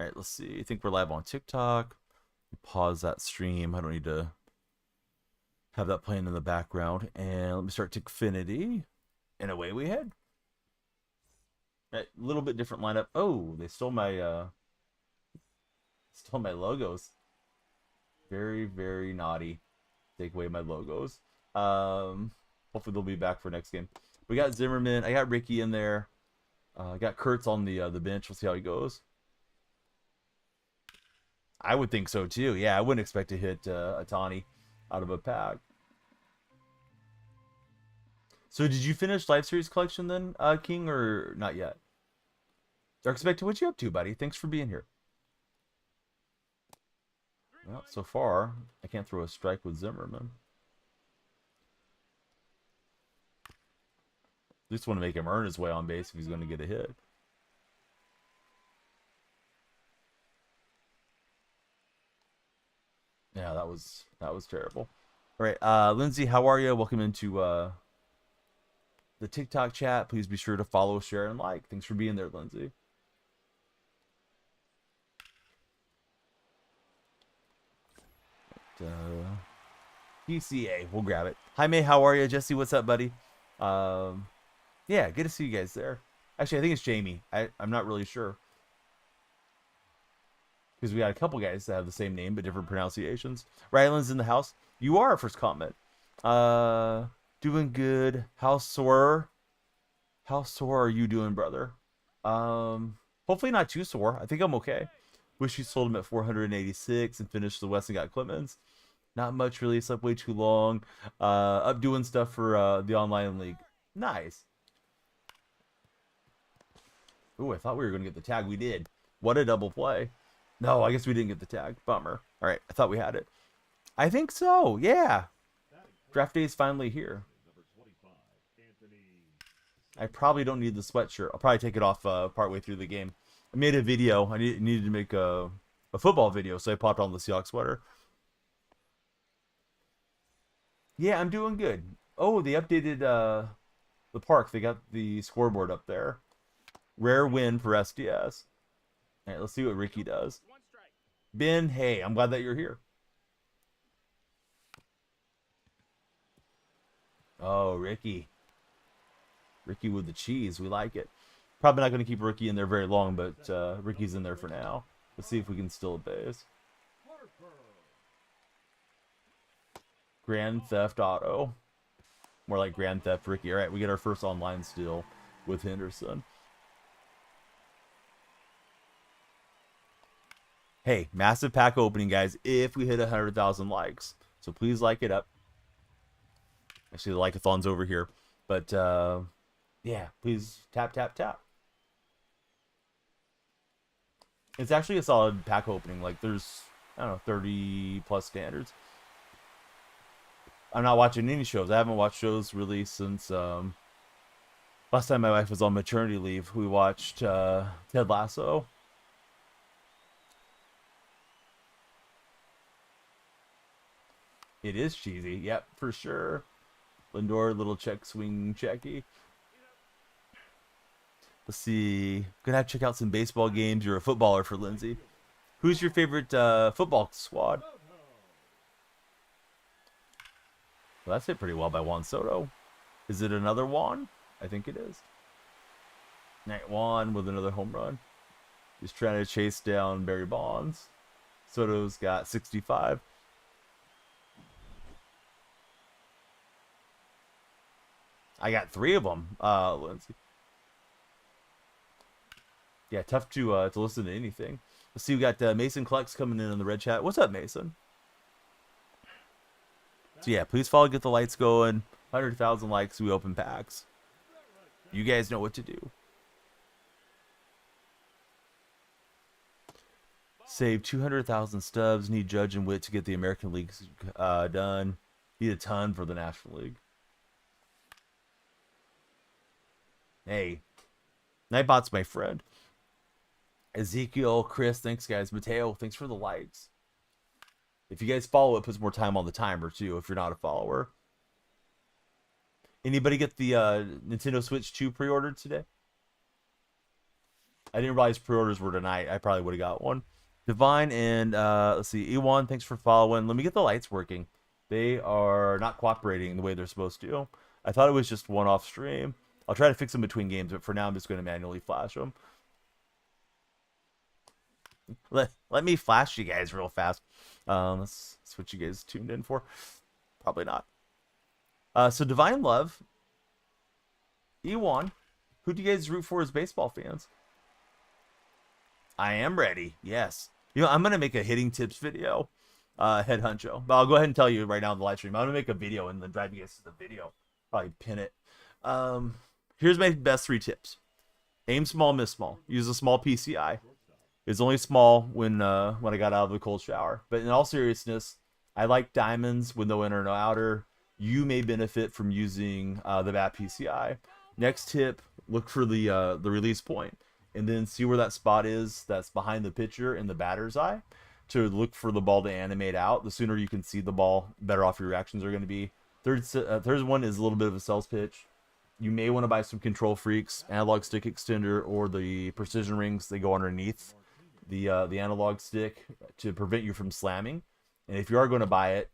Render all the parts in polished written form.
All right, let's see. I think we're live on TikTok. Pause that stream. I don't need to have that playing in the background. And let me start Tickfinity. And away we head. A little bit different lineup. Oh, they stole my logos. Very, very naughty. Take away my logos. Hopefully they'll be back for next game. We got Zimmerman. I got Ricky in there. I got Kurtz on the bench. We'll see how he goes. I would think so too. Yeah, I wouldn't expect to hit a Tawny out of a pack. So did you finish Live Series Collection then, King, or not yet? Dark Spectre, what you up to, buddy? Thanks for being here. Well, so far, I can't throw a strike with Zimmerman. At least want to make him earn his way on base if he's going to get a hit. Yeah, that was terrible. All right, Lindsay, how are you? Welcome into the TikTok chat. Please be sure to follow, share, and like. Thanks for being there, Lindsay. PCA, we'll grab it. Hi, May, how are you? Jesse, what's up, buddy? Yeah, good to see you guys there. Actually, I think it's Jamie. I'm not really sure. Because we got a couple guys that have the same name but different pronunciations. Ryland's in the house. You are our first comment. Doing good. How sore are you doing, brother? Hopefully not too sore. I think I'm okay. Wish you sold him at 486 and finished the West and got Clemens. Not much really. Slept way too long. Up doing stuff for the online league. Nice. Ooh, I thought we were going to get the tag. We did. What a double play. No, I guess we didn't get the tag. Bummer. All right, I thought we had it. I think so, yeah. Draft day is finally here. I probably don't need the sweatshirt. I'll probably take it off partway through the game. I made a video. I needed to make a football video, so I popped on the Seahawks sweater. Yeah, I'm doing good. Oh, they updated the park. They got the scoreboard up there. Rare win for SDS. All right, let's see what Ricky does. Ben, hey, I'm glad that you're here. Oh, Ricky. Ricky with the cheese. We like it. Probably not going to keep Ricky in there very long, but Ricky's in there for now. Let's see if we can steal a base. Grand Theft Auto. More like Grand Theft Ricky. All right, we get our first online steal with Henderson. Hey, massive pack opening, guys, if we hit 100,000 likes. So please like it up. Actually, the like-a-thon's over here. But, yeah, please tap, tap, tap. It's actually a solid pack opening. Like, there's, I don't know, 30-plus standards. I'm not watching any shows. I haven't watched shows really since last time my wife was on maternity leave. We watched Ted Lasso. It is cheesy. Yep, for sure. Lindor, little check swing checky. Let's see. Gonna have to check out some baseball games. You're a footballer for Lindsay. Who's your favorite football squad? Well, that's hit pretty well by Juan Soto. Is it another Juan? I think it is. Night Juan with another home run. He's trying to chase down Barry Bonds. Soto's got 65. I got 3 of them, Lindsay. Yeah, tough to listen to anything. Let's see, we got Mason Clucks coming in the red chat. What's up, Mason? So yeah, please follow, get the lights going. 100,000 likes, we open packs. You guys know what to do. Save 200,000 stubs. Need Judge and Witt to get the American League done. Need a ton for the National League. Hey, Nightbot's my friend. Ezekiel, Chris, thanks guys. Mateo, thanks for the likes. If you guys follow, it puts more time on the timer too, if you're not a follower. Anybody get the Nintendo Switch 2 pre-ordered today? I didn't realize pre-orders were tonight. I probably would have got one. Divine and let's see, E1, thanks for following. Let me get the lights working. They are not cooperating the way they're supposed to. I thought it was just one off stream. I'll try to fix them between games, but for now I'm just going to manually flash them. Let me flash you guys real fast. That's what you guys tuned in for. Probably not. So Divine Love, E1, who do you guys root for as baseball fans? I am ready. Yes. You know, I'm going to make a hitting tips video, head honcho. But I'll go ahead and tell you right now in the live stream. I'm going to make a video and then drive you guys to the video. Probably pin it. Here's my best 3 tips. Aim small, miss small. Use a small PCI. It's only small when I got out of the cold shower. But in all seriousness, I like diamonds with no inner, no outer. You may benefit from using the bat PCI. Next tip, look for the release point. And then see where that spot is that's behind the pitcher in the batter's eye to look for the ball to animate out. The sooner you can see the ball, better off your reactions are going to be. Third one is a little bit of a sales pitch. You may want to buy some Control Freaks analog stick extender or the precision rings. They go underneath the analog stick to prevent you from slamming. And if you are going to buy it,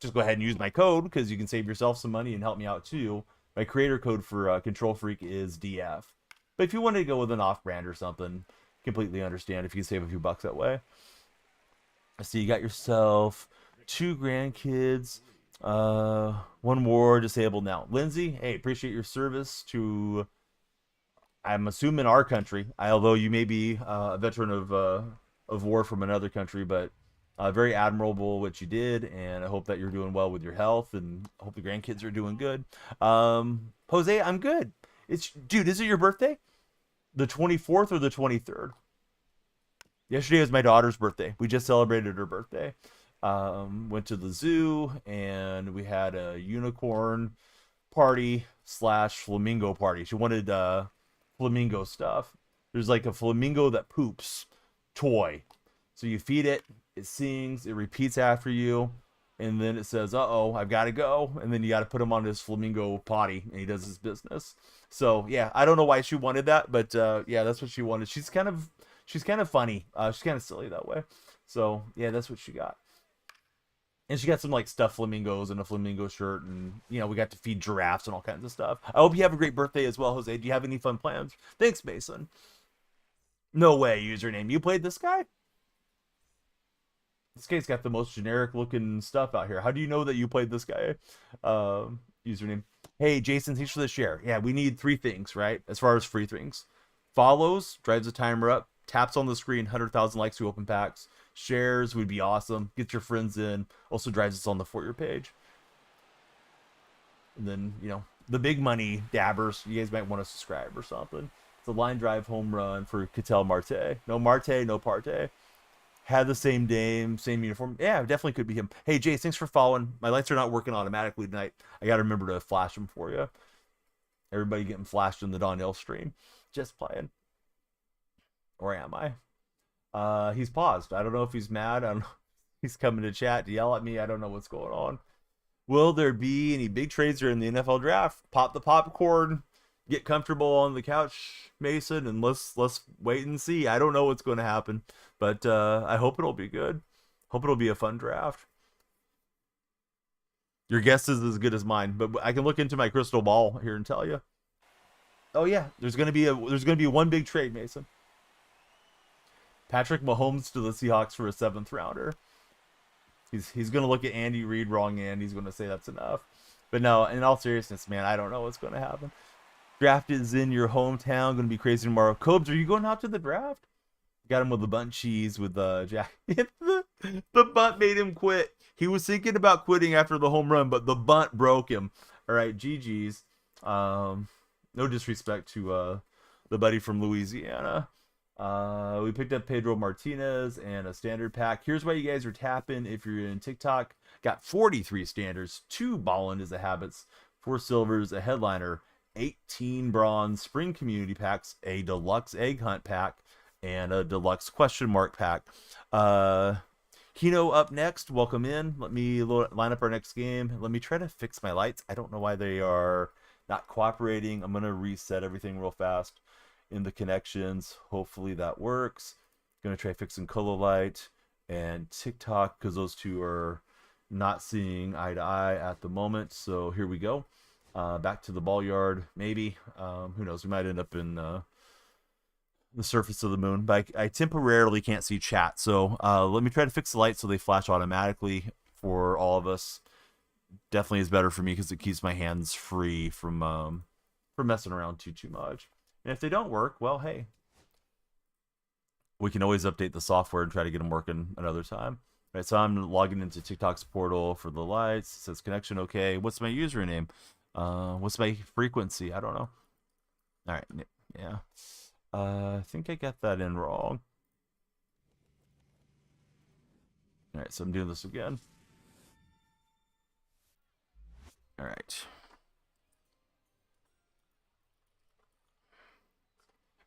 just go ahead and use my code because you can save yourself some money and help me out too. My creator code for Control Freak is DF. But if you wanted to go with an off-brand or something, completely understand if you can save a few bucks that way. I see you got yourself 2 grandkids, 1 more disabled now. Lindsay, hey, appreciate your service to, I'm assuming our country, although you may be a veteran of war from another country, but very admirable what you did, and I hope that you're doing well with your health, and I hope the grandkids are doing good. Jose, I'm good. Dude, is it your birthday? The 24th or the 23rd? Yesterday was my daughter's birthday. We just celebrated her birthday. Went to the zoo and we had a unicorn party / flamingo party. She wanted flamingo stuff. There's like a flamingo that poops toy. So you feed it, it sings, it repeats after you, and then it says, uh-oh, I've got to go. And then you got to put him on his flamingo potty, and he does his business. So, yeah, I don't know why she wanted that, but, yeah, that's what she wanted. She's kind of funny. She's kind of silly that way. So, yeah, that's what she got. And she got some, like, stuffed flamingos and a flamingo shirt, and, you know, we got to feed giraffes and all kinds of stuff. I hope you have a great birthday as well, Jose. Do you have any fun plans? Thanks, Mason. No way, username. You played this guy? This guy's got the most generic looking stuff out here. How do you know that you played this guy? Username. Hey, Jason, thanks for the share. Yeah, we need 3 things, right? As far as free things. Follows, drives the timer up. Taps on the screen, 100,000 likes to open packs. Shares would be awesome. Get your friends in. Also drives us on the For Your page. And then, you know, the big money dabbers, you guys might want to subscribe or something. It's a line drive home run for Ketel Marte. No Marte, no Parte. Had the same name, same uniform. Yeah, definitely could be him. Hey, Jace, thanks for following. My lights are not working automatically tonight. I got to remember to flash them for you. Everybody getting flashed in the Donnell stream. Just playing. Or am I? He's paused. I don't know if he's mad. I don't know. He's coming to chat to yell at me. I don't know what's going on. Will there be any big trades during the NFL draft? Pop the popcorn. Get comfortable on the couch, Mason, and let's wait and see. I don't know what's going to happen, but I hope it'll be good. Hope it'll be a fun draft. Your guess is as good as mine, but I can look into my crystal ball here and tell you. Oh yeah, there's gonna be one big trade, Mason. Patrick Mahomes to the Seahawks for a 7th rounder. He's gonna look at Andy Reid wrong, and he's gonna say that's enough. But no, in all seriousness, man, I don't know what's gonna happen. Draft is in your hometown. Going to be crazy tomorrow. Cobes, are you going out to the draft? Got him with the bunt cheese with Jack. The bunt made him quit. He was thinking about quitting after the home run, but the bunt broke him. All right, GG's. No disrespect to the buddy from Louisiana. We picked up Pedro Martinez and a standard pack. Here's why you guys are tapping if you're in TikTok. Got 43 standards, 2 ballin' is a habits, 4 silvers, a headliner, 18 bronze spring community packs, a deluxe egg hunt pack, and a deluxe question mark pack. Kino up next. Welcome in. Let me line up our next game. Let me try to fix my lights. I don't know why they are not cooperating. I'm going to reset everything real fast. in the connections. Hopefully that works. Gonna try fixing color light and TikTok because those two are not seeing eye to eye at the moment. So here we go. Back to the ball yard, maybe. Who knows? We might end up in the surface of the moon, but I temporarily can't see chat. So let me try to fix the lights so they flash automatically for all of us. Definitely is better for me because it keeps my hands free from messing around too much. And if they don't work, well, hey, we can always update the software and try to get them working another time. All right, so I'm logging into TikTok's portal for the lights. It says connection okay. What's my username? What's my frequency? I don't know. All right, yeah. I think I got that in wrong. All right, so I'm doing this again. All right.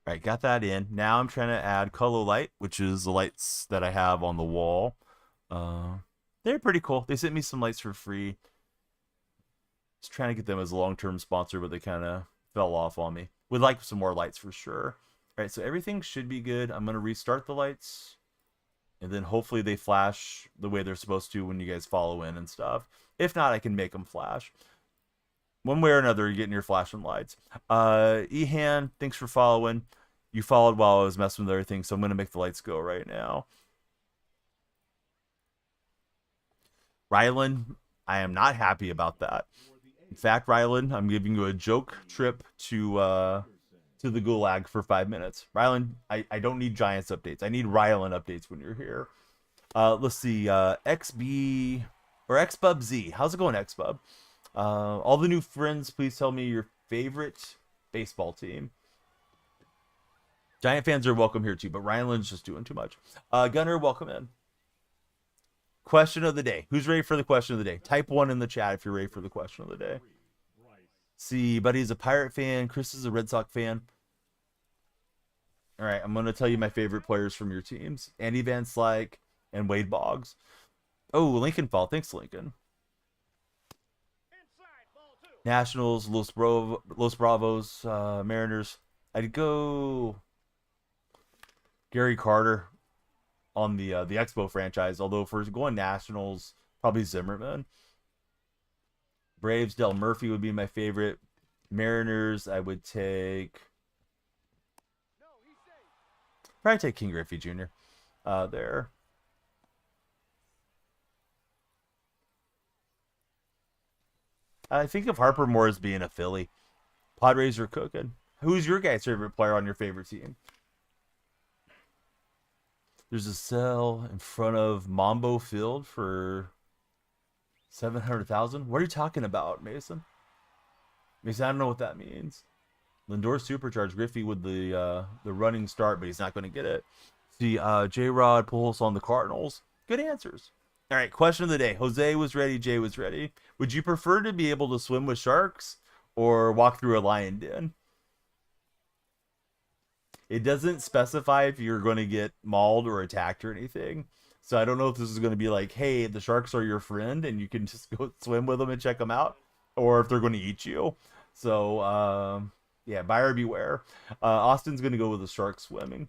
All right, got that in. Now I'm trying to add color light, which is the lights that I have on the wall. They're pretty cool. They sent me some lights for free. Just trying to get them as a long-term sponsor, but they kind of fell off on me. Would like some more lights for sure. All right, so everything should be good. I'm going to restart the lights, and then hopefully they flash the way they're supposed to when you guys follow in and stuff. If not, I can make them flash. One way or another, you're getting your flashing lights. Ehan, thanks for following. You followed while I was messing with everything, so I'm going to make the lights go right now. Rylan, I am not happy about that. In fact, Rylan, I'm giving you a joke trip to the Gulag for 5 minutes. Rylan, I don't need Giants updates. I need Rylan updates when you're here. Let's see, XB or XBubZ. How's it going, XBub? All the new friends, please tell me your favorite baseball team. Giant fans are welcome here too, but Rylan's just doing too much. Gunner, welcome in. Question of the day. Who's ready for the question of the day? Type 1 in the chat if you're ready for the question of the day. See, Buddy's a Pirate fan. Chris is a Red Sox fan. All right, I'm going to tell you my favorite players from your teams. Andy Van Slyke and Wade Boggs. Oh, Lincoln Fall. Thanks, Lincoln. Nationals, Los Bravos, Mariners. I'd go Gary Carter on the Expo franchise. Although if we're going Nationals, probably Zimmerman. Braves, Del Murphy would be my favorite. Mariners, I would take. Probably take King Griffey Jr. There. I think of Harper more as being a Philly. Padres are cooking. Who's your guys' favorite player on your favorite team? There's a sell in front of Mambo Field for 700,000. What are you talking about, Mason? Mason, I don't know what that means. Lindor supercharged Griffey with the running start, but he's not going to get it. See, J-Rod Pujols on the Cardinals. Good answers. All right, question of the day. Jose was ready. Jay was ready. Would you prefer to be able to swim with sharks or walk through a lion den? It doesn't specify if you're going to get mauled or attacked or anything. So I don't know if this is going to be like, hey, the sharks are your friend and you can just go swim with them and check them out, or if they're going to eat you. So, yeah, buyer beware. Austin's going to go with the shark swimming.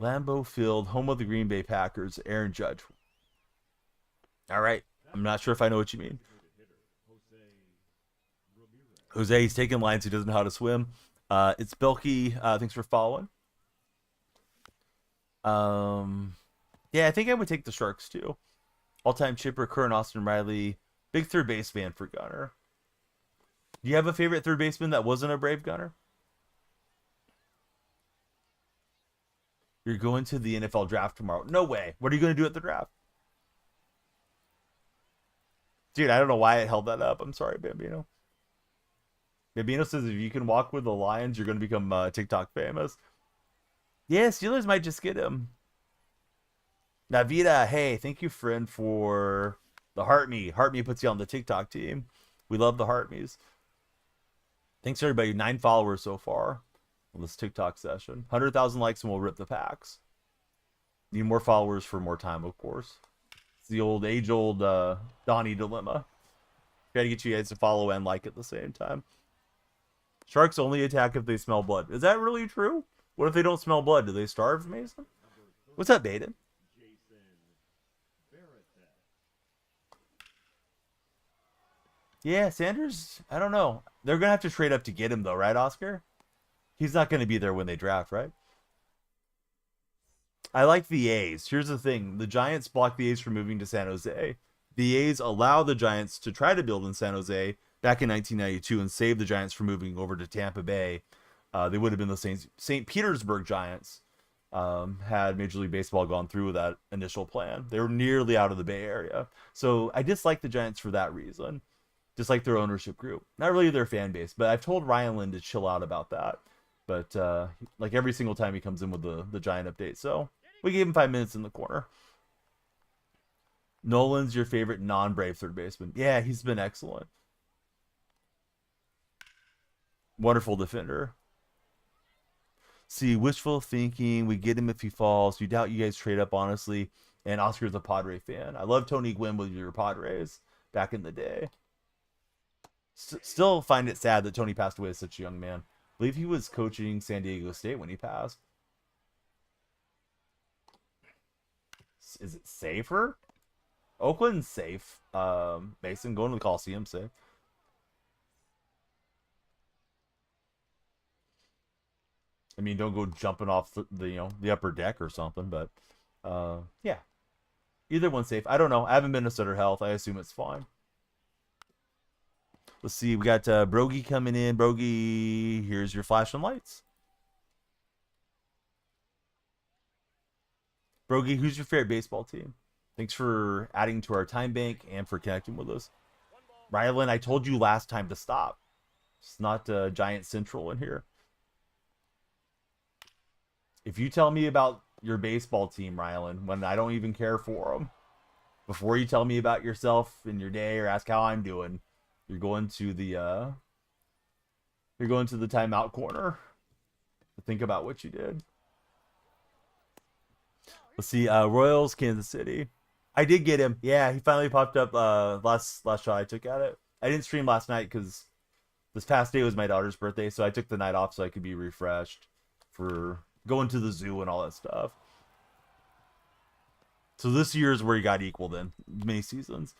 Lambeau Field, home of the Green Bay Packers, Aaron Judge. All right. I'm not sure if I know what you mean. Jose, he's taking lines. He doesn't know how to swim. It's Bilky. Thanks for following. Yeah, I think I would take the Sharks too. All-time chipper, current Austin Riley. Big third base fan for Gunner. Do you have a favorite third baseman that wasn't a Brave, Gunner? You're going to the NFL draft tomorrow. No way. What are you going to do at the draft? Dude, I don't know why it held that up. I'm sorry, Bambino. Bambino says if you can walk with the Lions, you're going to become TikTok famous. Yeah, Steelers might just get him. Navita, hey, thank you, friend, for the Heart Me. Heart Me puts you on the TikTok team. We love the Heart Me's. Thanks, everybody. 9 followers so far on this TikTok session. 100,000 likes and we'll rip the packs. Need more followers for more time, of course. It's the old, age-old Donnie dilemma. Try to get you guys to follow and like at the same time. Sharks only attack if they smell blood. Is that really true? What if they don't smell blood? Do they starve, Mason? What's up, Baden? Yeah, Sanders, I don't know. They're going to have to trade up to get him, though, right, Oscar? He's not going to be there when they draft, right? I like the A's. Here's the thing. The Giants blocked the A's from moving to San Jose. The A's allow the Giants to try to build in San Jose back in 1992 and save the Giants from moving over to Tampa Bay. They would have been the St. Petersburg Giants had Major League Baseball gone through with that initial plan. They were nearly out of the Bay Area. So I dislike the Giants for that reason. Dislike their ownership group. Not really their fan base, but I've told Ryan Lynn to chill out about that. But like every single time he comes in with the Giant update. So we gave him 5 minutes in the corner. Nolan's your favorite non-Brave third baseman. Yeah, he's been excellent. Wonderful defender. See, wishful thinking. We get him if he falls. You doubt you guys trade up, honestly. And Oscar's a Padre fan. I love Tony Gwynn with your Padres back in the day. Still find it sad that Tony passed away as such a young man. I believe he was coaching San Diego State when he passed. Is it safer? Oakland's safe. Mason, going to the Coliseum, safe. I mean, don't go jumping off the upper deck or something, but yeah. Either one's safe. I don't know. I haven't been to Sutter Health. I assume it's fine. Let's see. We got Brogy coming in. Brogy, here's your flashing lights. Brogy, who's your favorite baseball team? Thanks for adding to our time bank and for connecting with us. Rylan, I told you last time to stop. It's not Giant Central in here. If you tell me about your baseball team, Rylan, when I don't even care for them, before you tell me about yourself and your day or ask how I'm doing, you're going to the timeout corner to think about what you did. Let's see, Royals, Kansas City. I did get him. Yeah, he finally popped up last shot I took at it. I didn't stream last night because this past day was my daughter's birthday, so I took the night off so I could be refreshed for going to the zoo and all that stuff. So this year is where he got equal then, many seasons.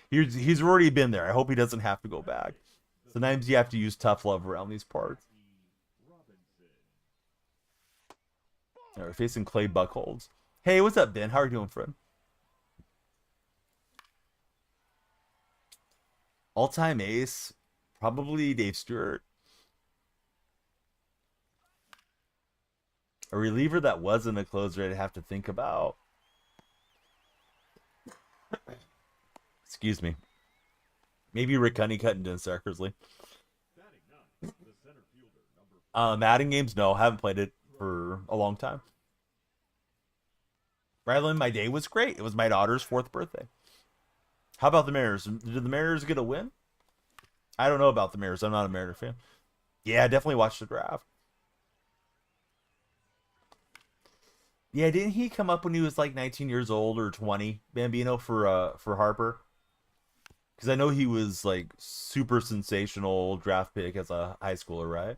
He's already been there. I hope he doesn't have to go back. Sometimes you have to use tough love around these parts. All right, we're facing Clay Buckholz. Hey, what's up, Ben? How are you doing, friend? All-time ace, probably Dave Stewart. A reliever that wasn't a closer I'd have to think about. Excuse me. Maybe Rick Honeycutt and Dennis Eckersley. Madden games? No, haven't played it for a long time. Rylan, my day was great. It was my daughter's 4th birthday. How about the Mariners? Did the Mariners get a win? I don't know about the Mariners. I'm not a Mariner fan. Yeah, I definitely watched the draft. Yeah, didn't he come up when he was like 19 years old or 20, Bambino, for Harper? Because I know he was like super sensational draft pick as a high schooler, right?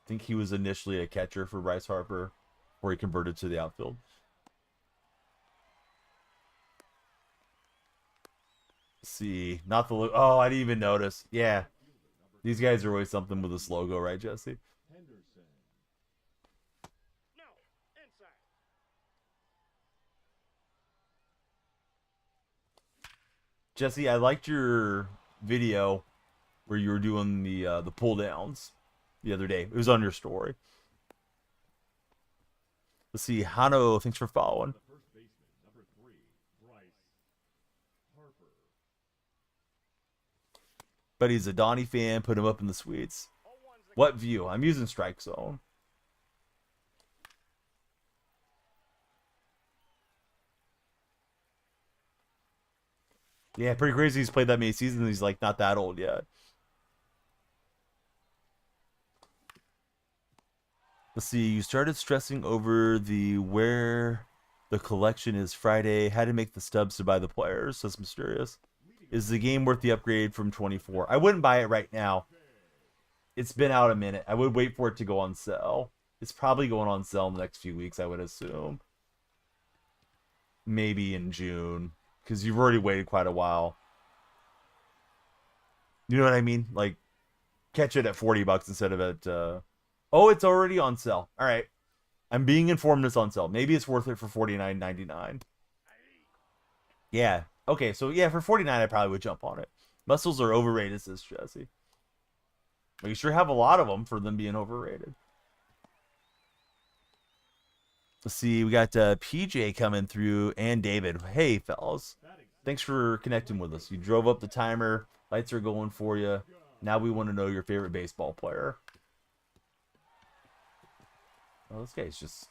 I think he was initially a catcher for Bryce Harper before he converted to the outfield. Let's see, not the look. Oh, I didn't even notice. Yeah, these guys are always something with this logo, right, Jesse? Jesse, I liked your video where you were doing the pull downs the other day. It was on your story. Let's see, Hano, thanks for following. But he's a Donnie fan. Put him up in the suites. What view? I'm using Strike Zone. Yeah, pretty crazy. He's played that many seasons. And he's like not that old yet. Let's see. You started stressing over where the collection is Friday. Had to make the stubs to buy the players. That's mysterious. Is the game worth the upgrade from 24? I wouldn't buy it right now. It's been out a minute. I would wait for it to go on sale. It's probably going on sale in the next few weeks, I would assume. Maybe in June, because you've already waited quite a while. You know what I mean? Like, catch it at $40 instead of at... Oh, it's already on sale. All right. I'm being informed it's on sale. Maybe it's worth it for $49.99. Yeah. Okay, so yeah, for $49, I probably would jump on it. Muscles are overrated, says Jesse. But you sure have a lot of them for them being overrated. Let's see, we got PJ coming through and David. Hey, fellas. Thanks for connecting with us. You drove up the timer. Lights are going for you. Now we want to know your favorite baseball player. Well, this guy's just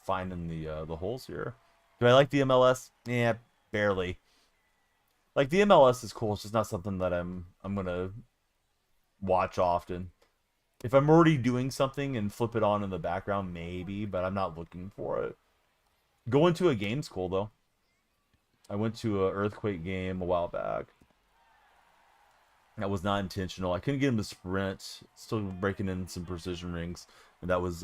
finding the holes here. Do I like the MLS? Yeah, barely. Like, the MLS is cool. It's just not something that I'm gonna watch often. If I'm already doing something and flip it on in the background, maybe, but I'm not looking for it. Going to a game's cool, though. I went to an Earthquake game a while back. That was not intentional. I couldn't get him to sprint. Still breaking in some precision rings, and that was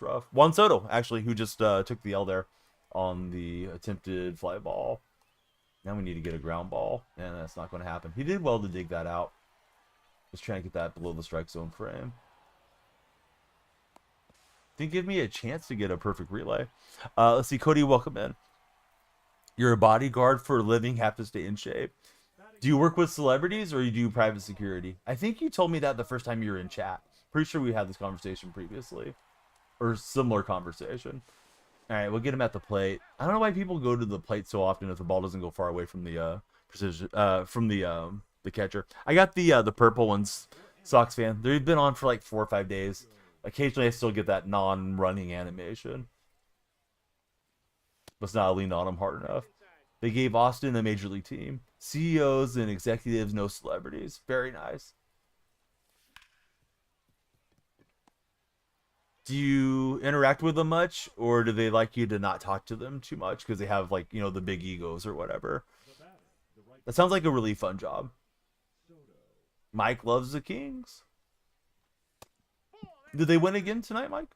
rough. Juan Soto, actually, who just took the L there on the attempted fly ball. Now we need to get a ground ball, and that's not going to happen. He did well to dig that out. Just trying to get that below the strike zone frame. Didn't give me a chance to get a perfect relay. Let's see, Cody, welcome in. You're a bodyguard for a living, have to stay in shape. Do you work with celebrities or you do private security? I think you told me that the first time you were in chat. Pretty sure we had this conversation previously. Or similar conversation. Alright, we'll get him at the plate. I don't know why people go to the plate so often if the ball doesn't go far away from the precision from the catcher. I got the purple ones, Sox fan. They've been on for like 4 or 5 days. Occasionally I still get that non-running animation. But not lean on them hard enough. They gave Austin a major league team. CEOs and executives, no celebrities. Very nice. Do you interact with them much, or do they like you to not talk to them too much because they have, like, you know, the big egos or whatever? That sounds like a really fun job. Mike loves the Kings. Did they win again tonight, Mike?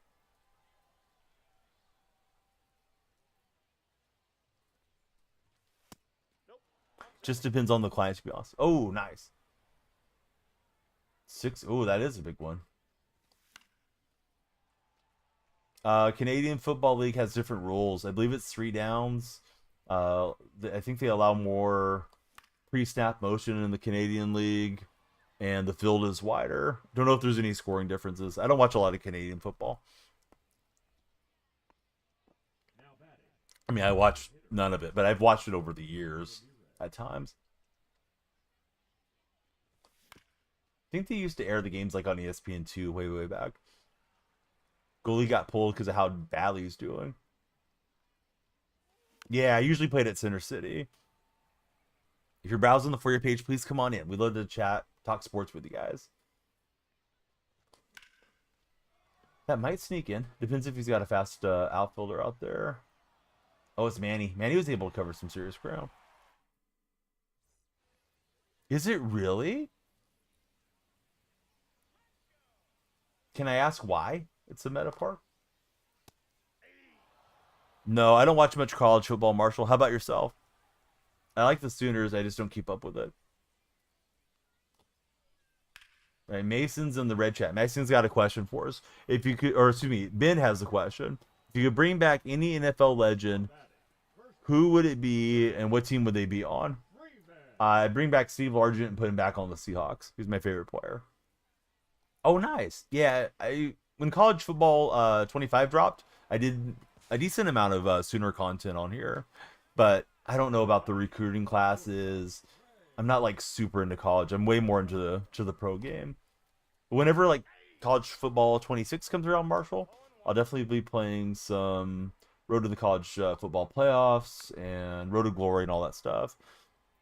Just depends on the client, to be honest. Oh, nice. 6. Oh, that is a big one. Canadian Football League has different rules. I believe it's 3 downs. I think they allow more pre-snap motion in the Canadian League, and the field is wider. Don't know if there's any scoring differences. I don't watch a lot of Canadian football. I mean, I watch none of it, but I've watched it over the years at times. I think they used to air the games like on ESPN2 way back. Goalie got pulled because of how badly he's doing. Yeah, I usually played at Center City. If you're browsing the For You page, please come on in. We'd love to chat, talk sports with you guys. That might sneak in. Depends if he's got a fast outfielder out there. Oh, it's Manny. Manny was able to cover some serious ground. Is it really? Can I ask why it's a meta park? No, I don't watch much college football, Marshall. How about yourself? I like the Sooners. I just don't keep up with it. Right, Mason's in the red chat. Mason's got a question for us. If you could, or excuse me, Ben has a question. If you could bring back any NFL legend, who would it be and what team would they be on? I'd bring back Steve Largent and put him back on the Seahawks. He's my favorite player. Oh, nice. Yeah, when college football 25 dropped, I did a decent amount of Sooner content on here, but I don't know about the recruiting classes. I'm not like super into college. I'm way more into the pro game. Whenever like college football 26 comes around, Marshall, I'll definitely be playing some Road to the College Football Playoffs and Road to Glory and all that stuff.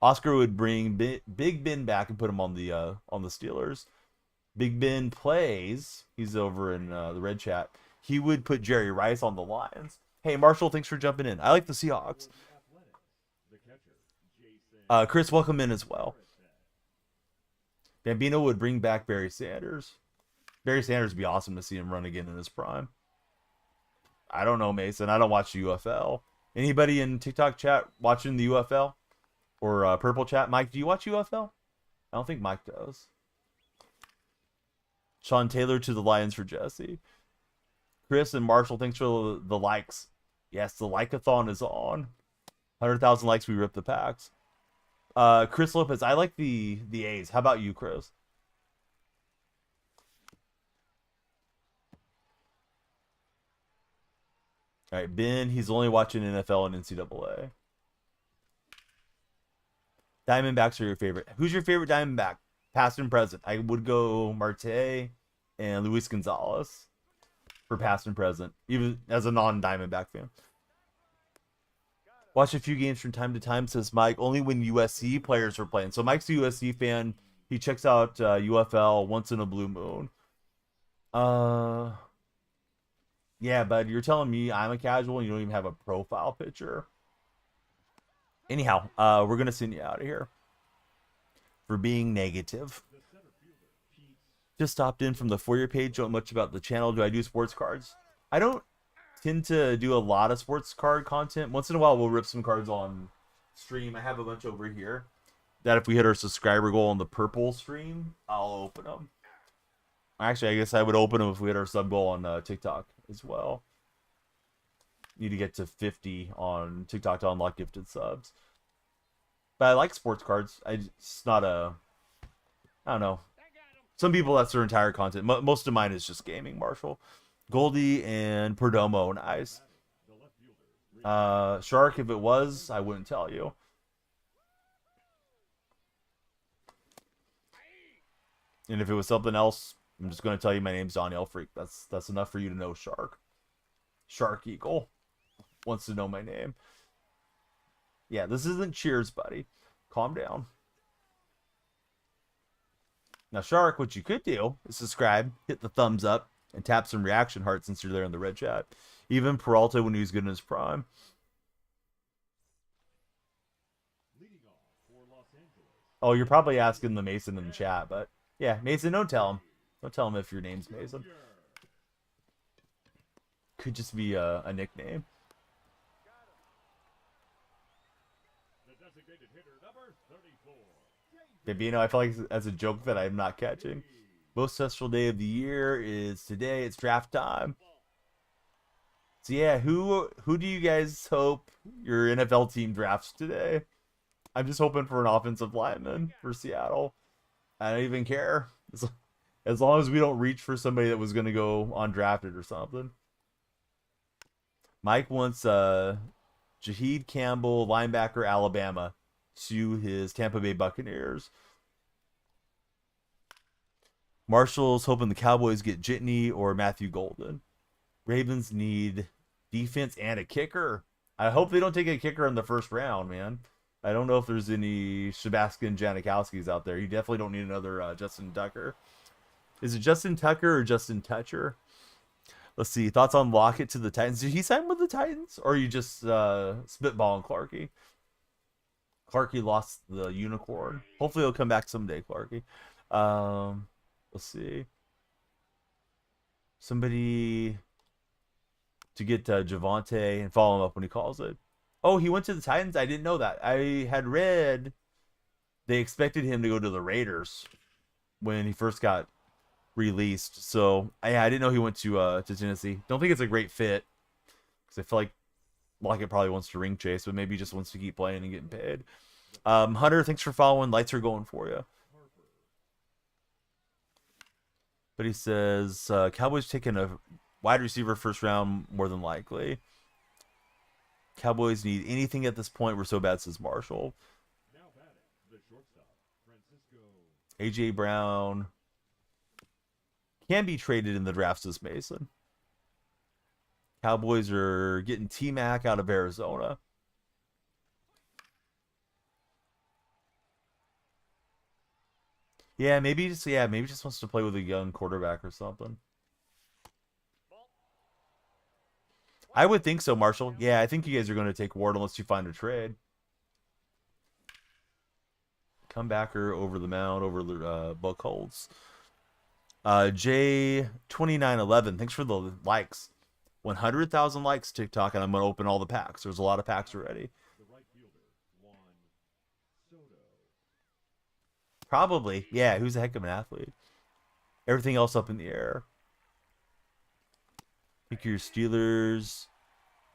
Oscar would bring Big Ben back and put him on the Steelers. Big Ben plays. He's over in the red chat. He would put Jerry Rice on the Lions. Hey, Marshall, thanks for jumping in. I like the Seahawks. Chris, welcome in as well. Bambino would bring back Barry Sanders. Barry Sanders would be awesome to see him run again in his prime. I don't know, Mason. I don't watch the UFL. Anybody in TikTok chat watching the UFL? Or Purple chat? Mike, do you watch UFL? I don't think Mike does. Sean Taylor to the Lions for Jesse. Chris and Marshall, thanks for the likes. Yes, the like-a-thon is on. 100,000 likes, we rip the packs. Chris Lopez, I like the A's. How about you, Chris? All right, Ben, he's only watching NFL and NCAA. Diamondbacks are your favorite. Who's your favorite Diamondback? Past and present. I would go Marte and Luis Gonzalez for past and present, even as a non-Diamondback fan. Watch a few games from time to time, says Mike, only when USC players are playing. So Mike's a USC fan. He checks out UFL once in a blue moon. Yeah, bud, you're telling me I'm a casual and you don't even have a profile picture? Anyhow, we're going to send you out of here for being negative. Just stopped in from the For You page. Don't know much about the channel. Do I do sports cards? I don't tend to do a lot of sports card content. Once in a while, we'll rip some cards on stream. I have a bunch over here that if we hit our subscriber goal on the purple stream, I'll open them. Actually, I guess I would open them if we hit our sub goal on TikTok as well. Need to get to 50 on TikTok to unlock gifted subs. But I like sports cards. It's not a... I don't know. Some people, that's their entire content. Most of mine is just gaming, Marshall. Goldie and Perdomo, nice. Shark, if it was, I wouldn't tell you. And if it was something else, I'm just going to tell you my name's Daniel Freak. That's enough for you to know Shark. Shark Eagle wants to know my name. Yeah, this isn't Cheers, buddy. Calm down. Now, Shark, what you could do is subscribe, hit the thumbs up, and tap some reaction hearts since you're there in the red chat. Even Peralta when he was good in his prime. Oh, you're probably asking the Mason in the chat, but yeah, Mason, don't tell him. Don't tell him if your name's Mason. Could just be a nickname. Bambino, I feel like that's a joke that I'm not catching. Most stressful day of the year is today. It's draft time. So yeah, who do you guys hope your NFL team drafts today? I'm just hoping for an offensive lineman for Seattle. I don't even care. As long as we don't reach for somebody that was going to go undrafted or something. Mike wants Jaheed Campbell, linebacker, Alabama, to his Tampa Bay Buccaneers. Marshall's hoping the Cowboys get Jitney or Matthew Golden. Ravens need defense and a kicker. I hope they don't take a kicker in the first round, man. I don't know if there's any Sebastian Janikowskis out there. You definitely don't need another Justin Tucker. Is it Justin Tucker or Justin Toucher? Let's see. Thoughts on Lockett to the Titans? Did he sign with the Titans? Or are you just spitballing Clarky? Clarky lost the unicorn. Hopefully he'll come back someday, Clarky. Let's see. Somebody to get Javante and follow him up when he calls it. Oh, he went to the Titans? I didn't know that. I had read they expected him to go to the Raiders when he first got released. So, I didn't know he went to Tennessee. Don't think it's a great fit. Because I feel like Lockett probably wants to ring chase, but maybe he just wants to keep playing and getting paid. Hunter, thanks for following. Lights are going for you. But he says, Cowboys taking a wide receiver first round more than likely. Cowboys need anything at this point. We're so bad, says Marshall. A.J. Brown can be traded in the draft, says Mason. Cowboys are getting T-Mac out of Arizona. Yeah, maybe just wants to play with a young quarterback or something. I would think so, Marshall. Yeah, I think you guys are going to take Ward unless you find a trade. Comebacker over the mound, over the Buck Holtz. J2911, thanks for the likes. 100,000 likes TikTok, and I'm going to open all the packs. There's a lot of packs already. Probably. Yeah, who's a heck of an athlete. Everything else up in the air. I think your Steelers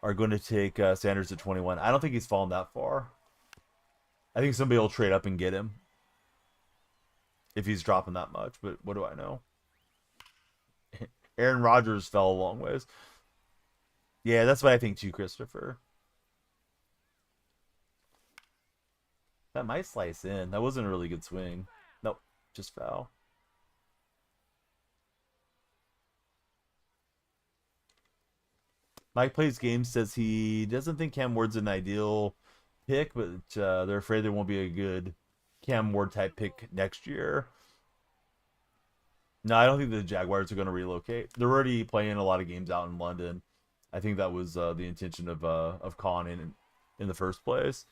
are going to take Sanders at 21. I don't think he's fallen that far. I think somebody will trade up and get him if he's dropping that much, but what do I know? Aaron Rodgers fell a long ways. Yeah, that's what I think too, Christopher. That might slice in. That wasn't a really good swing. Nope, just foul. Mike Plays Games says he doesn't think Cam Ward's an ideal pick, but they're afraid there won't be a good Cam Ward type pick next year. No, I don't think the Jaguars are going to relocate. They're already playing a lot of games out in London. I think that was the intention of Khan in the first place.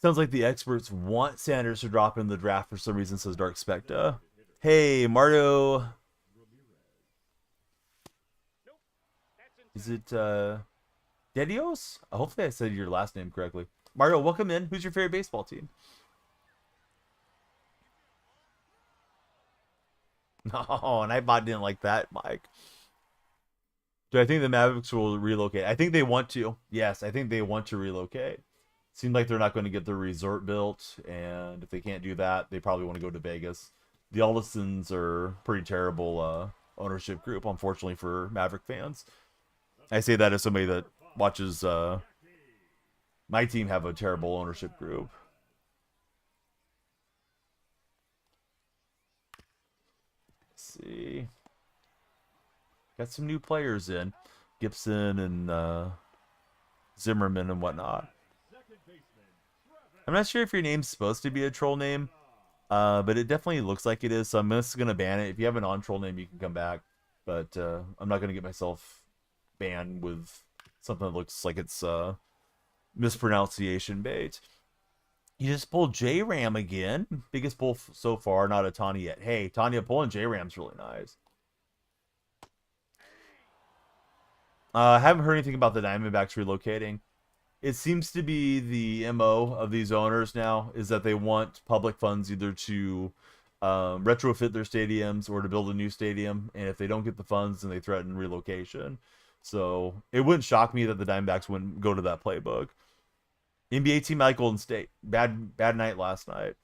Sounds like the experts want Sanders to drop in the draft for some reason, says Dark Specta. Hey, Mario. Is it Dedios? Hopefully I said your last name correctly. Mario, welcome in. Who's your favorite baseball team? No, and I didn't like that, Mike. Do I think the Mavericks will relocate? I think they want to. Yes, I think they want to relocate. Seems like they're not going to get their resort built, and if they can't do that, they probably want to go to Vegas. The Allisons are pretty terrible ownership group, unfortunately, for Maverick fans. I say that as somebody that watches my team have a terrible ownership group. Let's see. Got some new players in. Gibson and Zimmerman and whatnot. I'm not sure if your name's supposed to be a troll name, but it definitely looks like it is, so I'm just going to ban it. If you have a non-troll name, you can come back, but I'm not going to get myself banned with something that looks like it's mispronunciation bait. You just pulled J-Ram again. Biggest pull so far, not a Tanya yet. Hey, Tanya, pulling J-Ram's really nice. I haven't heard anything about the Diamondbacks relocating. It seems to be the MO of these owners now is that they want public funds either to retrofit their stadiums or to build a new stadium. And if they don't get the funds, then they threaten relocation. So it wouldn't shock me that the Diamondbacks wouldn't go to that playbook. NBA team like Golden State. Bad night last night.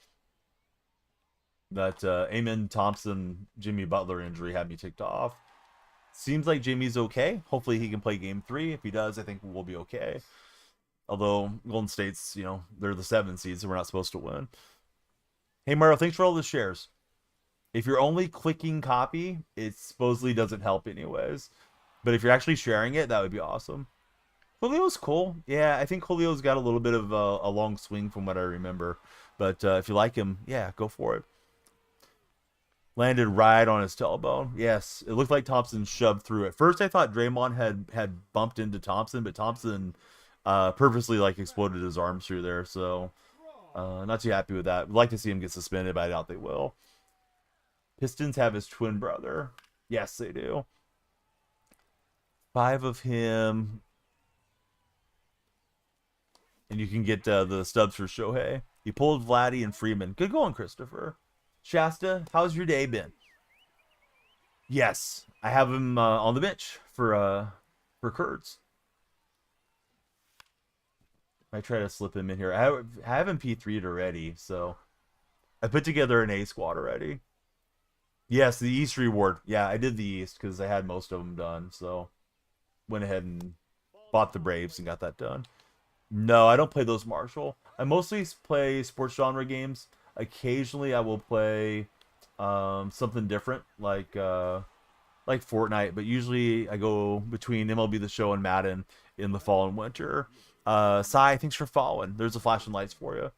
That Amen Thompson, Jimmy Butler injury had me ticked off. Seems like Jimmy's okay. Hopefully he can play game 3. If he does, I think we'll be okay. Although Golden State's, they're the 7 seeds, so we're not supposed to win. Hey, Mario, thanks for all the shares. If you're only clicking copy, it supposedly doesn't help anyways. But if you're actually sharing it, that would be awesome. Julio's cool. Yeah, I think Julio's got a little bit of a long swing from what I remember. But if you like him, yeah, go for it. Landed right on his tailbone. Yes, it looked like Thompson shoved through it. First, I thought Draymond had bumped into Thompson, but Thompson purposely exploded his arms through there. So not too happy with that. Would like to see him get suspended, but I doubt they will. Pistons have his twin brother. Yes, they do. 5 of him. And you can get the stubs for Shohei. He pulled Vladdy and Freeman. Good going, Christopher. Shasta, how's your day been? Yes, I have him on the bench for Kurtz. I try to slip him in here. I have him P3'd already, so I put together an A squad already. Yes, the East reward. Yeah, I did the East because I had most of them done, so went ahead and bought the Braves and got that done. No, I don't play those Marshall. I mostly play sports genre games. Occasionally, I will play something different, like Fortnite. But usually, I go between MLB The Show and Madden in the fall and winter. Sai, thanks for following. There's a flashing lights for you.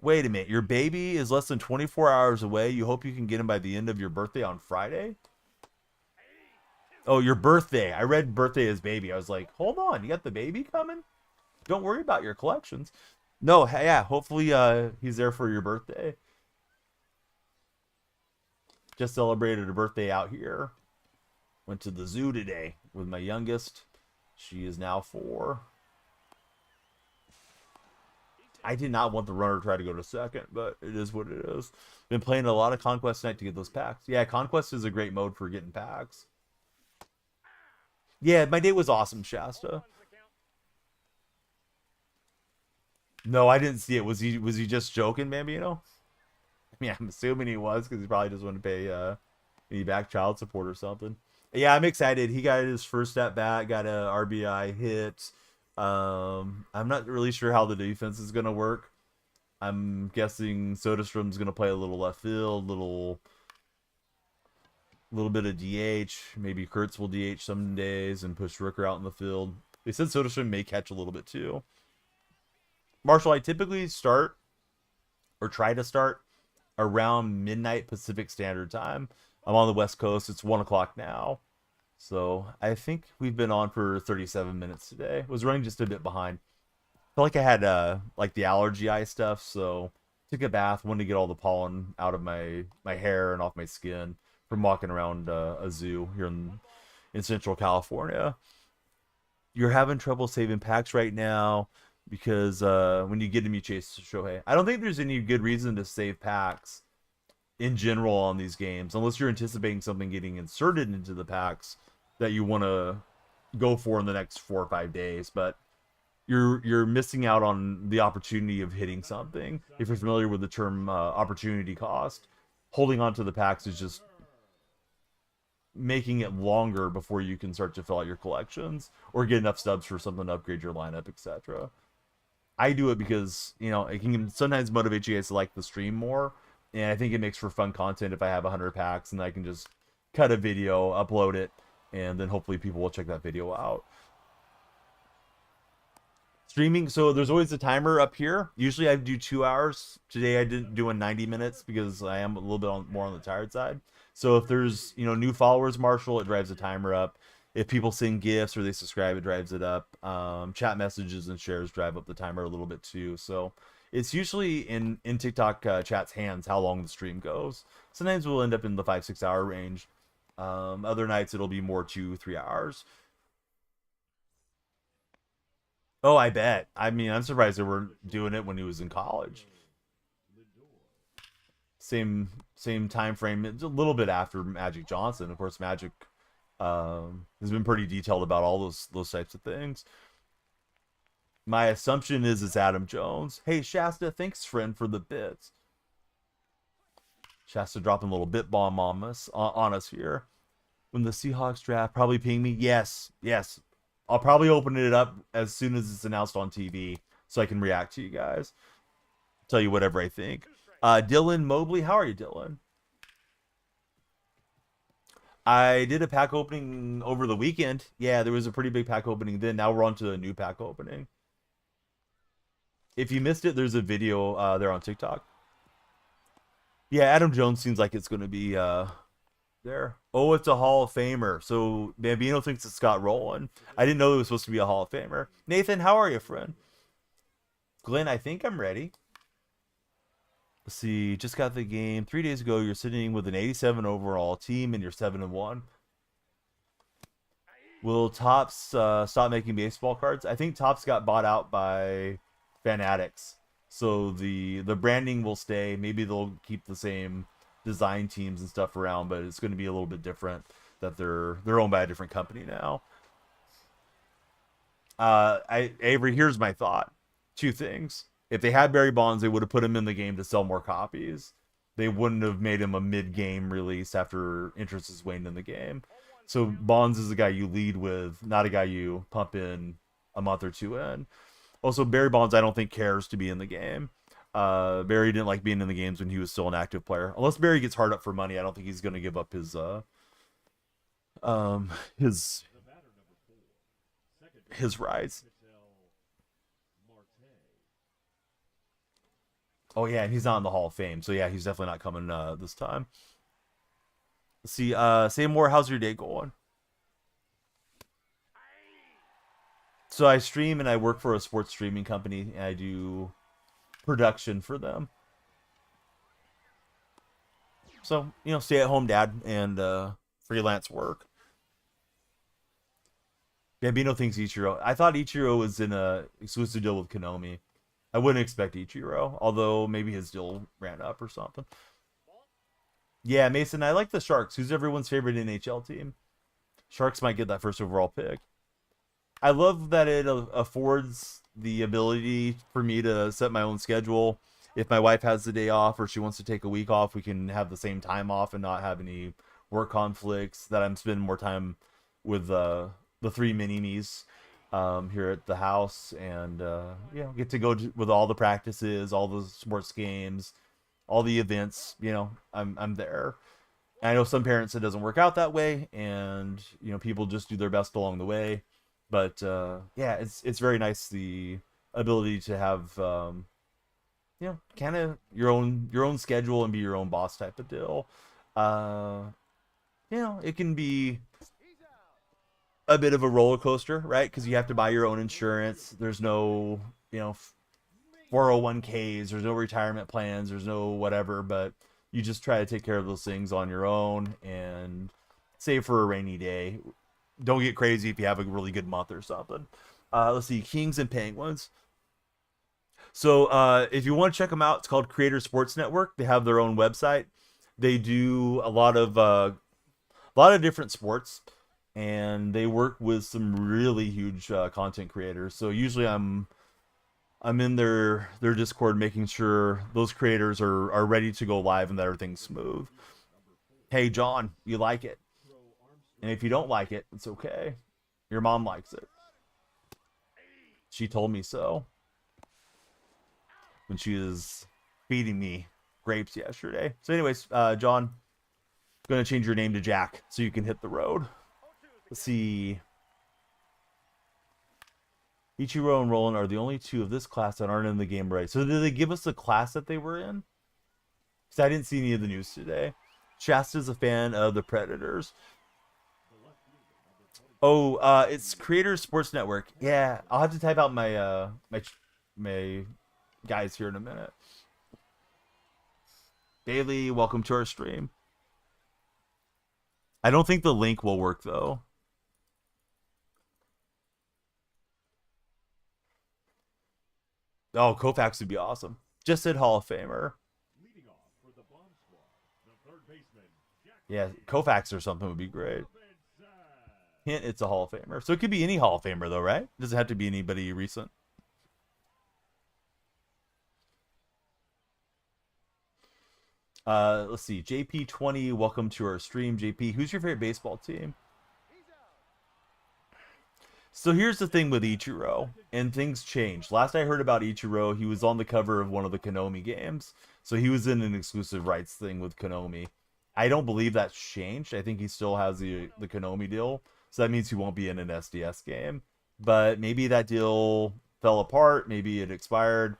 Wait a minute. Your baby is less than 24 hours away. You hope you can get him by the end of your birthday on Friday? Oh, your birthday. I read birthday as baby. I was like, hold on. You got the baby coming? Don't worry about your collections. No, yeah, hopefully he's there for your birthday. Just celebrated a birthday out here. Went to the zoo today with my youngest. She is now 4. I did not want the runner to try to go to second, but it is what it is. Been playing a lot of Conquest tonight to get those packs. Yeah, Conquest is a great mode for getting packs. Yeah, my day was awesome, Shasta. No, I didn't see it. Was he just joking, Bambino? I mean, I'm assuming he was because he probably just wanted to pay me back child support or something. Yeah, I'm excited. He got his first at bat, got a RBI hit. I'm not really sure how the defense is gonna work. I'm guessing Soderstrom's gonna play a little left field, little bit of DH. Maybe Kurtz will DH some days and push Rooker out in the field. They said Soderstrom may catch a little bit too. Marshall, I typically start or try to start around midnight Pacific Standard Time. I'm on the West Coast. It's 1 o'clock now. So I think we've been on for 37 minutes today. Was running just a bit behind. Felt like I had like the allergy eye stuff, so took a bath, wanted to get all the pollen out of my hair and off my skin from walking around a zoo here in Central California. You're having trouble saving packs right now because when you get them, you chase Shohei. I don't think there's any good reason to save packs in general on these games, unless you're anticipating something getting inserted into the packs that you want to go for in the next 4 or 5 days. But you're missing out on the opportunity of hitting something. If you're familiar with the term opportunity cost, holding on to the packs is just making it longer before you can start to fill out your collections or get enough stubs for something to upgrade your lineup, etc. I do it because, it can sometimes motivate you guys to like the stream more. And I think it makes for fun content if I have 100 packs and I can just cut a video, upload it, and then hopefully people will check that video out. Streaming, so there's always a timer up here. Usually I do 2 hours. Today I didn't do 90 minutes because I am a little bit more on the tired side. So if there's, new followers, Marshall, it drives the timer up. If people send gifts or they subscribe, it drives it up. Chat messages and shares drive up the timer a little bit too. So it's usually in TikTok chat's hands how long the stream goes. Sometimes we'll end up in the 5-6 hour range. Other nights it'll be more 2-3 hours. Oh, I bet. I mean, I'm surprised they were doing it when he was in college. Same time frame. It's a little bit after Magic Johnson. Of course, Magic has been pretty detailed about all those types of things. My assumption is it's Adam Jones. Hey, Shasta, thanks, friend, for the bits. Shasta dropping a little bit bomb on us here. When the Seahawks draft, probably ping me. Yes. I'll probably open it up as soon as it's announced on TV so I can react to you guys. Tell you whatever I think. Dylan Mobley, how are you, Dylan? I did a pack opening over the weekend. Yeah, there was a pretty big pack opening then. Now we're on to a new pack opening. If you missed it, there's a video there on TikTok. Yeah, Adam Jones seems like it's going to be there. Oh, it's a Hall of Famer. So Bambino thinks it's Scott Rowland. I didn't know it was supposed to be a Hall of Famer. Nathan, how are you, friend? Glenn, I think I'm ready. Let's see. Just got the game 3 days ago. You're sitting with an 87 overall team, and you're 7-1. Will Topps stop making baseball cards? I think Topps got bought out by Fanatics, so the branding will stay. Maybe they'll keep the same design teams and stuff around, but it's going to be a little bit different. That they're owned by a different company now. Avery, here's my thought. 2 things. If they had Barry Bonds, they would have put him in the game to sell more copies. They wouldn't have made him a mid-game release after interest is waned in the game. So Bonds is the guy you lead with, not a guy you pump in a month or 2 in. Also, Barry Bonds, I don't think cares to be in the game. Barry didn't like being in the games when he was still an active player. Unless Barry gets hard up for money, I don't think he's going to give up his rights. Oh yeah, and he's not in the Hall of Fame, so yeah, he's definitely not coming this time. Let's see, say more. How's your day going? So I stream and I work for a sports streaming company, and I do production for them. So, stay at home dad and freelance work. Bambino thinks Ichiro. I thought Ichiro was in a exclusive deal with Konami. I wouldn't expect Ichiro, although maybe his deal ran up or something. Yeah, Mason, I like the Sharks. Who's everyone's favorite NHL team? Sharks might get that first overall pick. I love that it affords the ability for me to set my own schedule. If my wife has the day off or she wants to take a week off, we can have the same time off and not have any work conflicts. That I'm spending more time with the three mini-me's here at the house, and get to go with all the practices, all the sports games, all the events. I'm there. And I know some parents it doesn't work out that way, and people just do their best along the way. But it's very nice, the ability to have kind of your own schedule and be your own boss type of deal. It can be a bit of a roller coaster, right? Because you have to buy your own insurance. There's no 401ks. There's no retirement plans. There's no whatever. But you just try to take care of those things on your own and save for a rainy day. Don't get crazy if you have a really good month or something. Let's see, Kings and Penguins. So if you want to check them out, it's called Creator Sports Network. They have their own website. They do a lot of different sports, and they work with some really huge content creators. So usually I'm in their Discord, making sure those creators are ready to go live and that everything's smooth. Hey John, you like it? And if you don't like it, it's okay. Your mom likes it. She told me so when she was feeding me grapes yesterday. So anyways, John, I'm going to change your name to Jack so you can hit the road. Let's see. Ichiro and Roland are the only two of this class that aren't in the game right. So did they give us the class that they were in? Because I didn't see any of the news today. Shasta's a fan of the Predators. Oh, it's Creator Sports Network. Yeah, I'll have to type out my my guys here in a minute. Bailey, welcome to our stream. I don't think the link will work though. Oh, Koufax would be awesome. Just said Hall of Famer. Yeah, Koufax or something would be great. Hint, it's a Hall of Famer. So it could be any Hall of Famer though, right? It doesn't have to be anybody recent. Let's see. JP20, welcome to our stream. JP, who's your favorite baseball team? So here's the thing with Ichiro, and things changed. Last I heard about Ichiro, he was on the cover of one of the Konami games. So he was in an exclusive rights thing with Konami. I don't believe that's changed. I think he still has the Konami deal. So that means he won't be in an SDS game. But maybe that deal fell apart. Maybe it expired.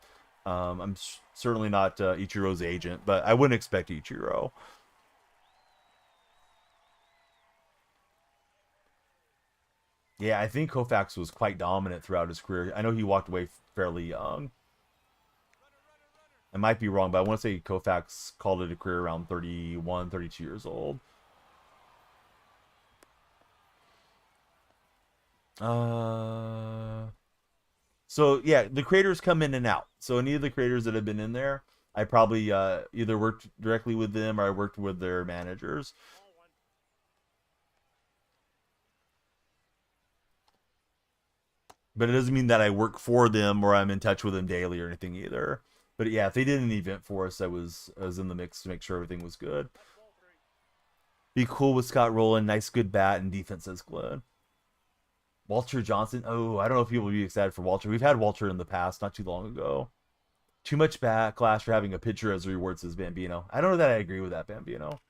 I'm certainly not Ichiro's agent, but I wouldn't expect Ichiro. Yeah, I think Koufax was quite dominant throughout his career. I know he walked away fairly young. I might be wrong, but I want to say Koufax called it a career around 31, 32 years old. So yeah, the creators come in and out. So any of the creators that have been in there, I probably either worked directly with them or I worked with their managers. But it doesn't mean that I work for them or I'm in touch with them daily or anything either. But yeah, if they did an event for us, I was in the mix to make sure everything was good. Be cool with Scott Rowland. Nice, good bat and defense, says Glenn. Walter Johnson. Oh, I don't know if people would be excited for Walter. We've had Walter in the past, not too long ago. Too much backlash for having a pitcher as a reward, says Bambino. I don't know that I agree with that, Bambino.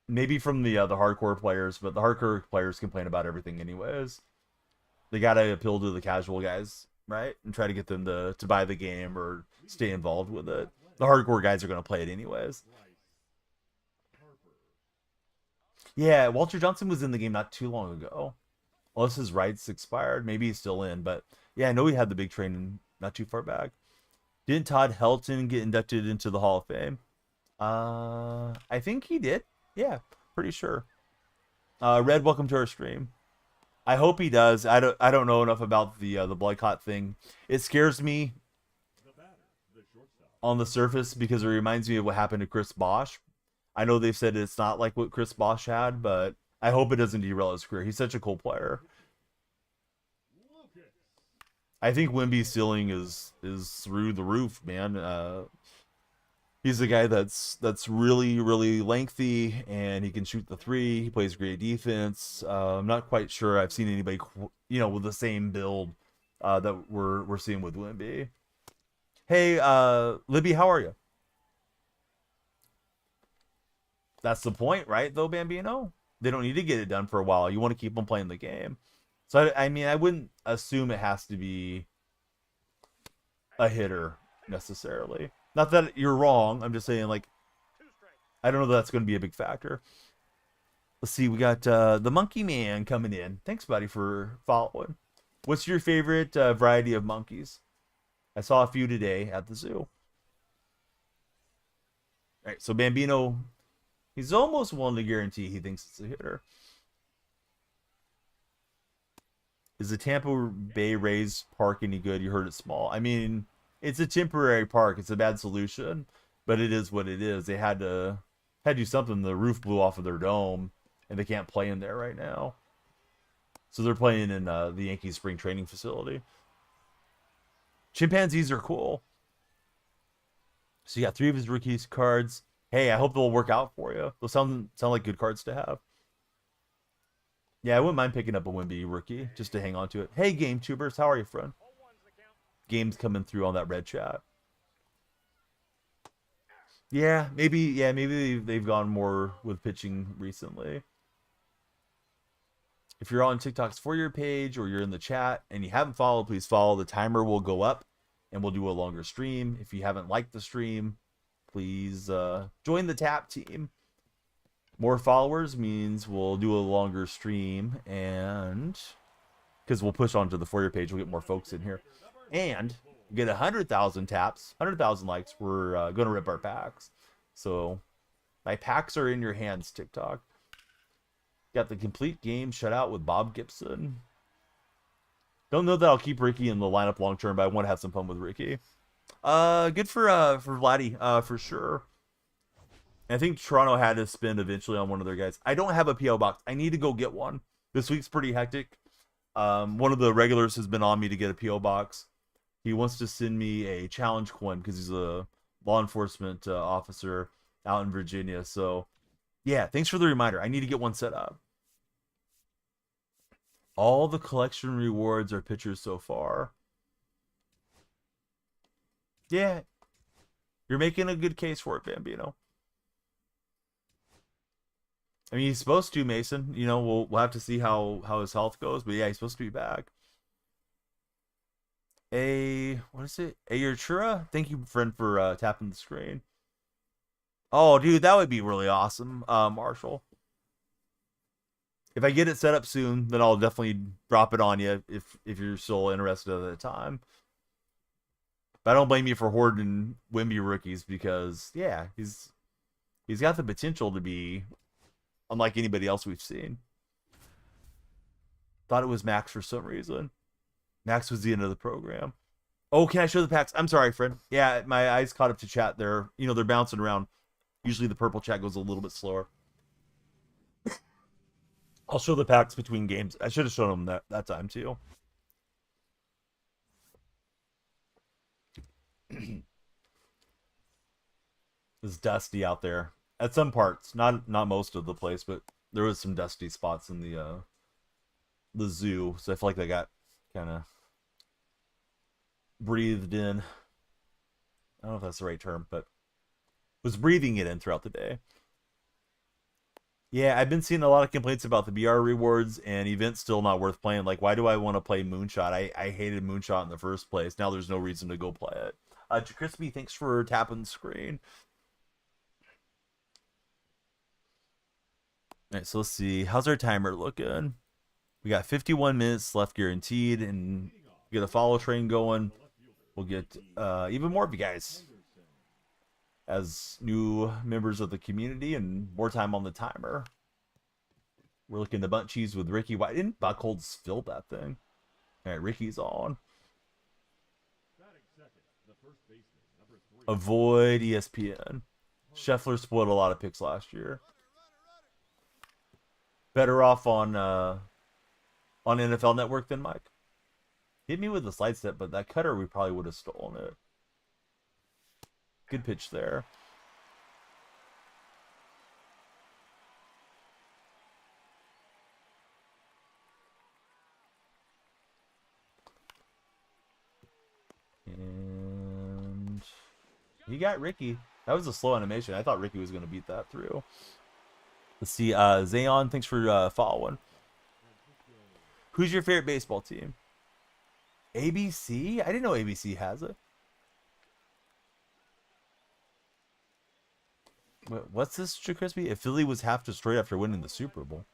Maybe from the hardcore players, but the hardcore players complain about everything anyways. They gotta appeal to the casual guys, right? And try to get them to buy the game or stay involved with it. The hardcore guys are gonna play it anyways. Yeah, Walter Johnson was in the game not too long ago. Unless his rights expired. Maybe he's still in, but yeah, I know he had the big train not too far back. Didn't Todd Helton get inducted into the Hall of Fame? I think he did. Yeah, pretty sure. Red, welcome to our stream. I hope he does. I don't know enough about the boycott thing. It scares me on the surface because it reminds me of what happened to Chris Bosh. I know they've said it's not like what Chris Bosh had, but I hope it doesn't derail his career. He's such a cool player. I think Wemby's ceiling is through the roof, man. He's a guy that's really lengthy and he can shoot the three. He plays great defense. I'm not quite sure I've seen anybody with the same build that we're seeing with Wemby. Hey, Libby, how are you? That's the point, right? Though Bambino, they don't need to get it done for a while. You want to keep them playing the game. So I mean, I wouldn't assume it has to be a hitter necessarily. Not that you're wrong. I'm just saying, like, I don't know that that's going to be a big factor. Let's see. We got the Monkey Man coming in. Thanks, buddy, for following. What's your favorite variety of monkeys? I saw a few today at the zoo. All right, so Bambino, he's almost willing to guarantee he thinks it's a hitter. Is the Tampa Bay Rays park any good? You heard it's small. I mean, it's a temporary park. It's a bad solution, but it is what it is. They had to do something. The roof blew off of their dome, and they can't play in there right now. So they're playing in the Yankees spring training facility. Chimpanzees are cool. So you got 3 of his rookies cards. Hey, I hope they'll work out for you. They'll sound like good cards to have. Yeah, I wouldn't mind picking up a Wemby rookie just to hang on to it. Hey, Game Tubers, how are you, friend? Game's coming through on that red chat. Yeah, maybe they've gone more with pitching recently. If you're on TikTok's For Your page or you're in the chat and you haven't followed, please follow. The timer will go up and we'll do a longer stream. If you haven't liked the stream, please join the tap team. More followers means we'll do a longer stream, and because we'll push onto the For Your page, we'll get more folks in here. And get 100,000 taps, 100,000 likes, we're going to rip our packs. So my packs are in your hands, TikTok. Got the complete game shutout with Bob Gibson. Don't know that I'll keep Ricky in the lineup long term, but I want to have some fun with Ricky. Good for Vladdy, for sure. I think Toronto had to spend eventually on one of their guys. I don't have a PO box. I need to go get one. This week's pretty hectic. One of the regulars has been on me to get a PO box. He wants to send me a challenge coin because he's a law enforcement officer out in Virginia. So, yeah, thanks for the reminder. I need to get one set up. All the collection rewards are pictures so far. Yeah, you're making a good case for it, Bambino. I mean, he's supposed to, Mason. You know, we'll have to see how his health goes. But yeah, he's supposed to be back. What is it? Ayurchura? Thank you, friend, for tapping the screen. Oh, dude, that would be really awesome, Marshall. If I get it set up soon, then I'll definitely drop it on you if you're still interested at the time. But I don't blame you for hoarding Wemby rookies because, yeah, he's got the potential to be unlike anybody else we've seen. Thought it was Max for some reason. Max was the end of the program. Oh, can I show the packs? I'm sorry, friend. Yeah, my eyes caught up to chat there. You know, they're bouncing around. Usually the purple chat goes a little bit slower. I'll show the packs between games. I should have shown them that time too. It's dusty out there at some parts, not most of the place, but there was some dusty spots in the zoo, so I feel like they got kind of breathed in. I don't know if that's the right term, but was breathing it in throughout the day. Yeah, I've been seeing a lot of complaints about the BR rewards and events still not worth playing. Like, why do I want to play Moonshot? I hated Moonshot in the first place. Now there's no reason to go play it. Crispy, thanks for tapping the screen. All right, so let's see. How's our timer looking? We got 51 minutes left guaranteed, and we got a follow train going. We'll get even more of you guys as new members of the community and more time on the timer. We're looking to bunt cheese with Ricky. Why didn't Buckholz fill that thing? All right, Ricky's on. Avoid ESPN. Scheffler spoiled a lot of picks last year. Better off on NFL Network than Mike. Hit me with the slide step, but that cutter, we probably would have stolen it. Good pitch there. And he got Ricky. That was a slow animation. I thought Ricky was going to beat that through. Let's see. Zayon, thanks for following. Who's your favorite baseball team? ABC? I didn't know ABC has it. What's this, Crispy? If Philly was half destroyed after winning the Super Bowl.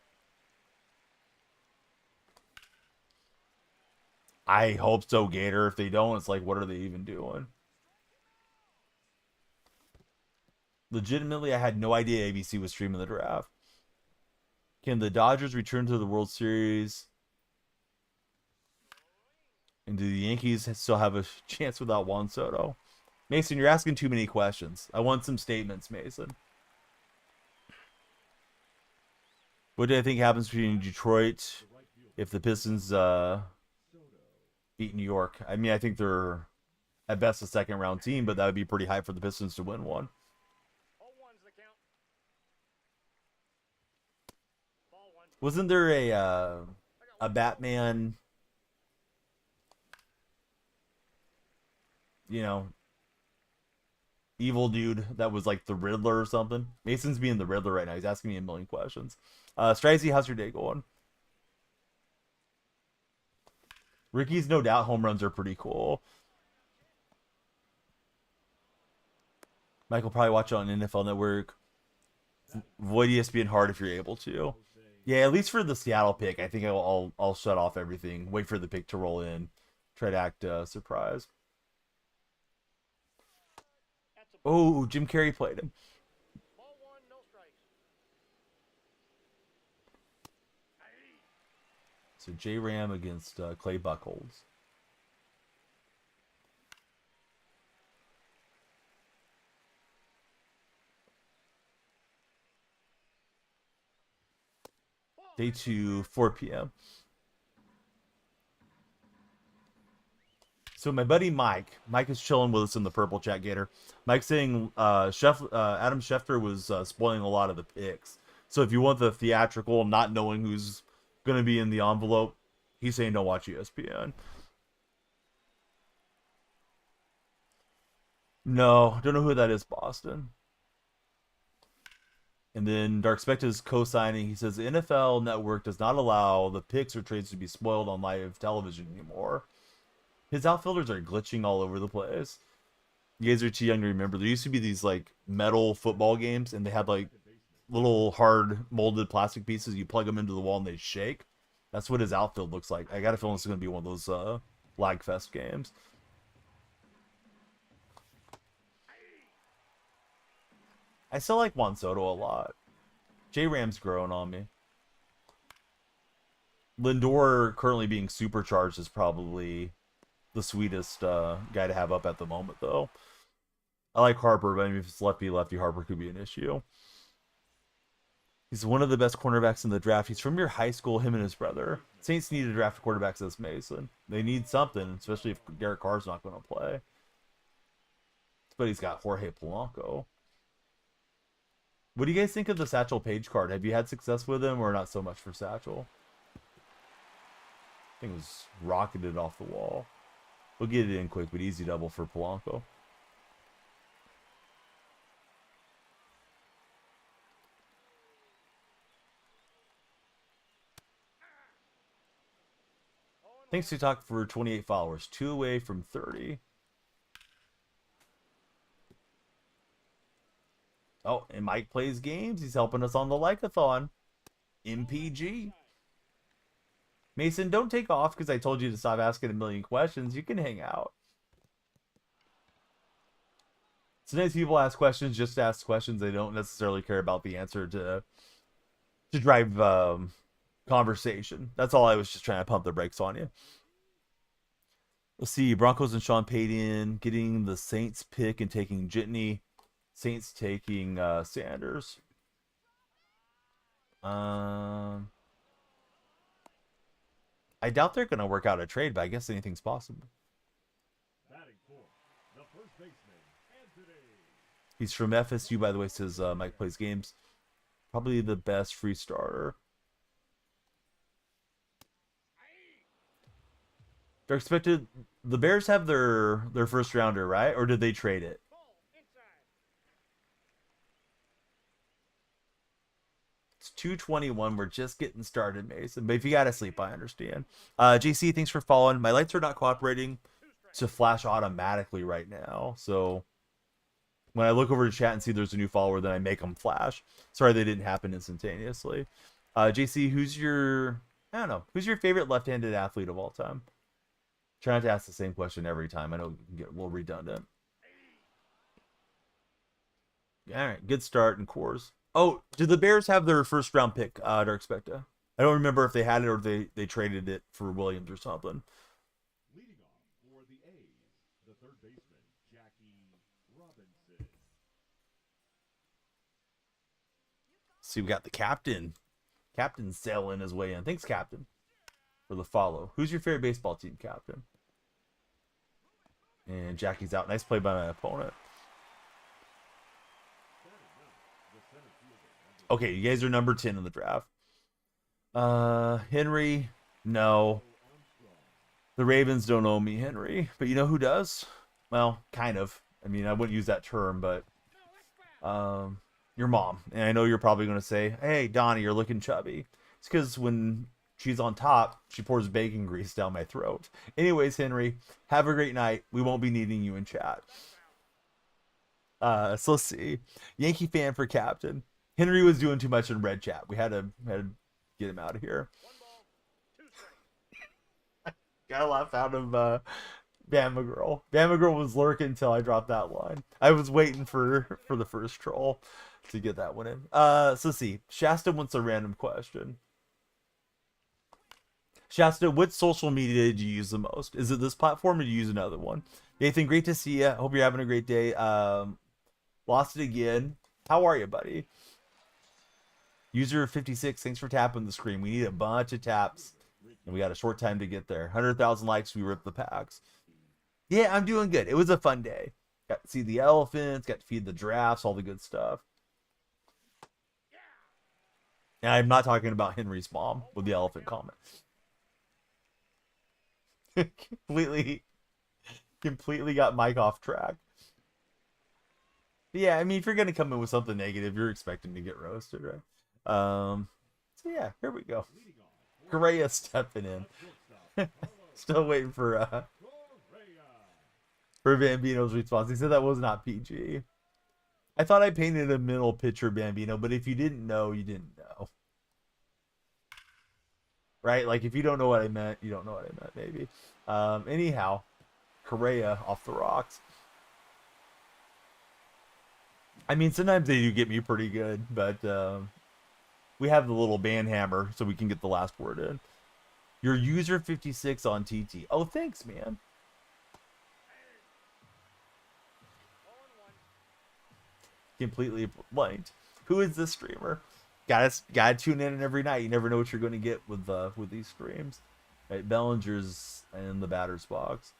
I hope so, Gator. If they don't, it's like, what are they even doing? Legitimately, I had no idea ABC was streaming the draft. Can the Dodgers return to the World Series? And do the Yankees still have a chance without Juan Soto? Mason, you're asking too many questions. I want some statements, Mason. What do I think happens between Detroit if the Pistons beat New York? I mean, I think they're at best a second round team, but that would be pretty high for the Pistons to win one. Wasn't there a Batman, you know, evil dude that was like the Riddler or something? Mason's being the Riddler right now. He's asking me a million questions. Strizzy, how's your day going? Ricky's no doubt home runs are pretty cool. Michael probably watch it on NFL Network. Avoid ESPN hard if you're able to. Yeah, at least for the Seattle pick, I think I'll shut off everything. Wait for the pick to roll in. Try to act surprised. Oh, Jim Carrey played him. So J Ram against Clay Buckholz. Day 2, 4 p.m. So my buddy Mike is chilling with us in the Purple Chat, Gator. Mike's saying Adam Schefter was spoiling a lot of the picks. So if you want the theatrical, not knowing who's going to be in the envelope, he's saying don't watch ESPN. No, don't know who that is, Boston. And then Dark Spect is co-signing. He says the NFL Network does not allow the picks or trades to be spoiled on live television anymore. His outfielders are glitching all over the place. You guys are too young to remember. There used to be these like metal football games, and they had like little hard molded plastic pieces. You plug them into the wall and they shake. That's what his outfield looks like. I got a feeling it's going to be one of those lag fest games. I still like Juan Soto a lot. J Ram's growing on me. Lindor currently being supercharged is probably the sweetest guy to have up at the moment, though. I like Harper, but I mean, if it's lefty, Harper could be an issue. He's one of the best cornerbacks in the draft. He's from your high school, him and his brother. Saints need to draft a quarterback as Mason. They need something, especially if Derek Carr's not going to play. But he's got Jorge Polanco. What do you guys think of the Satchel Paige card? Have you had success with him or not so much for Satchel? I think it was rocketed off the wall. We'll get it in quick, but easy double for Polanco. Thanks to Talk for 28 followers. 2 away from 30. Oh, and Mike plays games. He's helping us on the Like-a-thon. MPG. Mason, don't take off because I told you to stop asking a million questions. You can hang out. Sometimes people ask questions just to ask questions. They don't necessarily care about the answer to drive conversation. That's all I was just trying to pump the brakes on you. Let's see. Broncos and Sean Payton getting the Saints pick and taking Jitney. Saints taking Sanders. I doubt they're going to work out a trade, but I guess anything's possible. He's from FSU, by the way, says Mike plays games. Probably the best free starter. They're expected. The Bears have their first rounder, right? Or did they trade it? It's 2:21. We're just getting started, Mason. But if you gotta sleep, I understand. JC, thanks for following. My lights are not cooperating to flash automatically right now, so when I look over to chat and see there's a new follower, then I make them flash. Sorry they didn't happen instantaneously. JC, who's your favorite left-handed athlete of all time? Try not to ask the same question every time. I know it can get a little redundant. All right, good start in cores. Oh, did the Bears have their first round pick, Dark Specta? I don't remember if they had it or they traded it for Williams or something. Leading off for the A's, the third baseman, Jackie Robinson. See, we got the captain. Captain sailing his way in. Thanks, Captain, for the follow. Who's your favorite baseball team, Captain? And Jackie's out. Nice play by my opponent. Okay, you guys are number 10 in the draft. Henry, no. The Ravens don't owe me Henry, but you know who does? Well, kind of. I mean, I wouldn't use that term, but your mom. And I know you're probably going to say, hey, Donnie, you're looking chubby. It's because when she's on top, she pours bacon grease down my throat. Anyways, Henry, have a great night. We won't be needing you in chat. So let's see. Yankee fan for captain. Henry was doing too much in red chat. We had to get him out of here. Got a laugh out of Bama Girl. Bama Girl was lurking until I dropped that line. I was waiting for the first troll to get that one in. So let's see. Shasta wants a random question. Shasta, what social media did you use the most? Is it this platform or do you use another one? Nathan, great to see you. Hope you're having a great day. Lost it again. How are you, buddy? User 56, thanks for tapping the screen. We need a bunch of taps, and we got a short time to get there. 100,000 likes, we rip the packs. Yeah, I'm doing good. It was a fun day. Got to see the elephants, got to feed the giraffes, all the good stuff. And I'm not talking about Henry's mom with the elephant comment. completely got Mike off track. But yeah, I mean, if you're gonna come in with something negative, you're expecting to get roasted, right? So yeah, here we go. Correa stepping in. Still waiting for Bambino's response. He said that was not PG. I thought I painted a middle picture, Bambino, but if you didn't know, you didn't know. Right? Like, if you don't know what I meant, you don't know what I meant, maybe. Anyhow, Correa off the rocks. I mean, sometimes they do get me pretty good, but we have the little band hammer so we can get the last word in. Your user 56 on TT. Oh, thanks, man. Completely blanked. Who is this streamer? Gotta tune in every night. You never know what you're going to get with these streams. Right, Bellinger's in the batter's box.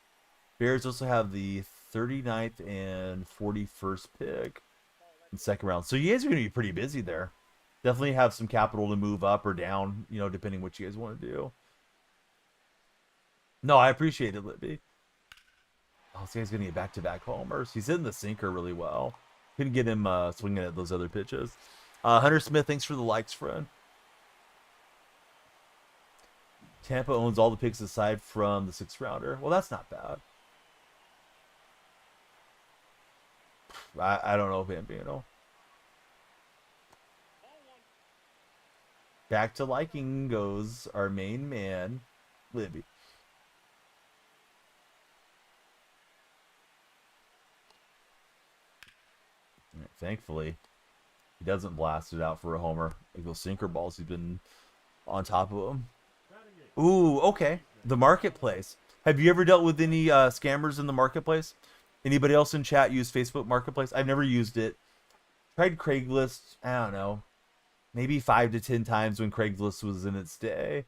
Bears also have the 39th and 41st pick in second round. So you guys are going to be pretty busy there. Definitely have some capital to move up or down, you know, depending what you guys want to do. No, I appreciate it, Libby. Oh, this guy's going to get back-to-back homers. He's hitting the sinker really well. Couldn't get him swinging at those other pitches. Hunter Smith, thanks for the likes, friend. Tampa owns all the picks aside from the 6th rounder. Well, that's not bad. I don't know, Bambino. Back to liking goes our main man, Libby. Thankfully, he doesn't blast it out for a homer. Like those sinker balls, he's been on top of them. Ooh, okay. The marketplace. Have you ever dealt with any scammers in the marketplace? Anybody else in chat use Facebook Marketplace? I've never used it. Tried Craigslist. I don't know, maybe 5 to 10 times when Craigslist was in its day.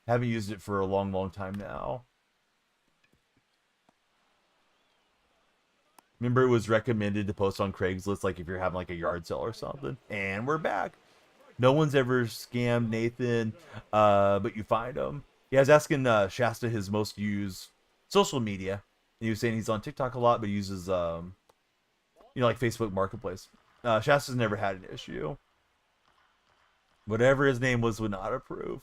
Haven't used it for a long, long time now. Remember, it was recommended to post on Craigslist, like if you're having like a yard sale or something. And we're back. No one's ever scammed Nathan, but you find him. Yeah, I was asking Shasta his most used social media. And he was saying he's on TikTok a lot, but he uses, like Facebook Marketplace. Shasta's never had an issue. Whatever his name was would not approve.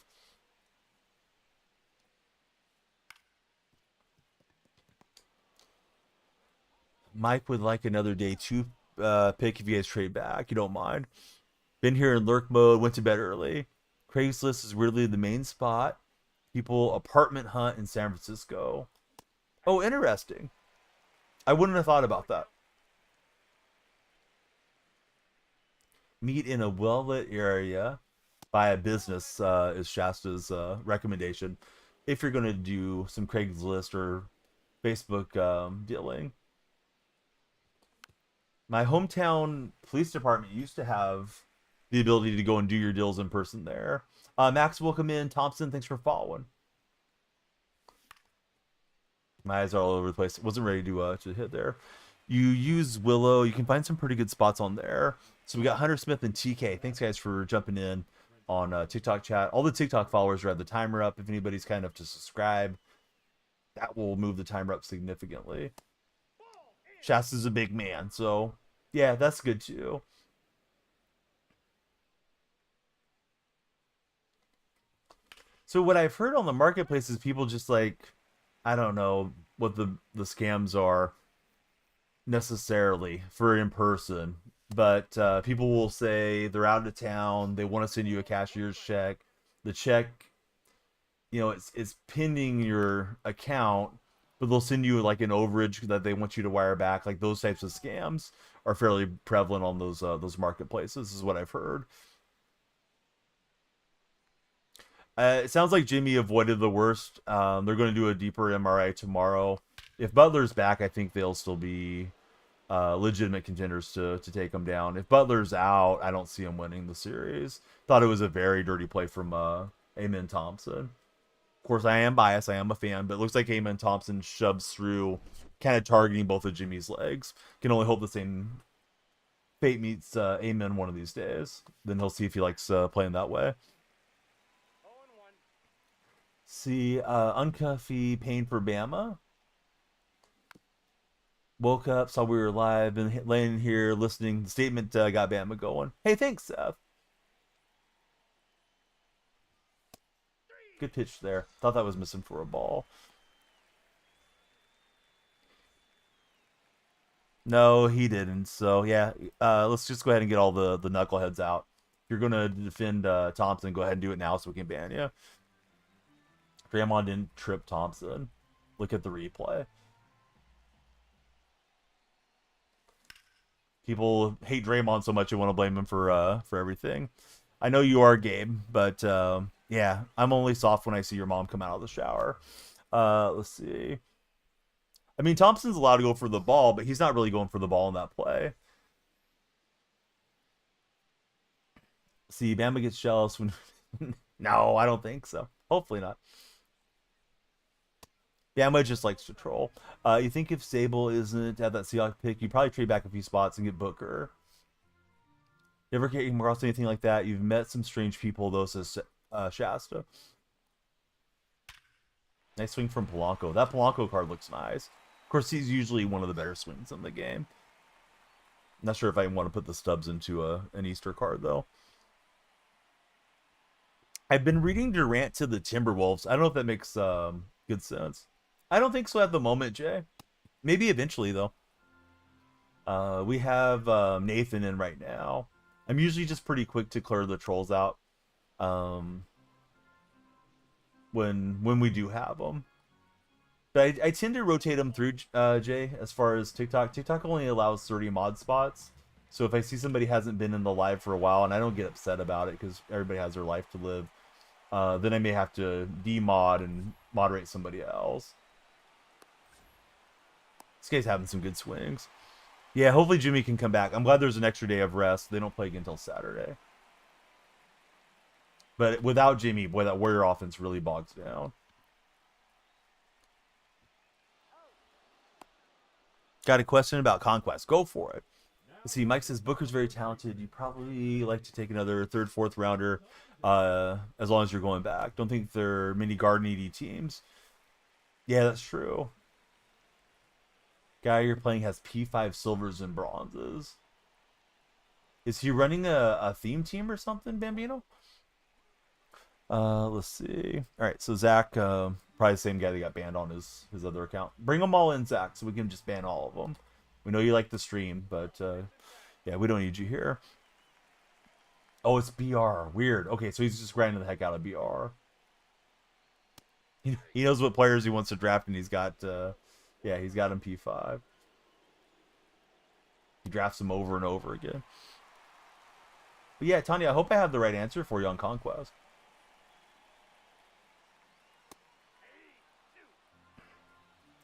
Mike would like another day 2 pick if you guys trade back. You don't mind. Been here in lurk mode. Went to bed early. Craigslist is weirdly the main spot. People apartment hunt in San Francisco. Oh, interesting. I wouldn't have thought about that. Meet in a well-lit area by a business is Shasta's recommendation if you're going to do some Craigslist or Facebook dealing. My hometown police department used to have the ability to go and do your deals in person there. Max, welcome in. Thompson, thanks for following. My eyes are all over the place. Wasn't ready to hit there. You use Willow. You can find some pretty good spots on there. So we got Hunter Smith and TK. Thanks, guys, for jumping in on TikTok chat. All the TikTok followers have the timer up. If anybody's kind enough to subscribe, that will move the timer up significantly. Shasta's a big man, so yeah, that's good too. So what I've heard on the marketplace is people just like, I don't know what the scams are necessarily for in person, but people will say they're out of town, they want to send you a cashier's check. The check, it's pending your account, but they'll send you like an overage that they want you to wire back. Like those types of scams are fairly prevalent on those marketplaces, is what I've heard. It sounds like Jimmy avoided the worst. They're going to do a deeper MRI tomorrow. If Butler's back, I think they'll still be legitimate contenders to take him down. If Butler's out, I don't see him winning the series. Thought it was a very dirty play from Amen Thompson. Of course, I am biased. I am a fan, but it looks like Amen Thompson shoves through, kind of targeting both of Jimmy's legs. Can only hope the same fate meets Amen one of these days. Then he'll see if he likes playing that way. See, Uncuffy Pain for Bama. Woke up, saw we were live, and laying here listening. The statement got Bama going. Hey, thanks, Seth. Good pitch there. Thought that was missing for a ball. No, he didn't. So, yeah, let's just go ahead and get all the knuckleheads out. If you're going to defend Thompson, go ahead and do it now so we can ban you. Draymond didn't trip Thompson. Look at the replay. People hate Draymond so much they want to blame him for everything. I know you are, Gabe, but yeah, I'm only soft when I see your mom come out of the shower. Let's see. I mean, Thompson's allowed to go for the ball, but he's not really going for the ball in that play. See, Bama gets jealous when... No, I don't think so. Hopefully not. Bama just likes to troll. You think if Sable isn't at that Seahawks pick, you'd probably trade back a few spots and get Booker. You ever came across anything like that? You've met some strange people, though, says Shasta. Nice swing from Polanco. That Polanco card looks nice. Of course, he's usually one of the better swings in the game. Not sure if I want to put the stubs into an Easter card, though. I've been reading Durant to the Timberwolves. I don't know if that makes good sense. I don't think so at the moment, Jay. Maybe eventually, though. We have Nathan in right now. I'm usually just pretty quick to clear the trolls out when we do have them. But I tend to rotate them through, Jay, as far as TikTok. TikTok only allows 30 mod spots. So if I see somebody hasn't been in the live for a while, and I don't get upset about it because everybody has their life to live, then I may have to demod and moderate somebody else. This guy's having some good swings. Yeah, hopefully Jimmy can come back. I'm glad there's an extra day of rest. They don't play again until Saturday. But without Jimmy, boy, that Warrior offense really bogs down. Got a question about Conquest? Go for it. Let's see. Mike says Booker's very talented. You probably like to take another third, fourth rounder, as long as you're going back. Don't think there are many guard needy teams. Yeah, that's true. Guy you're playing has P5 silvers and bronzes. Is he running a theme team or something, Bambino? Let's see. All right, so Zach, probably the same guy that got banned on his other account. Bring them all in, Zach, so we can just ban all of them. We know you like the stream, but yeah, we don't need you here. Oh, it's BR. Weird. Okay, so he's just grinding the heck out of BR. He knows what players he wants to draft, and he's got, yeah, he's got him P5. He drafts them over and over again. But yeah, Tanya, I hope I have the right answer for you on Conquest.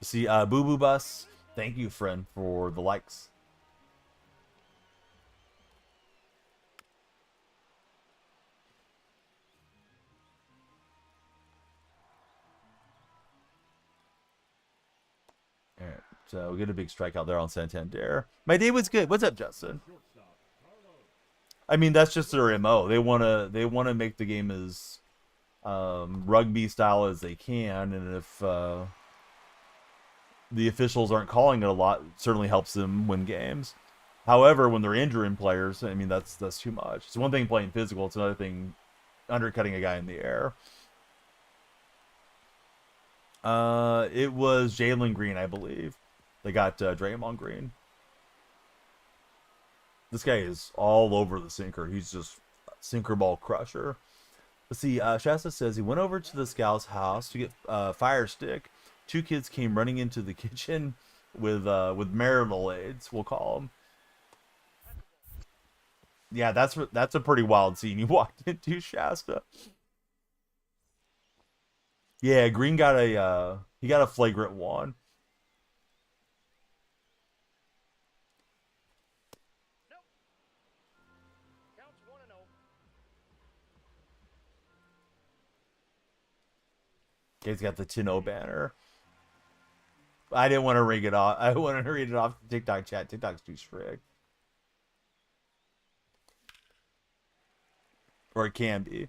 See, Boo Boo Bus, thank you, friend, for the likes. All right, so we get a big strikeout there on Santander. My day was good. What's up, Justin? I mean, that's just their MO. They wanna make the game as rugby style as they can, and if the officials aren't calling it a lot, it certainly helps them win games. However, when they're injuring players, I mean, that's too much. It's one thing playing physical. It's another thing undercutting a guy in the air. It was Jalen Green, I believe. They got Draymond Green. This guy is all over the sinker. He's just sinker ball crusher. Let's see. Shasta says he went over to the scouts' house to get Fire Stick. 2 kids came running into the kitchen with marmalades, we'll call them. Yeah, that's a pretty wild scene you walked into, Shasta. Yeah, Green got he got a flagrant one. He's got the 10-0 banner. I didn't want to ring it off. I wanted to read it off TikTok chat. TikTok's too strict. Or it can be.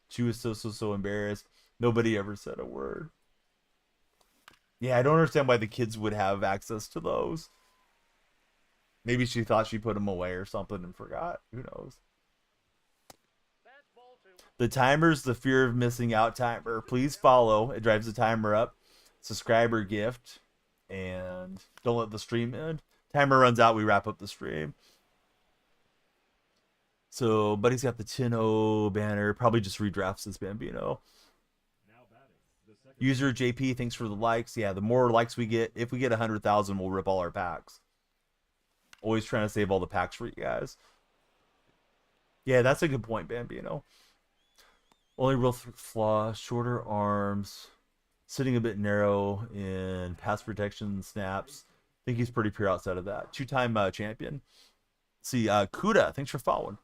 She was so embarrassed. Nobody ever said a word. Yeah, I don't understand why the kids would have access to those. Maybe she thought she put them away or something and forgot. Who knows? The timer's the fear of missing out timer. Please follow. It drives the timer up. Subscriber gift. And don't let the stream end. Timer runs out, we wrap up the stream. So, Buddy's got the 10-0 banner. Probably just redrafts this Bambino. User JP, thanks for the likes. Yeah, the more likes we get, if we get 100,000, we'll rip all our packs. Always trying to save all the packs for you guys. Yeah, that's a good point, Bambino. Only real flaw, shorter arms, sitting a bit narrow in pass protection snaps. I think he's pretty pure outside of that. 2-time champion. See, Kuda, thanks for following.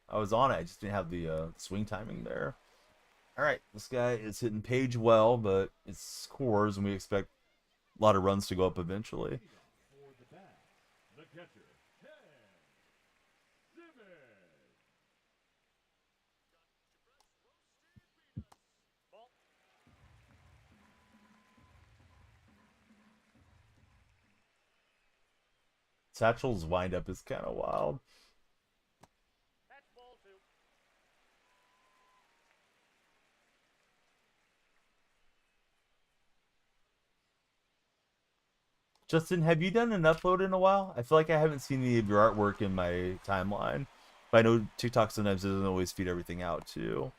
I was on it. I just didn't have the swing timing there. All right, this guy is hitting Page well, but it's scores, and we expect a lot of runs to go up eventually. Satchel's windup is kind of wild. Justin, have you done an upload in a while? I feel like I haven't seen any of your artwork in my timeline. But I know TikTok sometimes doesn't always feed everything out, too.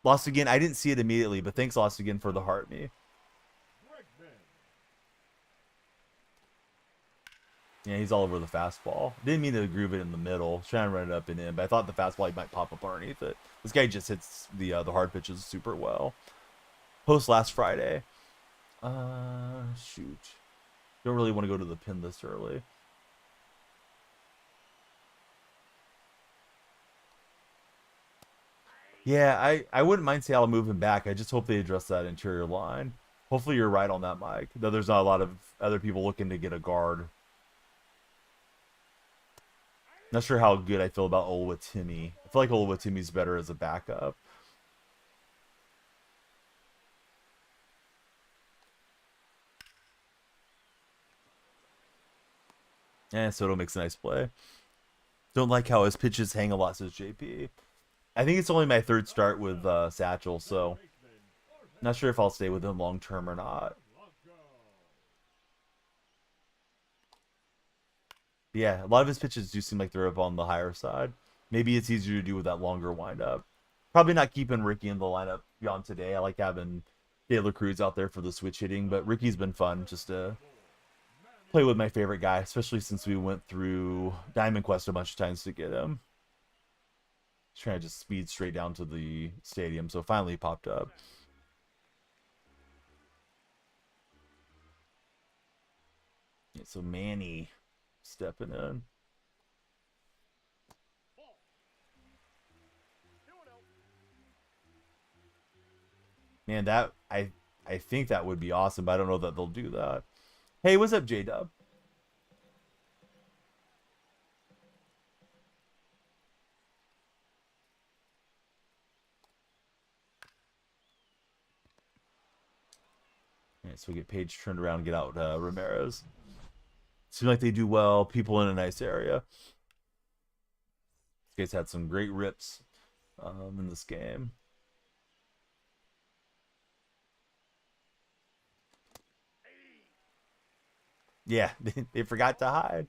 Lost again. I didn't see it immediately, but thanks, Lost again, for the heart me. Yeah, he's all over the fastball. Didn't mean to groove it in the middle. Trying to run it up and in, but I thought the fastball he might pop up underneath it. This guy just hits the hard pitches super well. Post last Friday. Shoot. Don't really want to go to the pin this early. Yeah, I wouldn't mind Seattle moving back. I just hope they address that interior line. Hopefully you're right on that, Mike. Though there's not a lot of other people looking to get a guard. Not sure how good I feel about Oluwatimi. I feel like Oluwatimi's better as a backup. Soto makes a nice play. Don't like how his pitches hang a lot, says JP. I think it's only my third start with Satchel, so not sure if I'll stay with him long term or not. Yeah, a lot of his pitches do seem like they're up on the higher side. Maybe it's easier to do with that longer windup. Probably not keeping Ricky in the lineup beyond today. I like having De La Cruz out there for the switch hitting, but Ricky's been fun just to play with my favorite guy, especially since we went through Diamond Quest a bunch of times to get him. He's trying to just speed straight down to the stadium, so finally he popped up. Yeah, so Manny stepping in. Man, that I think that would be awesome, but I don't know that they'll do that. Hey, what's up, J-Dub? All right, so we get Page turned around, get out Ramirez. Seems like they do well. People in a nice area. This guy's had some great rips in this game. Yeah, they forgot to hide.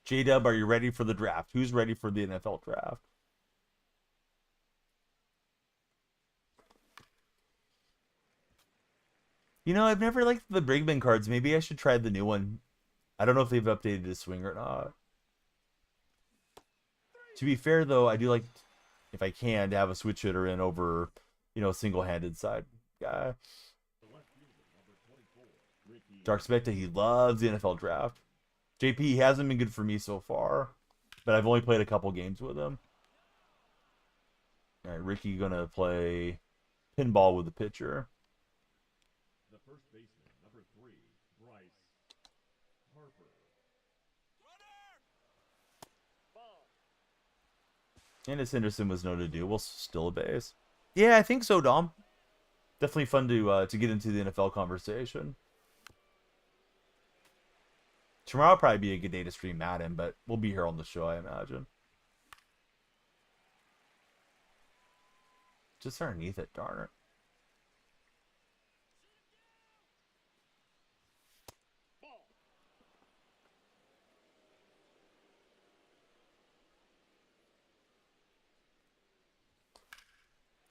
J-Dub, are you ready for the draft? Who's ready for the NFL draft? You know, I've never liked the Brigman cards. Maybe I should try the new one. I don't know if they've updated his swing or not. To be fair, though, I do like, if I can, to have a switch hitter in over, a single-handed side guy. Dark Spectre, he loves the NFL draft. JP, he hasn't been good for me so far, but I've only played a couple games with him. All right, Ricky gonna play pinball with the pitcher. The first baseman, number 3, Bryce Harper. Ennis Henderson was no to do. We'll still a base. Yeah, I think so, Dom. Definitely fun to get into the NFL conversation. Tomorrow will probably be a good day to stream Madden, but we'll be here on the show, I imagine. Just underneath it, darn it.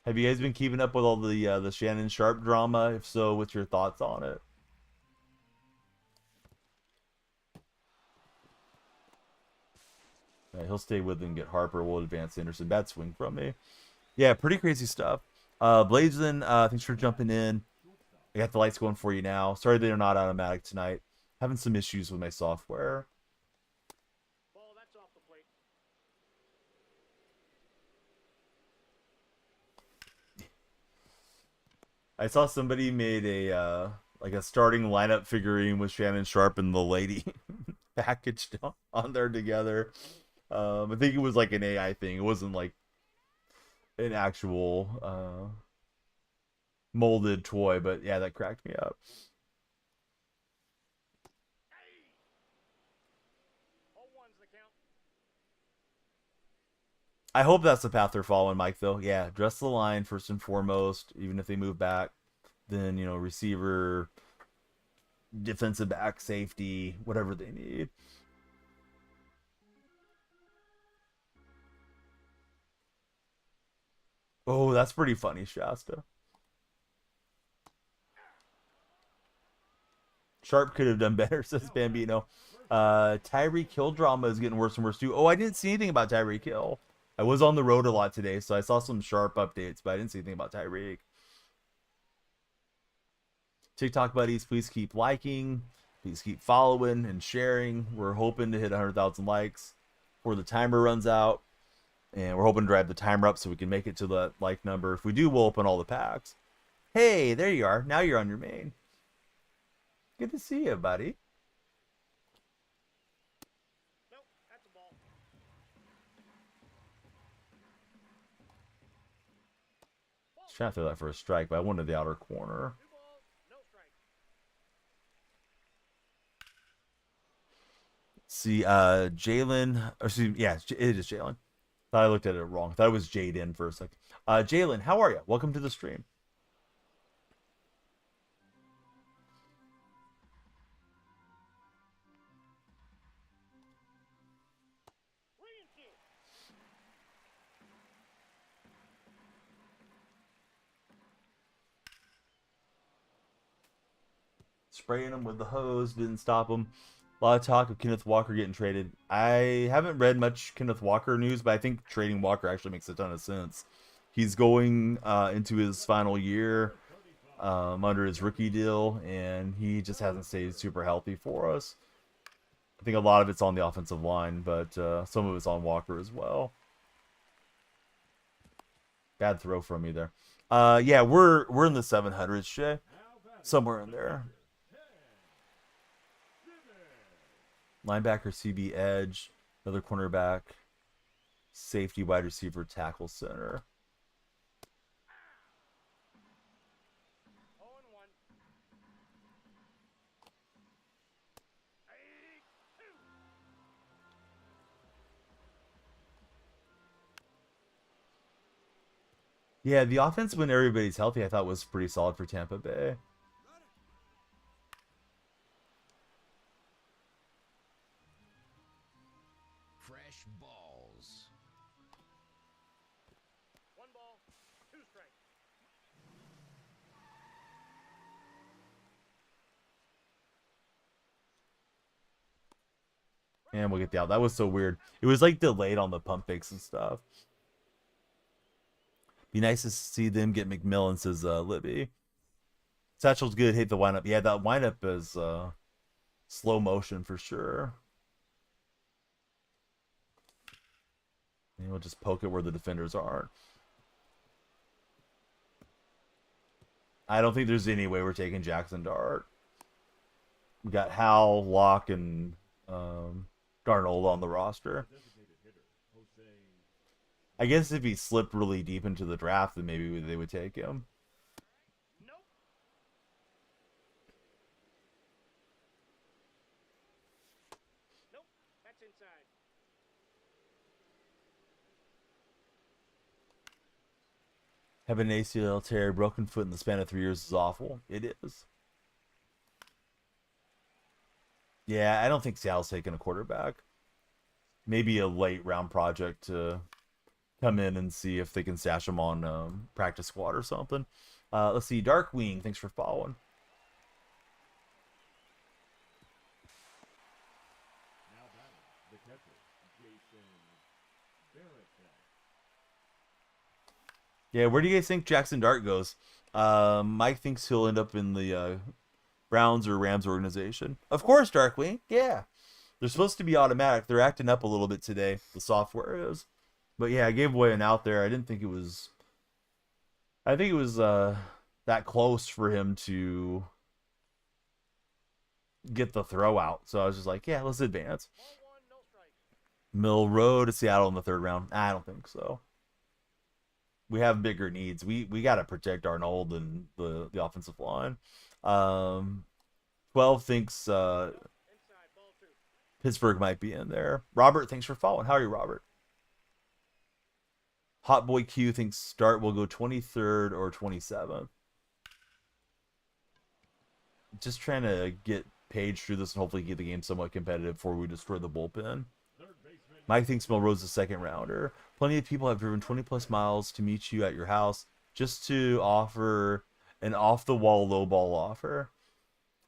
Have you guys been keeping up with all the Shannon Sharp drama? If so, what's your thoughts on it? Right, he'll stay with and get Harper. We'll advance Anderson. Bad swing from me. Yeah, pretty crazy stuff. Blazin, thanks for jumping in. I got the lights going for you now. Sorry they're not automatic tonight. Having some issues with my software. I saw somebody made a like a starting lineup figurine with Shannon Sharp and the lady packaged on there together. I think it was like an AI thing. It wasn't like an actual molded toy, but yeah, that cracked me up. I hope that's the path they're following, Mike, though. Yeah, dress the line first and foremost, even if they move back. Then, receiver, defensive back, safety, whatever they need. Oh, that's pretty funny, Shasta. Sharp could have done better, says Bambino. Tyreek Hill drama is getting worse and worse too. Oh, I didn't see anything about Tyreek Hill. I was on the road a lot today, so I saw some Sharp updates, but I didn't see anything about Tyreek. TikTok buddies, please keep liking, please keep following and sharing. We're hoping to hit 100,000 likes before the timer runs out, and we're hoping to drive the timer up so we can make it to the like number. If we do, we'll open all the packs. Hey, there you are. Now you're on your main. Good to see you, buddy. Nope, that's a ball. Trying to throw that for a strike, but I wanted the outer corner. 2 balls, no strike. See, Jalen, or excuse me, yeah, it is Jalen. Thought I looked at it wrong. Thought it was Jaden for a second. Jalen, how are you? Welcome to the stream. Spraying him with the hose didn't stop him. A lot of talk of Kenneth Walker getting traded. I haven't read much Kenneth Walker news, but I think trading Walker actually makes a ton of sense. He's going into his final year under his rookie deal, and he just hasn't stayed super healthy for us. I think a lot of it's on the offensive line, but some of it's on Walker as well. Bad throw from me there. Yeah, we're in the 700s, Shay. Somewhere in there. Linebacker, CB, edge, another cornerback, safety, wide receiver, tackle, center. Yeah, the offense when everybody's healthy, I thought was pretty solid for Tampa Bay. Fresh balls. 1 ball, 2 strikes. And we'll get the out. That was so weird. It was like delayed on the pump fakes and stuff. Be nice to see them get McMillan, says Libby. Satchel's good. Hate the windup. Yeah, that windup is slow motion for sure. And we'll just poke it where the defenders aren't. I don't think there's any way we're taking Jackson Dart. We got Hal, Locke, and Darnold on the roster. I guess if he slipped really deep into the draft, then maybe they would take him. Nope. Nope, that's inside. Having an ACL tear, broken foot in the span of 3 years is awful. It is. Yeah, I don't think Seattle's taking a quarterback. Maybe a late round project to come in and see if they can stash him on practice squad or something. Let's see. Darkwing, thanks for following. Yeah, where do you guys think Jackson Dart goes? Mike thinks he'll end up in the Browns or Rams organization. Of course, Darkwing. Yeah. They're supposed to be automatic. They're acting up a little bit today. The software is. But yeah, I gave away an out there. I didn't think it was... I think it was that close for him to get the throw out. So I was just like, yeah, let's advance. Ball 1, no strike. Mill Road to Seattle in the 3rd round. I don't think so. We have bigger needs. We got to protect Arnold and the offensive line. 12 thinks Inside, ball 2. Pittsburgh might be in there. Robert, thanks for following. How are you, Robert? Hot Boy Q thinks Dart will go 23rd or 27th. just trying to get Page through this and hopefully get the game somewhat competitive before we destroy the bullpen. Mike thinks Melrose is a second rounder. Plenty of people have driven 20 plus miles to meet you at your house just to offer an off the wall low ball offer.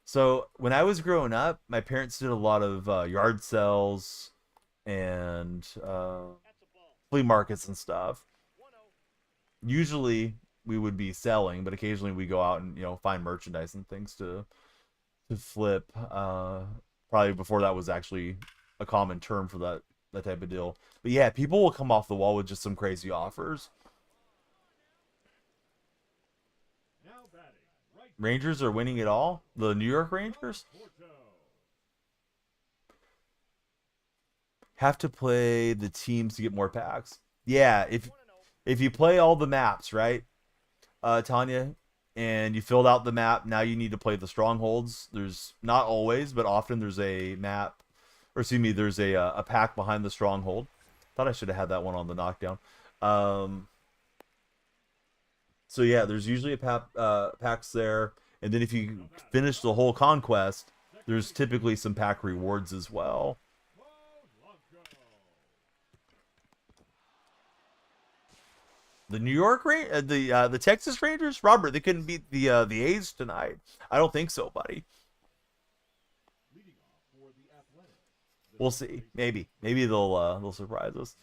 So when I was growing up, my parents did a lot of yard sales and That's a ball. flea markets and stuff. 1-0. Usually we would be selling, but occasionally we go out and find merchandise and things to flip. Probably before that was actually a common term for that type of deal. But yeah, people will come off the wall with just some crazy offers. Now batting, right Rangers are winning it all. The New York Rangers Porto. have to play the teams to get more packs. Yeah, 1-0. if you play all the maps, right, Tanya, and you filled out the map, now you need to play the strongholds. There's not always, but often there's a map, or excuse me, there's a pack behind the stronghold. Thought I should have had that one on the knockdown. So yeah, there's usually a packs there, and then if you finish the whole conquest, there's typically some pack rewards as well. The New York the Texas Rangers, Robert, they couldn't beat the A's tonight. I don't think so, buddy. Leading off for the Athletics. We'll see. Maybe they'll surprise us.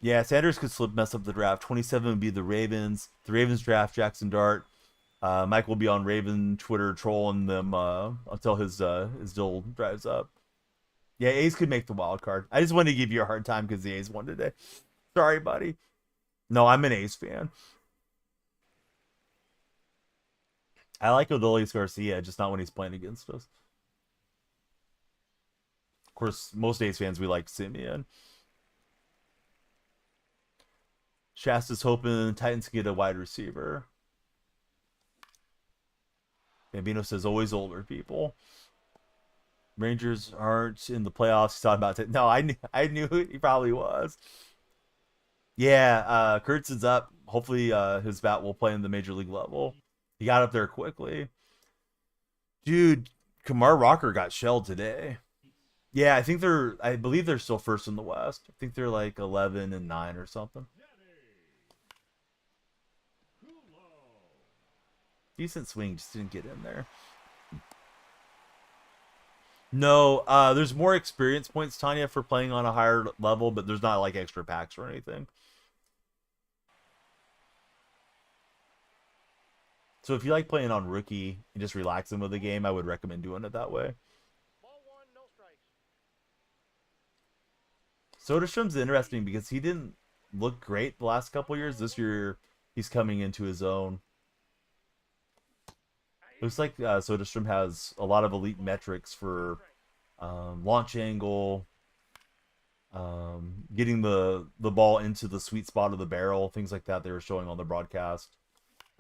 Yeah, Sanders could mess up the draft. 27 would be the Ravens. The Ravens draft Jackson Dart. Mike will be on Raven Twitter trolling them until his deal drives up. Yeah, A's could make the wild card. I just wanted to give you a hard time because the A's won today. Sorry, buddy. No, I'm an A's fan. I like Adolis Garcia, just not when he's playing against us. Of course, most A's fans, we like Simeon. Shasta's hoping Titans can get a wide receiver. Bambino says always older people. Rangers aren't in the playoffs. He's talking about it. No, I knew he probably was. Yeah, Kurtz's up. Hopefully his bat will play in the major league level. He got up there quickly. Dude, Kamar Rocker got shelled today. Yeah, I believe they're still first in the West. I think they're like 11-9 or something. Decent swing, just didn't get in there. No, there's more experience points, Tanya, for playing on a higher level, but there's not like extra packs or anything. So if you like playing on rookie and just relaxing with the game, I would recommend doing it that way. Ball 1, no strikes. Soderstrom's interesting because he didn't look great the last couple years. This year, he's coming into his own. Looks like Soderstrom has a lot of elite metrics for launch angle, getting the ball into the sweet spot of the barrel, things like that they were showing on the broadcast.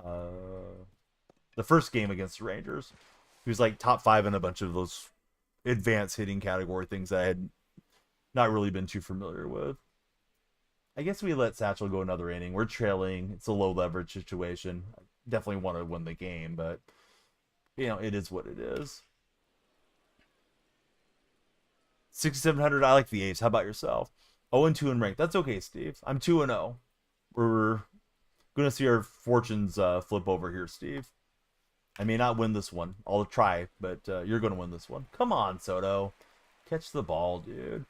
The first game against the Rangers, he was like top 5 in a bunch of those advanced hitting category things that I had not really been too familiar with. I guess we let Satchel go another inning. We're trailing. It's a low leverage situation. I definitely want to win the game, but it is what it is. 6,700. I like the A's. How about yourself? 0-2 in rank. That's okay, Steve. I'm 2-0. We're gonna see our fortunes flip over here, Steve. I may not win this one. I'll try, but you're gonna win this one. Come on, Soto. Catch the ball, dude.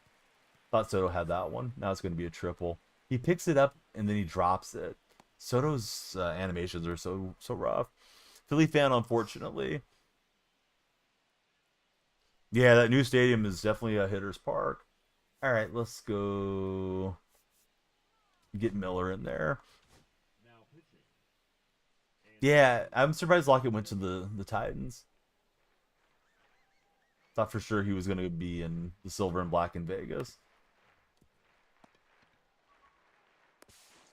Thought Soto had that one. Now it's gonna be a triple. He picks it up and then he drops it. Soto's animations are so rough. Philly fan, unfortunately. Yeah, that new stadium is definitely a hitter's park. All right, let's go get Miller in there. Yeah, I'm surprised Lockett went to the Titans. Thought for sure he was going to be in the silver and black in Vegas.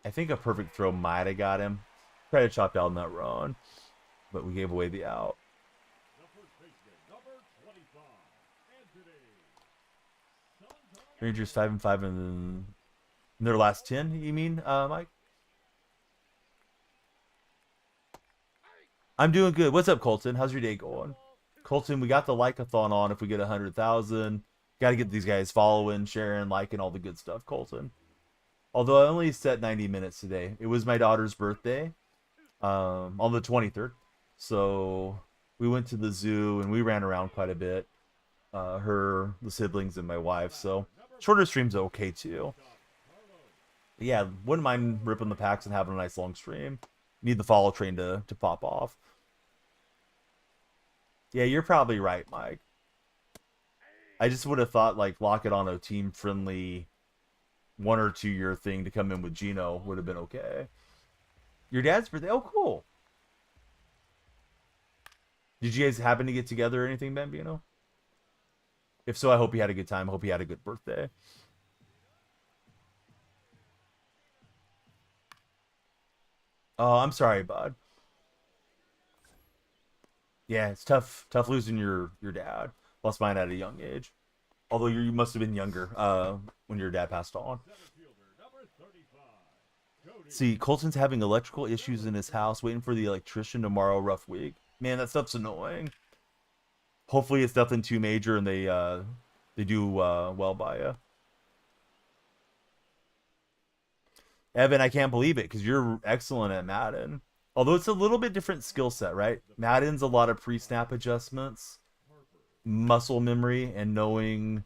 I think a perfect throw might have got him. Tried to chop down that run, but we gave away the out. Rangers 5-5 in their last 10. You mean, Mike? I'm doing good. What's up, Colton? How's your day going? Colton, we got the like-a-thon on if we get 100,000. Got to get these guys following, sharing, liking, all the good stuff, Colton. Although I only set 90 minutes today. It was my daughter's birthday on the 23rd. So we went to the zoo and we ran around quite a bit. Her, the siblings, and my wife. So shorter streams okay too. But yeah, wouldn't mind ripping the packs and having a nice long stream. Need the follow train to pop off. Yeah, you're probably right, Mike. I just would have thought like lock it on a team friendly 1 or 2 year thing to come in with Gino would have been okay. Your dad's birthday? Oh, cool. Did you guys happen to get together or anything, Bambino? If so, I hope you had a good time. I hope you had a good birthday. Oh, I'm sorry, bud. Yeah, it's tough losing your dad. Lost mine at a young age. Although you must have been younger when your dad passed on. See, Colton's having electrical issues in his house, waiting for the electrician tomorrow. Rough week. Man, that stuff's annoying. Hopefully it's nothing too major and they do well by you. Evan, I can't believe it because you're excellent at Madden. Although it's a little bit different skill set, right? Madden's a lot of pre-snap adjustments, muscle memory, and knowing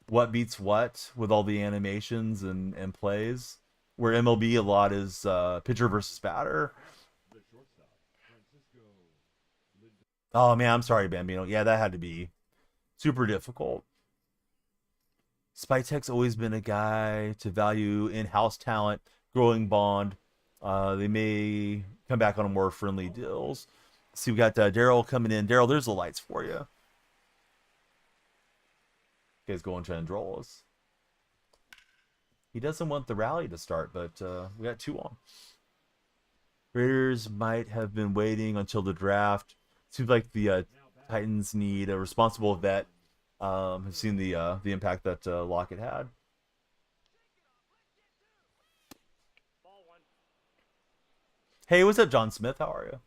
what beats what with all the animations and plays. Where MLB a lot is pitcher versus batter. Oh man, I'm sorry, Bambino. Yeah, that had to be super difficult. Spytek's always been a guy to value in-house talent, growing bond. They may come back on more friendly deals. See, we got Daryl coming in. Daryl, there's the lights for you. You guys going to Androlas. He doesn't want the rally to start, but we got 2 on. Raiders might have been waiting until the draft. Seems like the Titans need a responsible vet. Have seen the impact that Lockett had. Ball one. Hey, what's up, John Smith? How are you?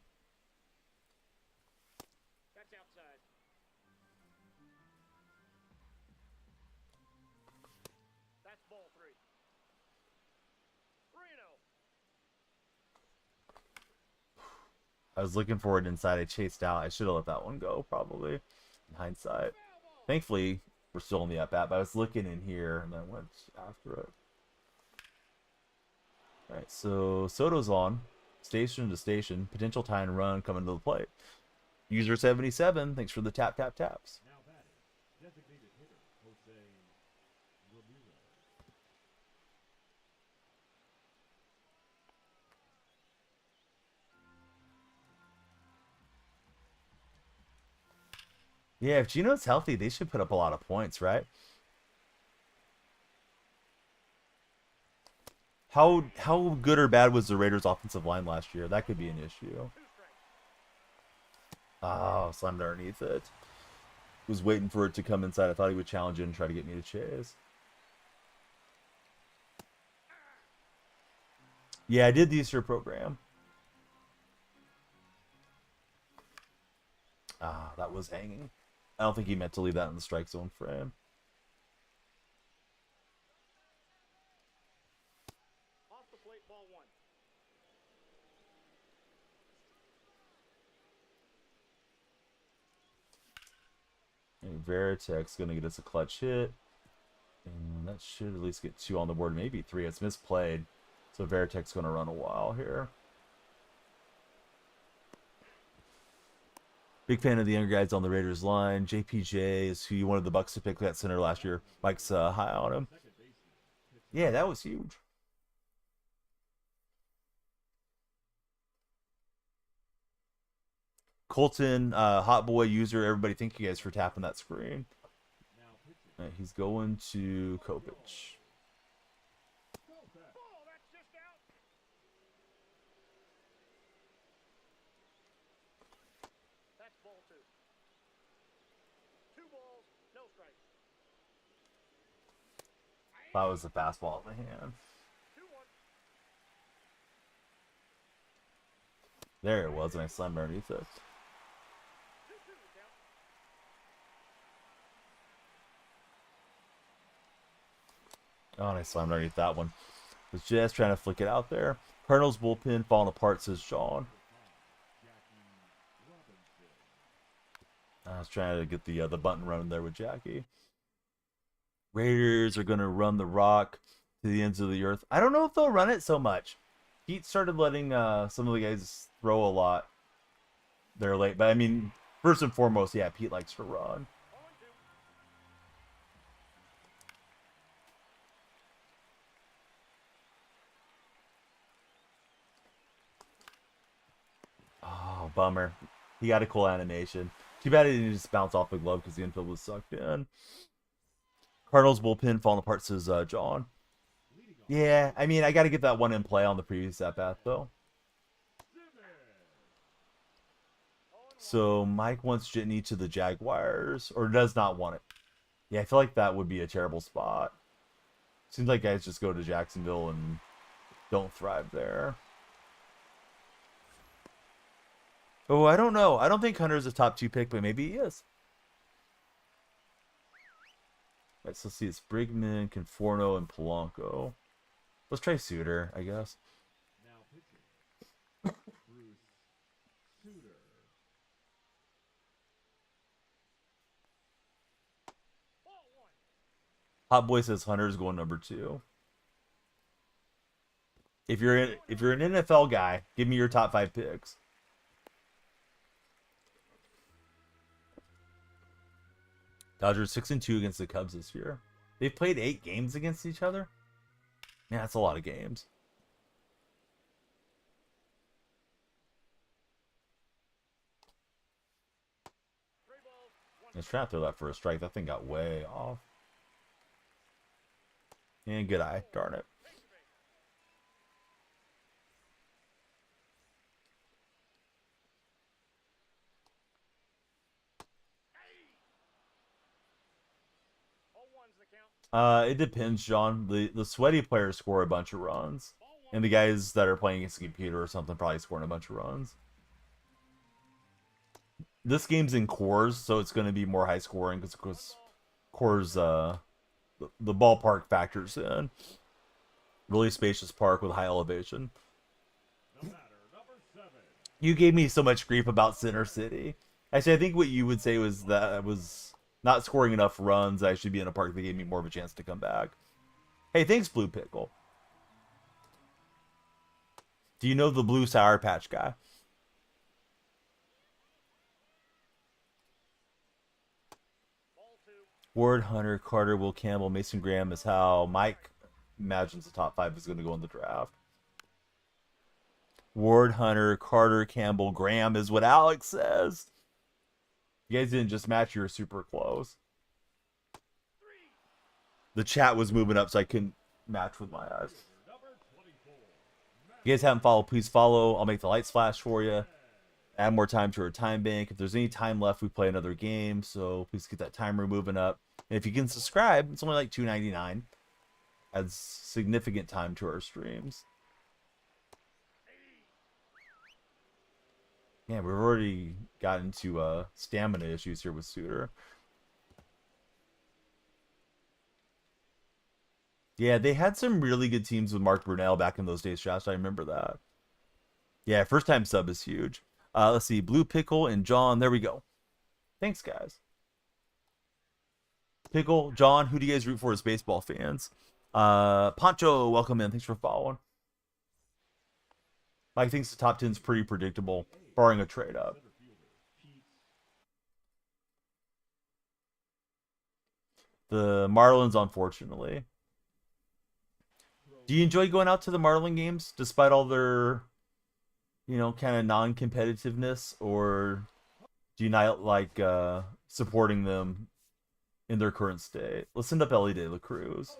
That's outside. That's ball three. 3-0. I was looking for it inside. I chased out. I should have let that one go, probably, in hindsight. Thankfully, we're still in the at-bat, but I was looking in here and then went after it. All right, so Soto's on. Station to station. Potential tie and run coming to the plate. User 77, thanks for the tap, tap, taps. Now batting, designated hitter Jose Ramirez. Yeah, if Gino's healthy, they should put up a lot of points, right? How good or bad was the Raiders' offensive line last year? That could be an issue. 2 strikes. Oh, slammed underneath it. Was waiting for it to come inside. I thought he would challenge it and try to get me to chase. Yeah, I did the Easter program. Ah, that was hanging. I don't think he meant to leave that in the strike zone frame. Off the plate, ball one. And Veritek's going to get us a clutch hit. And that should at least get 2 on the board, maybe 3. It's misplayed. So Veritek's going to run a while here. Big fan of the younger guys on the Raiders line. JPJ is who you wanted the Bucks to pick that center last year. Mike's high on him. Yeah, that was huge. Colton, hot boy user. Everybody, thank you guys for tapping that screen. All right, he's going to Kopich. Ball, that's just out. That's ball two. 2 balls, no strikes. That was a fastball in the hand. 2-1. There it was, and I slammed underneath it. 2-2 the count. Oh, and I slammed underneath that one. Was just trying to flick it out there. Cardinals bullpen falling apart, says Sean. I was trying to get the button running there with Jackie. Raiders are going to run the rock to the ends of the earth. I don't know if they'll run it so much. Heat started letting some of the guys throw a lot there late. But, I mean, first and foremost, yeah, Pete likes to run. 0-2. Oh, bummer. He got a cool animation. Too bad he didn't just bounce off the glove because the infield was sucked in. Cardinals bullpen falling apart, says John. Yeah, I mean, I got to get that one in play on the previous at-bat, though. So Mike wants Jitney to the Jaguars, or does not want it. Yeah, I feel like that would be a terrible spot. Seems like guys just go to Jacksonville and don't thrive there. Oh, I don't know. I don't think Hunter's a top 2 pick, but maybe he is. All right, so let's see. It's Brigman, Conforno, and Polanco. Let's try Suter, I guess. Now pitching. Bruce Suter. Ball 1. Hot Boy says Hunter's going number 2. If you're an NFL guy, give me your top 5 picks. Dodgers 6-2 against the Cubs this year. They've played 8 games against each other. Yeah, that's a lot of games. 3 balls, 1 I was trying to throw that for a strike. That thing got way off. And good eye. Darn it. base to base. Hey! 0-1's the count. It depends, John. The sweaty players score a bunch of runs. Ball 1. And the guys that are playing against the computer or something probably scoring a bunch of runs. This game's in cores, so it's going to be more high scoring because cores, the ballpark factors in. Really spacious park with high elevation. The batter, number 7. You gave me so much grief about Center City. Actually, I think what you would say was that I was not scoring enough runs. I should be in a park that gave me more of a chance to come back. Hey, thanks, Blue Pickle. Do you know the Blue Sour Patch guy? Ball 2. Ward, Hunter, Carter, Will Campbell, Mason Graham is how Mike imagines the top 5 is going to go in the draft. Ward, Hunter, Carter, Campbell, Graham is what Alex says. You guys didn't just match, you were super close. 3. The chat was moving up, so I couldn't match with my eyes. Number 24. If you guys haven't followed, please follow. I'll make the lights flash for you. Add more time to our time bank. If there's any time left, we play another game. So please get that timer moving up. And if you can subscribe, it's only like $2.99. Adds significant time to our streams. Yeah, we've already got into stamina issues here with Suter. Yeah, they had some really good teams with Mark Brunell back in those days, Josh. I remember that. Yeah, first time sub is huge. Let's see, Blue Pickle and John. There we go. Thanks, guys. Pickle, John, who do you guys root for as baseball fans? Poncho, welcome in. Thanks for following. Mike thinks the top 10 is pretty predictable, barring a trade up. Center fielder, Pete. The Marlins, unfortunately. Do you enjoy going out to the Marlin games despite all their, kind of non-competitiveness, or do you not like supporting them in their current state? Let's send up Ellie De La Cruz.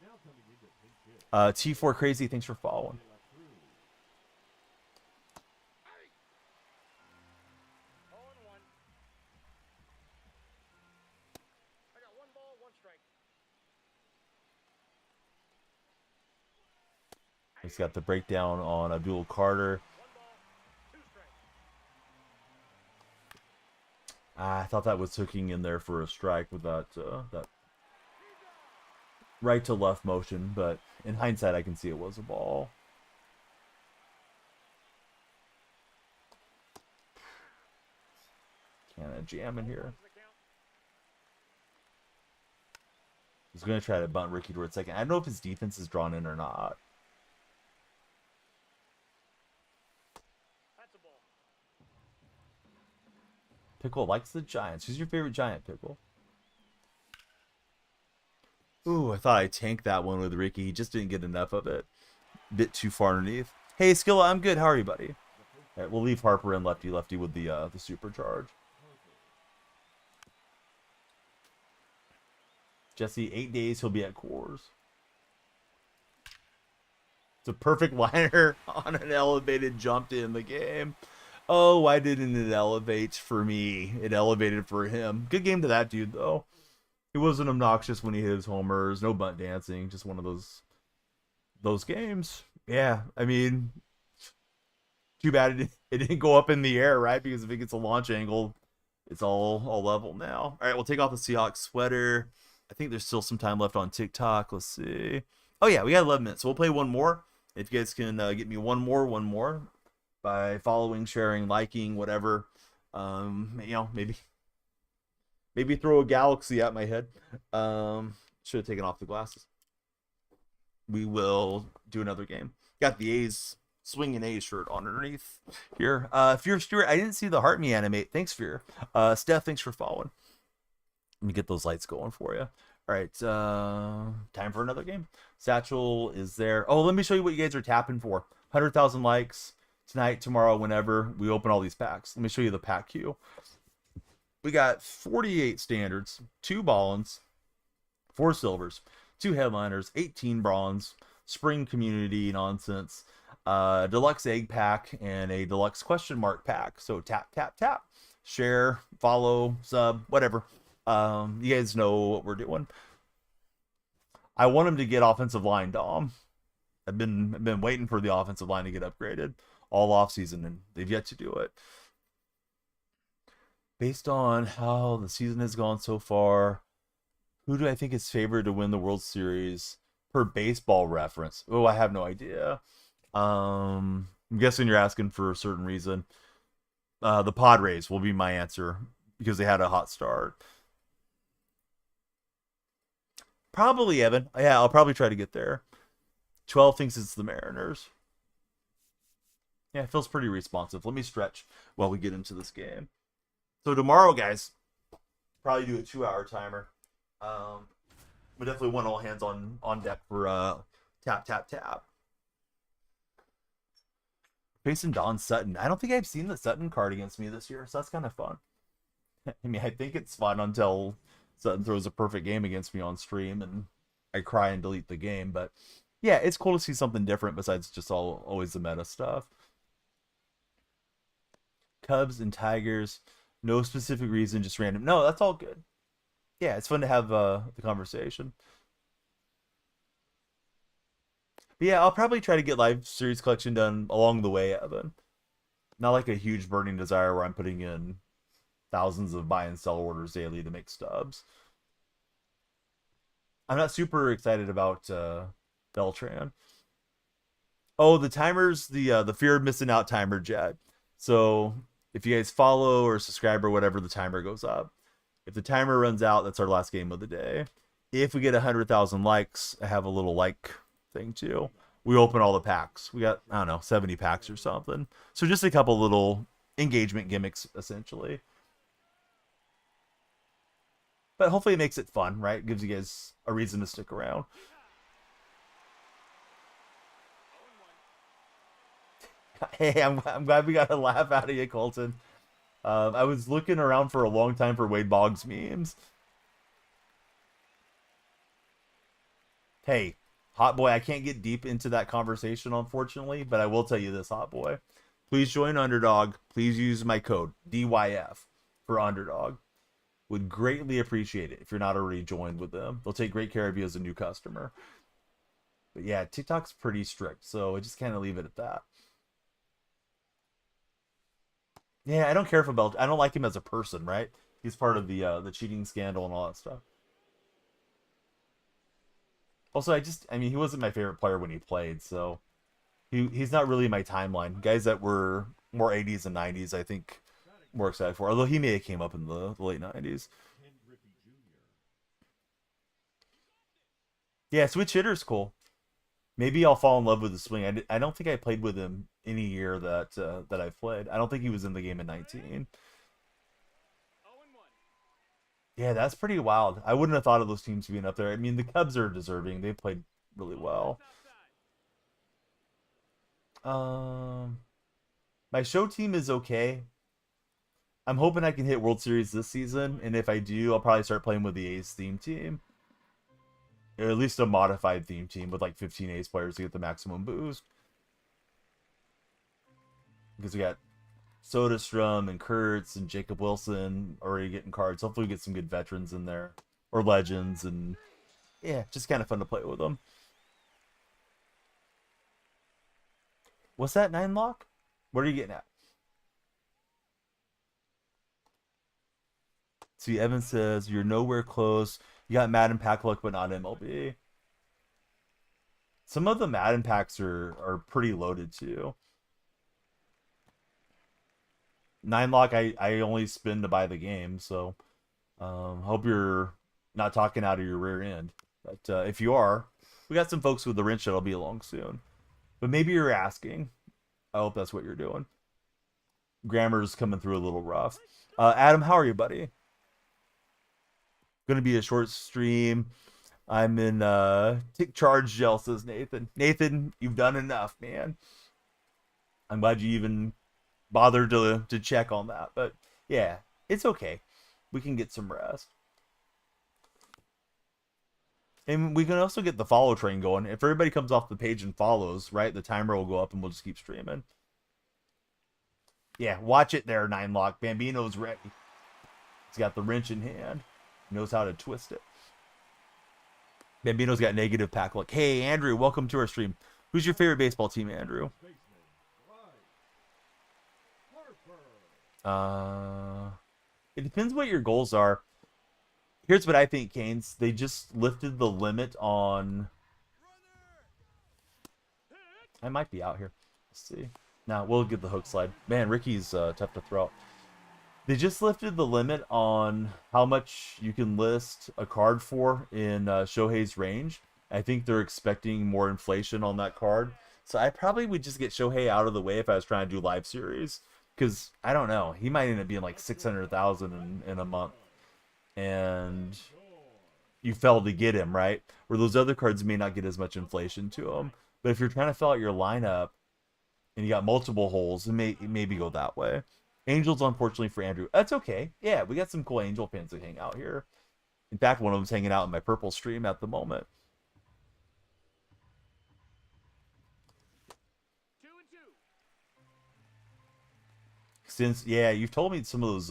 Now coming into pinch hit. T4 Crazy, thanks for following. De La Cruz. 0-1. I got 1 ball, 1 strike. He's got the breakdown on Abdul Carter. 1 ball. I thought that was hooking in there for a strike with that right to left motion, but in hindsight, I can see it was a ball. Can I jam in here? One's the count. He's going to try to bunt Ricky towards second. I don't know if his defense is drawn in or not. That's a ball. Pickle likes the Giants. Who's your favorite Giant, Pickle? Ooh, I thought I tanked that one with Ricky. He just didn't get enough of it. Bit too far underneath. Hey, Skilla, I'm good. How are you, buddy? All right, we'll leave Harper and lefty with the supercharge. Jesse, 8 days he'll be at Coors. It's a perfect liner on an elevated jump to end the game. Oh, why didn't it elevate for me? It elevated for him. Good game to that dude, though. He wasn't obnoxious when he hit his homers. No bunt dancing. Just one of those games. Yeah, I mean, too bad it didn't go up in the air, right? Because if it gets a launch angle, it's all level now. All right, we'll take off the Seahawks sweater. I think there's still some time left on TikTok. Let's see. Oh, yeah, we got 11 minutes. So we'll play one more. If you guys can get me one more by following, sharing, liking, whatever. Maybe throw a galaxy at my head. Should have taken off the glasses. We will do another game. Got the A's swinging A's shirt on underneath here. Fear Stewart, I didn't see the Heart Me animate. Thanks, Fear. Steph, thanks for following. Let me get those lights going for you. All right, time for another game. Satchel is there. Oh, let me show you what you guys are tapping for. 100,000 likes tonight, tomorrow, whenever we open all these packs. Let me show you the pack queue. We got 48 standards, 2 Ballins, 4 silvers, 2 headliners, 18 bronze, spring community nonsense, deluxe egg pack, and a deluxe question mark pack. So tap, tap, tap, share, follow, sub, whatever. You guys know what we're doing. I want him to get offensive line, Dom. I've been waiting for the offensive line to get upgraded all offseason, and they've yet to do it. Based on how the season has gone so far, who do I think is favored to win the World Series per baseball reference? Oh, I have no idea. I'm guessing you're asking for a certain reason. The Padres will be my answer because they had a hot start. Probably Evan. Yeah, I'll probably try to get there. 12 thinks it's the Mariners. Yeah, it feels pretty responsive. Let me stretch while we get into this game. So tomorrow, guys, probably do a 2-hour timer. We definitely want all hands on deck for tap, tap, tap. Facing Don Sutton. I don't think I've seen the Sutton card against me this year, so that's kind of fun. I mean, I think it's fun until Sutton throws a perfect game against me on stream and I cry and delete the game. But yeah, it's cool to see something different besides just always the meta stuff. Cubs and Tigers. No specific reason, just random. No, that's all good. Yeah, it's fun to have the conversation. But yeah, I'll probably try to get live series collection done along the way, Evan. Not like a huge burning desire where I'm putting in thousands of buy and sell orders daily to make stubs. I'm not super excited about Beltran. Oh, the timers, the fear of missing out timer, Jet. So if you guys follow or subscribe or whatever, the timer goes up. If the timer runs out, that's our last game of the day. If we get 100,000 likes, I have a little like thing too. We open all the packs. We got, I don't know, 70 packs or something. So just a couple little engagement gimmicks, essentially. But hopefully it makes it fun, right? It gives you guys a reason to stick around. Hey, I'm glad we got a laugh out of you, Colton. I was looking around for a long time for Wade Boggs memes. Hey, Hot Boy, I can't get deep into that conversation, unfortunately, but I will tell you this, Hot Boy. Please join Underdog. Please use my code, DYF, for Underdog. Would greatly appreciate it if you're not already joined with them. They'll take great care of you as a new customer. But yeah, TikTok's pretty strict, so I just kind of leave it at that. Yeah, I don't care for Belt. I don't like him as a person, right? He's part of the cheating scandal and all that stuff. Also, I mean, he wasn't my favorite player when he played, so he's not really my timeline. Guys that were more 80s and 90s, I think, more excited for. Although he may have came up in the late 90s. Ken Griffey Jr. Yeah, switch hitter's cool. Maybe I'll fall in love with the swing. I don't think I played with him any year that I've played. I don't think he was in the game in 19. 0 and 1. Yeah, that's pretty wild. I wouldn't have thought of those teams being up there. I mean, the Cubs are deserving. They played really well. Um, my show team is okay. I'm hoping I can hit World Series this season, and if I do, I'll probably start playing with the A's theme team. Or at least a modified theme team with like 15 A's players to get the maximum boost. Because we got Soderstrom and Kurtz and Jacob Wilson already getting cards. Hopefully we get some good veterans in there. Or legends, and yeah, just kind of fun to play with them. What's that, 9 lock? What are you getting at? See, Evan says, you're nowhere close. You got Madden pack luck, but not MLB. Some of the Madden packs are pretty loaded, too. 9 lock, I only spin to buy the game, so hope you're not talking out of your rear end. But if you are, we got some folks with the wrench that'll be along soon. But maybe you're asking. I hope that's what you're doing. Grammar's coming through a little rough. Adam, how are you, buddy? Gonna be a short stream. I'm in tick charge gel, says Nathan. Nathan, you've done enough, man. I'm glad you even bothered to check on that. But yeah, it's okay. We can get some rest. And we can also get the follow train going. If everybody comes off the page and follows, right, the timer will go up and we'll just keep streaming. Yeah, watch it there, 9 lock. Bambino's ready. He's got the wrench in hand. Knows how to twist it. Bambino's got negative pack luck. Hey, Andrew, welcome to our stream. Who's your favorite baseball team, Andrew? Baseman. Right. Harper. It depends what your goals are. Here's what I think, Canes. They just lifted the limit on... I might be out here. Let's see. Now, we'll get the hook slide. Man, Ricky's tough to throw out. They just lifted the limit on how much you can list a card for in Shohei's range. I think they're expecting more inflation on that card. So I probably would just get Shohei out of the way if I was trying to do live series. Because, I don't know, he might end up being like 600,000 in a month. And you fell to get him, right? Where those other cards may not get as much inflation to them. But if you're trying to fill out your lineup and you got multiple holes, maybe go that way. Angels, unfortunately, for Andrew. That's okay. Yeah, we got some cool Angel fans that hang out here. In fact, one of them's hanging out in my purple stream at the moment. 2 and 2. Since, yeah, you've told me some of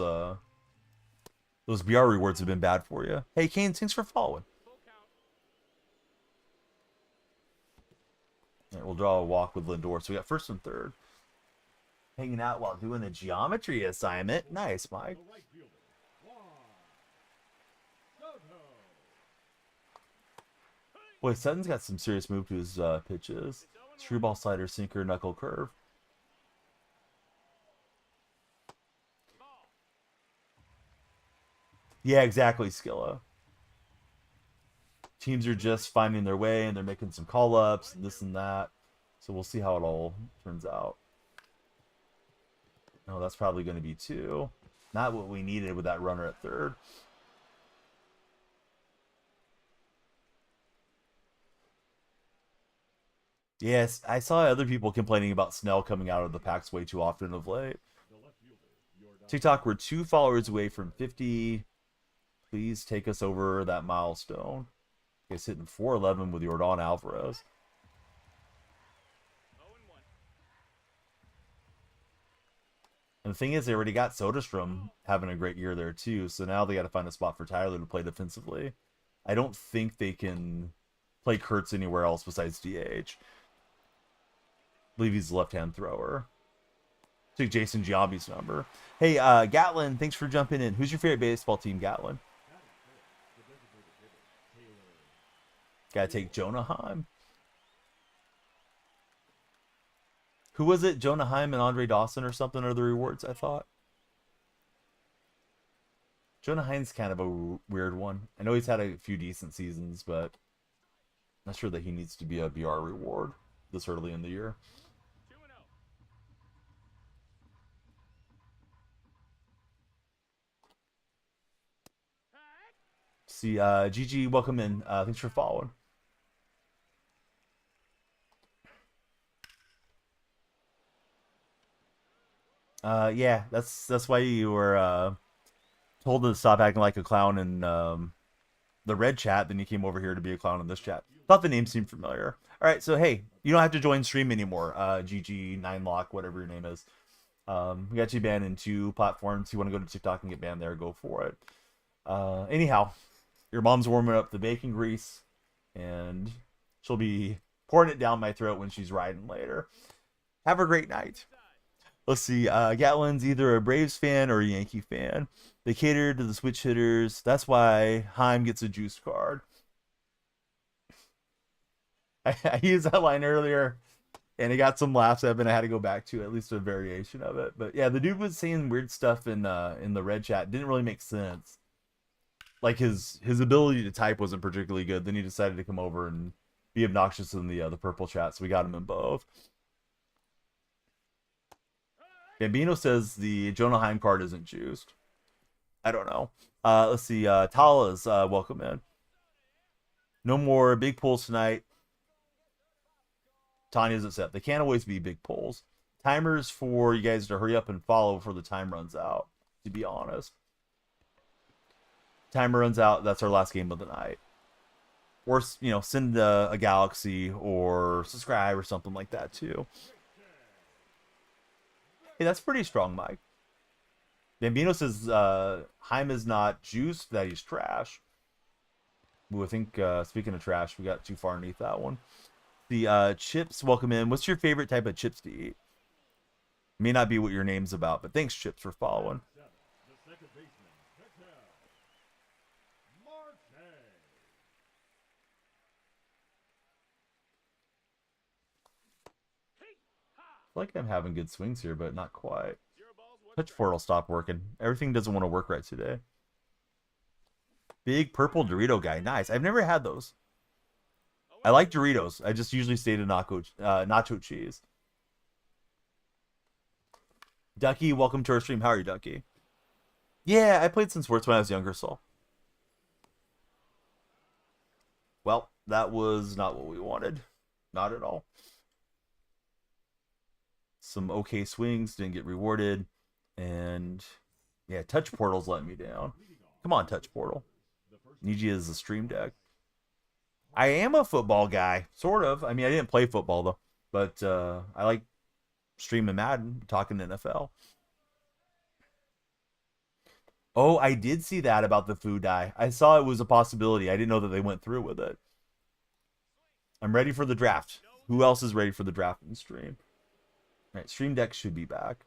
those BR rewards have been bad for you. Hey, Kane, thanks for following. Full count. All right, we'll draw a walk with Lindor. So we got first and third. Hanging out while doing a geometry assignment. Nice, Mike. The right fielder. Juan Soto. Boy, Sutton's got some serious move to his pitches. Screwball, slider, sinker, knuckle, curve. Ball. Yeah, exactly, Skilla. Teams are just finding their way, and they're making some call-ups, and this and that. So we'll see how it all turns out. No, that's probably going to be 2. Not what we needed with that runner at third. Yes, I saw other people complaining about Snell coming out of the packs way too often of late. The left fielder. Jordan. TikTok, we're 2 followers away from 50. Please take us over that milestone. He's hitting 411 with Yordan Alvarez. 0 and 1. And the thing is, they already got Soderstrom having a great year there too. So now they got to find a spot for Tyler to play defensively. I don't think they can play Kurtz anywhere else besides DH. I believe he's a left-hand thrower. Took Jason Giambi's number. Hey, Gatlin, thanks for jumping in. Who's your favorite baseball team, Gatlin? Gotta take Jonah Heim. Who was it? Jonah Heim and Andre Dawson or something are the rewards, I thought. Jonah Heim's kind of a weird one. I know he's had a few decent seasons, but I'm not sure that he needs to be a BR reward this early in the year. 2-0. See, GG, welcome in. Thanks for following. Yeah, that's why you were told to stop acting like a clown in the red chat. Then you came over here to be a clown in this chat. Thought the name seemed familiar. All right, so hey, you don't have to join stream anymore. GG9lock, whatever your name is. We got you banned in 2 platforms. You want to go to TikTok and get banned there, go for it. Anyhow, your mom's warming up the bacon grease, and she'll be pouring it down my throat when she's riding later. Have a great night. Let's see. Gatlin's either a Braves fan or a Yankee fan. They cater to the switch hitters. That's why Heim gets a juice card. I used that line earlier, and it got some laughs at it, and I had to go back to at least a variation of it. But yeah, the dude was saying weird stuff in the red chat. Didn't really make sense. Like his ability to type wasn't particularly good. Then he decided to come over and be obnoxious in the purple chat, so we got him in both. Bambino says the Jonah Heim card isn't juiced. I don't know. Let's see. Tala's welcome in. No more big pulls tonight. Tanya's upset. They can't always be big pulls. Timers for you guys to hurry up and follow before the time runs out, to be honest. Timer runs out, that's our last game of the night. Or, you know, send a galaxy or subscribe or something like that, too. Hey, that's pretty strong, Mike. Bambino says Heim is not juiced, that he's trash. Ooh, I think, speaking of trash, we got too far underneath that one. The Chips, welcome in. What's your favorite type of chips to eat? May not be what your name's about, but thanks, Chips, for following. The second baseman, Marte. I feel like I'm having good swings here, but not quite. 0 balls, 1 Touch strike. portal stopped working. Everything doesn't want to work right today. Big purple Dorito guy. Nice. I've never had those. I like Doritos. I just usually stay to nacho cheese. Ducky, welcome to our stream. How are you, Ducky? Yeah, I played some sports when I was younger, so. Well, that was not what we wanted. Not at all. Some okay swings, didn't get rewarded. And, yeah, Touch Portal's letting me down. Come on, Touch Portal. Niji is the stream deck. I am a football guy, sort of. I mean, I didn't play football, though. But I like streaming Madden, talking NFL. Oh, I did see that about the food dye. I saw it was a possibility. I didn't know that they went through with it. I'm ready for the draft. Who else is ready for the draft in stream? All right, stream deck should be back.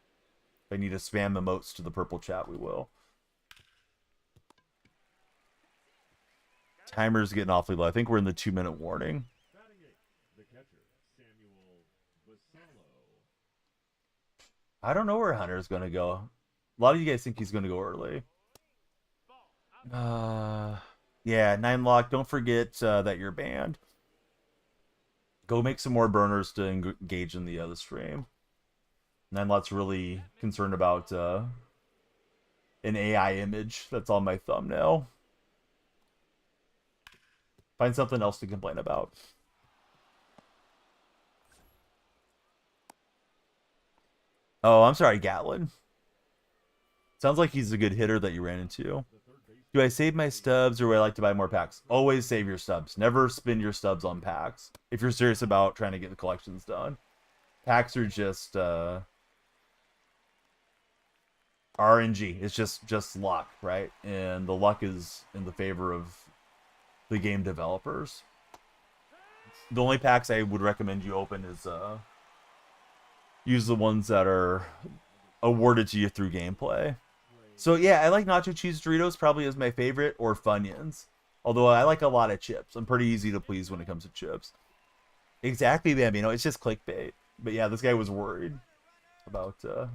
If I need to spam emotes to the purple chat, we will. Timer's getting awfully low. I think we're in the 2-minute warning. Batting 8, the catcher, Samuel Basallo. I don't know where Hunter's going to go. A lot of you guys think he's going to go early. Yeah, 9lock. Don't forget that you're banned. Go make some more burners to engage in the stream. 9lock's really concerned about an AI image that's on my thumbnail. Find something else to complain about. Oh, I'm sorry, Gatlin. Sounds like he's a good hitter that you ran into. Do I save my stubs or would I like to buy more packs? Always save your stubs. Never spend your stubs on packs. If you're serious about trying to get the collections done. Packs are just RNG. It's just luck, right? And the luck is in the favor of the game developers. The only packs I would recommend you open is use the ones that are awarded to you through gameplay. So yeah, I like nacho cheese Doritos probably as my favorite, or Funyuns. Although I like a lot of chips. I'm pretty easy to please when it comes to chips. Exactly, Bambino. It's just clickbait. But yeah, this guy was worried about the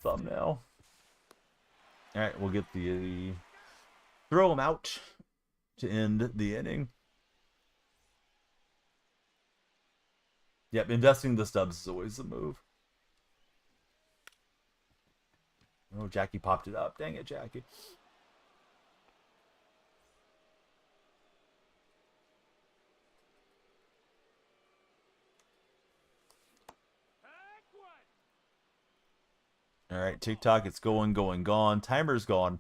thumbnail. All right, we'll get the throw him out to end the inning. Yep, investing the stubs is always the move. Oh, Jackie popped it up. Dang it, Jackie. Pack one. All right, TikTok, it's going, gone. Timer's gone.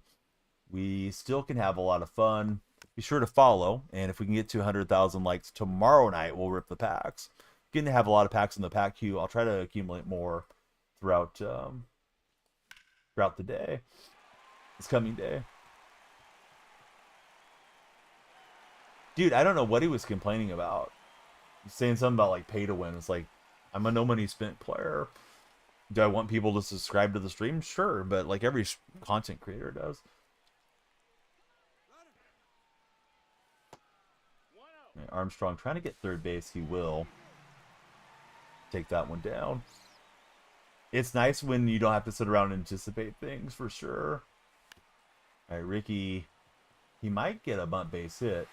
We still can have a lot of fun. Be sure to follow, and if we can get to 100,000 likes tomorrow night, we'll rip the packs. Getting to have a lot of packs in the pack queue. I'll try to accumulate more throughout throughout the day, this coming day. Dude, I don't know what he was complaining about. He's saying something about like pay to win. It's like, I'm a no money spent player. Do I want people to subscribe to the stream? Sure, but like every content creator does. 1-0. Armstrong trying to get third base. He will take that one down. It's nice when you don't have to sit around and anticipate things, for sure. All right, Ricky, he might get a bunt base hit.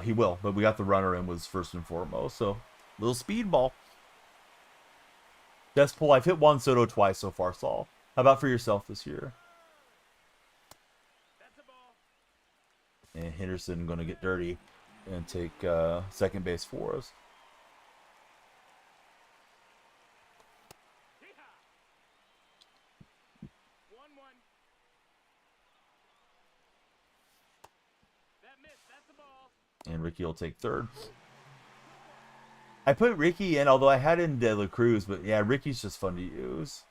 He will, but we got the runner in was first and foremost. So, little speed ball. Best pull. I've hit Juan Soto twice so far, Saul. How about for yourself this year? That's a ball. And Henderson going to get dirty and take second base for us. Hee-haw. 1-1. That missed. That's a ball. And Ricky will take third. I put Ricky in, although I had in De La Cruz, but yeah, Ricky's just fun to use.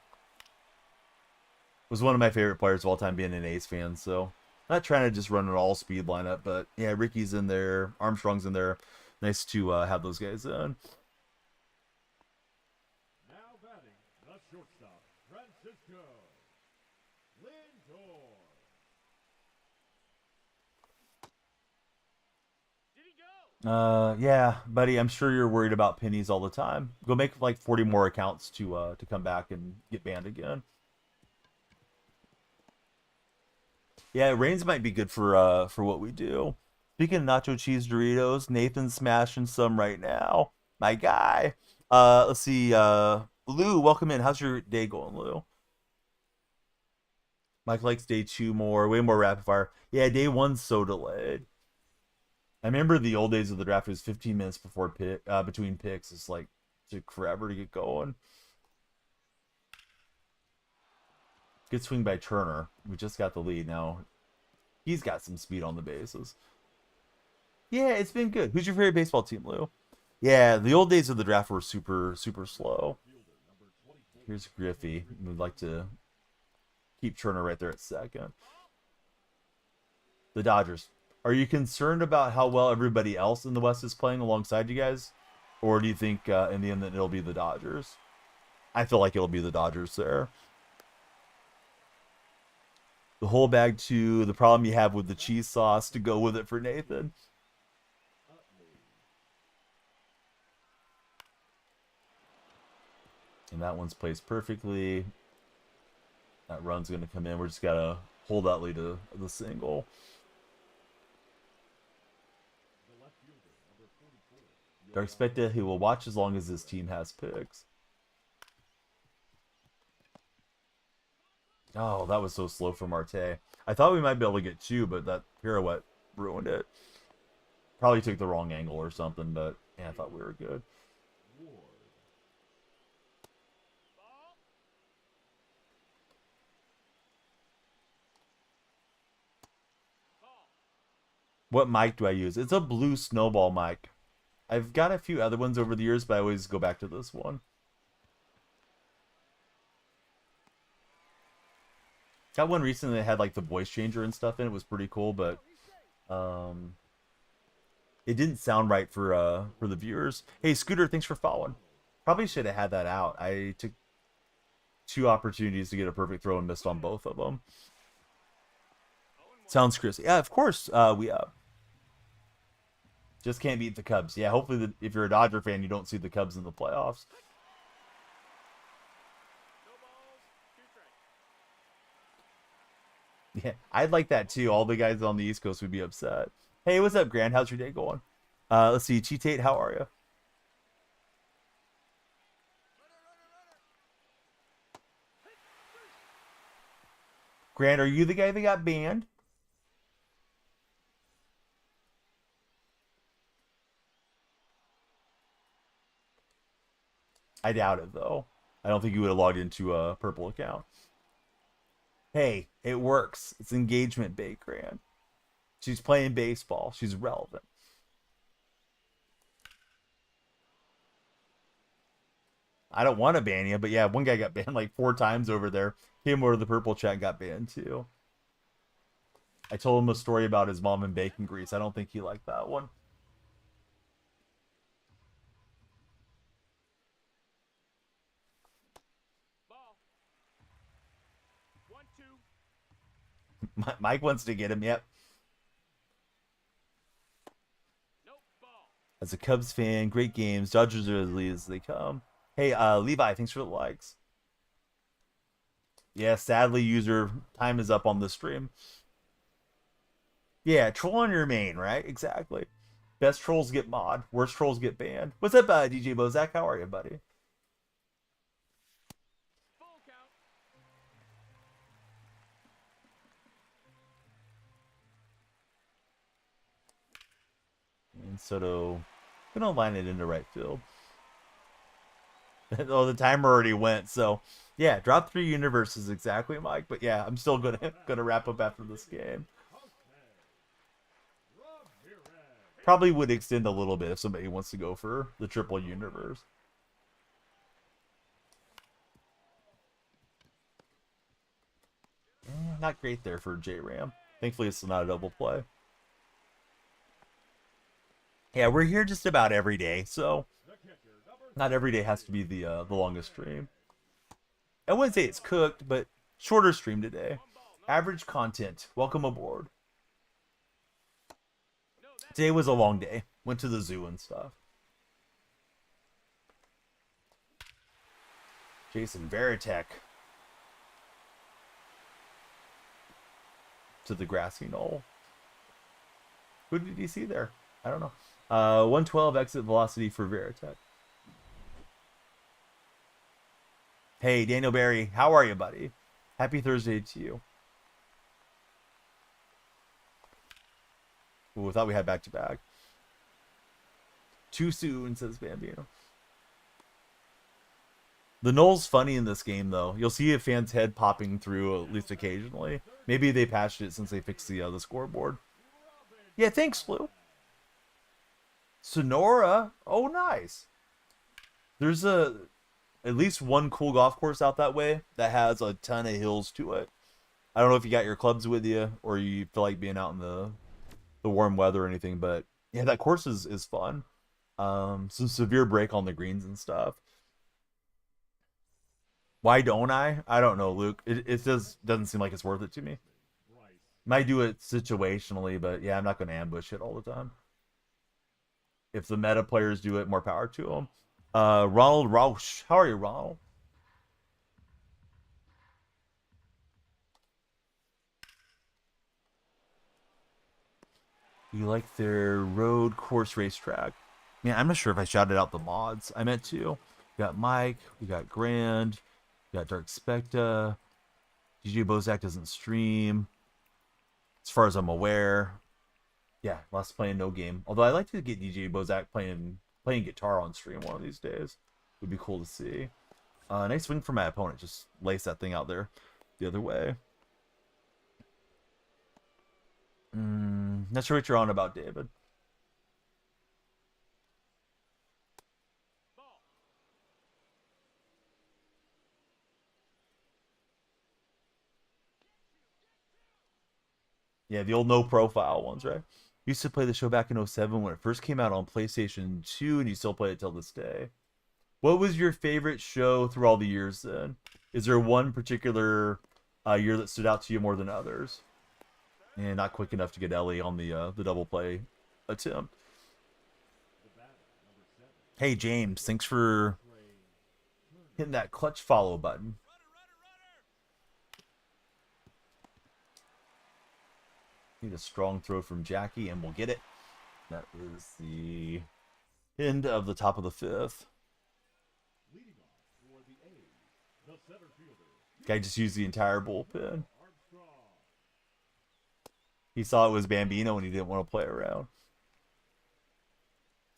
Was one of my favorite players of all time, being an A's fan, so not trying to just run an all speed lineup, but yeah, Ricky's in there, Armstrong's in there. Nice to have those guys in. Now batting, the shortstop, Francisco Lindor. Did he go? Yeah, buddy, I'm sure you're worried about pennies all the time. Go make like 40 more accounts to come back and get banned again. Yeah, Reigns might be good for what we do. Speaking of nacho cheese Doritos, Nathan's smashing some right now. My guy. Let's see. Lou, welcome in. How's your day going, Lou? Mike likes day 2 more, way more rapid fire. Yeah, day 1's so delayed. I remember the old days of the draft. It was 15 minutes before between picks. It's like took forever to get going. Good swing by Turner. We just got the lead now. He's got some speed on the bases. Yeah, it's been good. Who's your favorite baseball team, Lou? Yeah, the old days of the draft were super, super slow. Here's Griffey. We'd like to keep Turner right there at second. The Dodgers. Are you concerned about how well everybody else in the West is playing alongside you guys? Or do you think in the end that it'll be the Dodgers? I feel like it'll be the Dodgers there. The whole bag too. The problem you have with the cheese sauce to go with it for Nathan. And that one's placed perfectly. That run's going to come in. We're just got to hold that lead to the single. They're expected he will watch as long as his team has picks. Oh, that was so slow for Marte. I thought we might be able to get 2, but that pirouette ruined it. Probably took the wrong angle or something, but yeah, I thought we were good. Ball. Call. What mic do I use? It's a blue snowball mic. I've got a few other ones over the years, but I always go back to this one. Got one recently that had like the voice changer and stuff in it. It was pretty cool, but it didn't sound right for the viewers. Hey Scooter, thanks for following. Probably should have had that out. I took 2 opportunities to get a perfect throw and missed on both of them. Sounds crispy. Yeah, of course. We just can't beat the Cubs. Yeah, hopefully, if you're a Dodger fan, you don't see the Cubs in the playoffs. No balls. 2 strikes. Yeah, I'd like that too. All the guys on the East Coast would be upset. Hey, what's up, Grant? How's your day going? Let's see. Cheatate, how are you? Grant, are you the guy that got banned? I doubt it, though. I don't think you would have logged into a purple account. Hey, it works. It's engagement bait, Grant. She's playing baseball. She's relevant. I don't want to ban you, but yeah, one guy got banned like 4 times over there. Came over to the purple chat and got banned too. I told him a story about his mom and bacon grease. I don't think he liked that one. Ball. 1-2. Mike wants to get him. Yep. Nope. Ball. As a Cubs fan, great games. Dodgers are as lead as they come. Hey, Levi, thanks for the likes. Yeah, sadly, user time is up on the stream. Yeah, troll on your main, right? Exactly. Best trolls get mod. Worst trolls get banned. What's up, DJ Bozak? How are you, buddy? Full count. And Soto gonna line it into right field. Oh, the timer already went, so yeah, drop 3 universes exactly, Mike. But yeah, I'm still gonna wrap up after this game. Probably would extend a little bit if somebody wants to go for the triple universe. Not great there for J-Ram. Thankfully, it's not a double play. Yeah, we're here just about every day, so not every day has to be the longest stream. I wouldn't say it's cooked, but shorter stream today. Average content. Welcome aboard. Today was a long day. Went to the zoo and stuff. Jason Veritek. To the grassy knoll. Who did he see there? I don't know. 112 exit velocity for Veritek. Hey, Daniel Barry. How are you, buddy? Happy Thursday to you. Ooh, I thought we had back-to-back. Too soon, says Bambino. The Knoll's funny in this game, though. You'll see a fan's head popping through at least occasionally. Maybe they patched it since they fixed the scoreboard. Yeah, thanks, Blue. Sonora. Oh, nice. There's at least one cool golf course out that way that has a ton of hills to it. I don't know if you got your clubs with you or you feel like being out in the warm weather or anything, but yeah, that course is fun. Some severe break on the greens and stuff. Why don't I? I don't know, Luke. It just doesn't seem like it's worth it to me. Might do it situationally, but yeah, I'm not going to ambush it all the time. If the meta players do it, more power to them. Ronald Rausch. How are you, Ronald? You like their road course racetrack? Man, I'm not sure if I shouted out the mods. I meant to. We got Mike. We got Grand. We got Dark Specta. DJ Bozak doesn't stream. As far as I'm aware. Yeah, last playing no game. Although I'd like to get DJ Bozak playing guitar on stream one of these days. Would be cool to see. Nice swing for my opponent. Just lace that thing out there the other way. Not sure what you're on about, David. Yeah, the old no profile ones, right? Used to play the show back in 07 when it first came out on PlayStation 2, and you still play it till this day. What was your favorite show through all the years then? Is there one particular year that stood out to you more than others? And not quick enough to get Ellie on the double play attempt. Hey James, thanks for hitting that clutch follow button. Need a strong throw from Jackie, and we'll get it. That is the end of the top of the fifth. Leading off for the A's, the center fielder, Guy just used the entire bullpen. Armstrong. He saw it was Bambino and he didn't want to play around.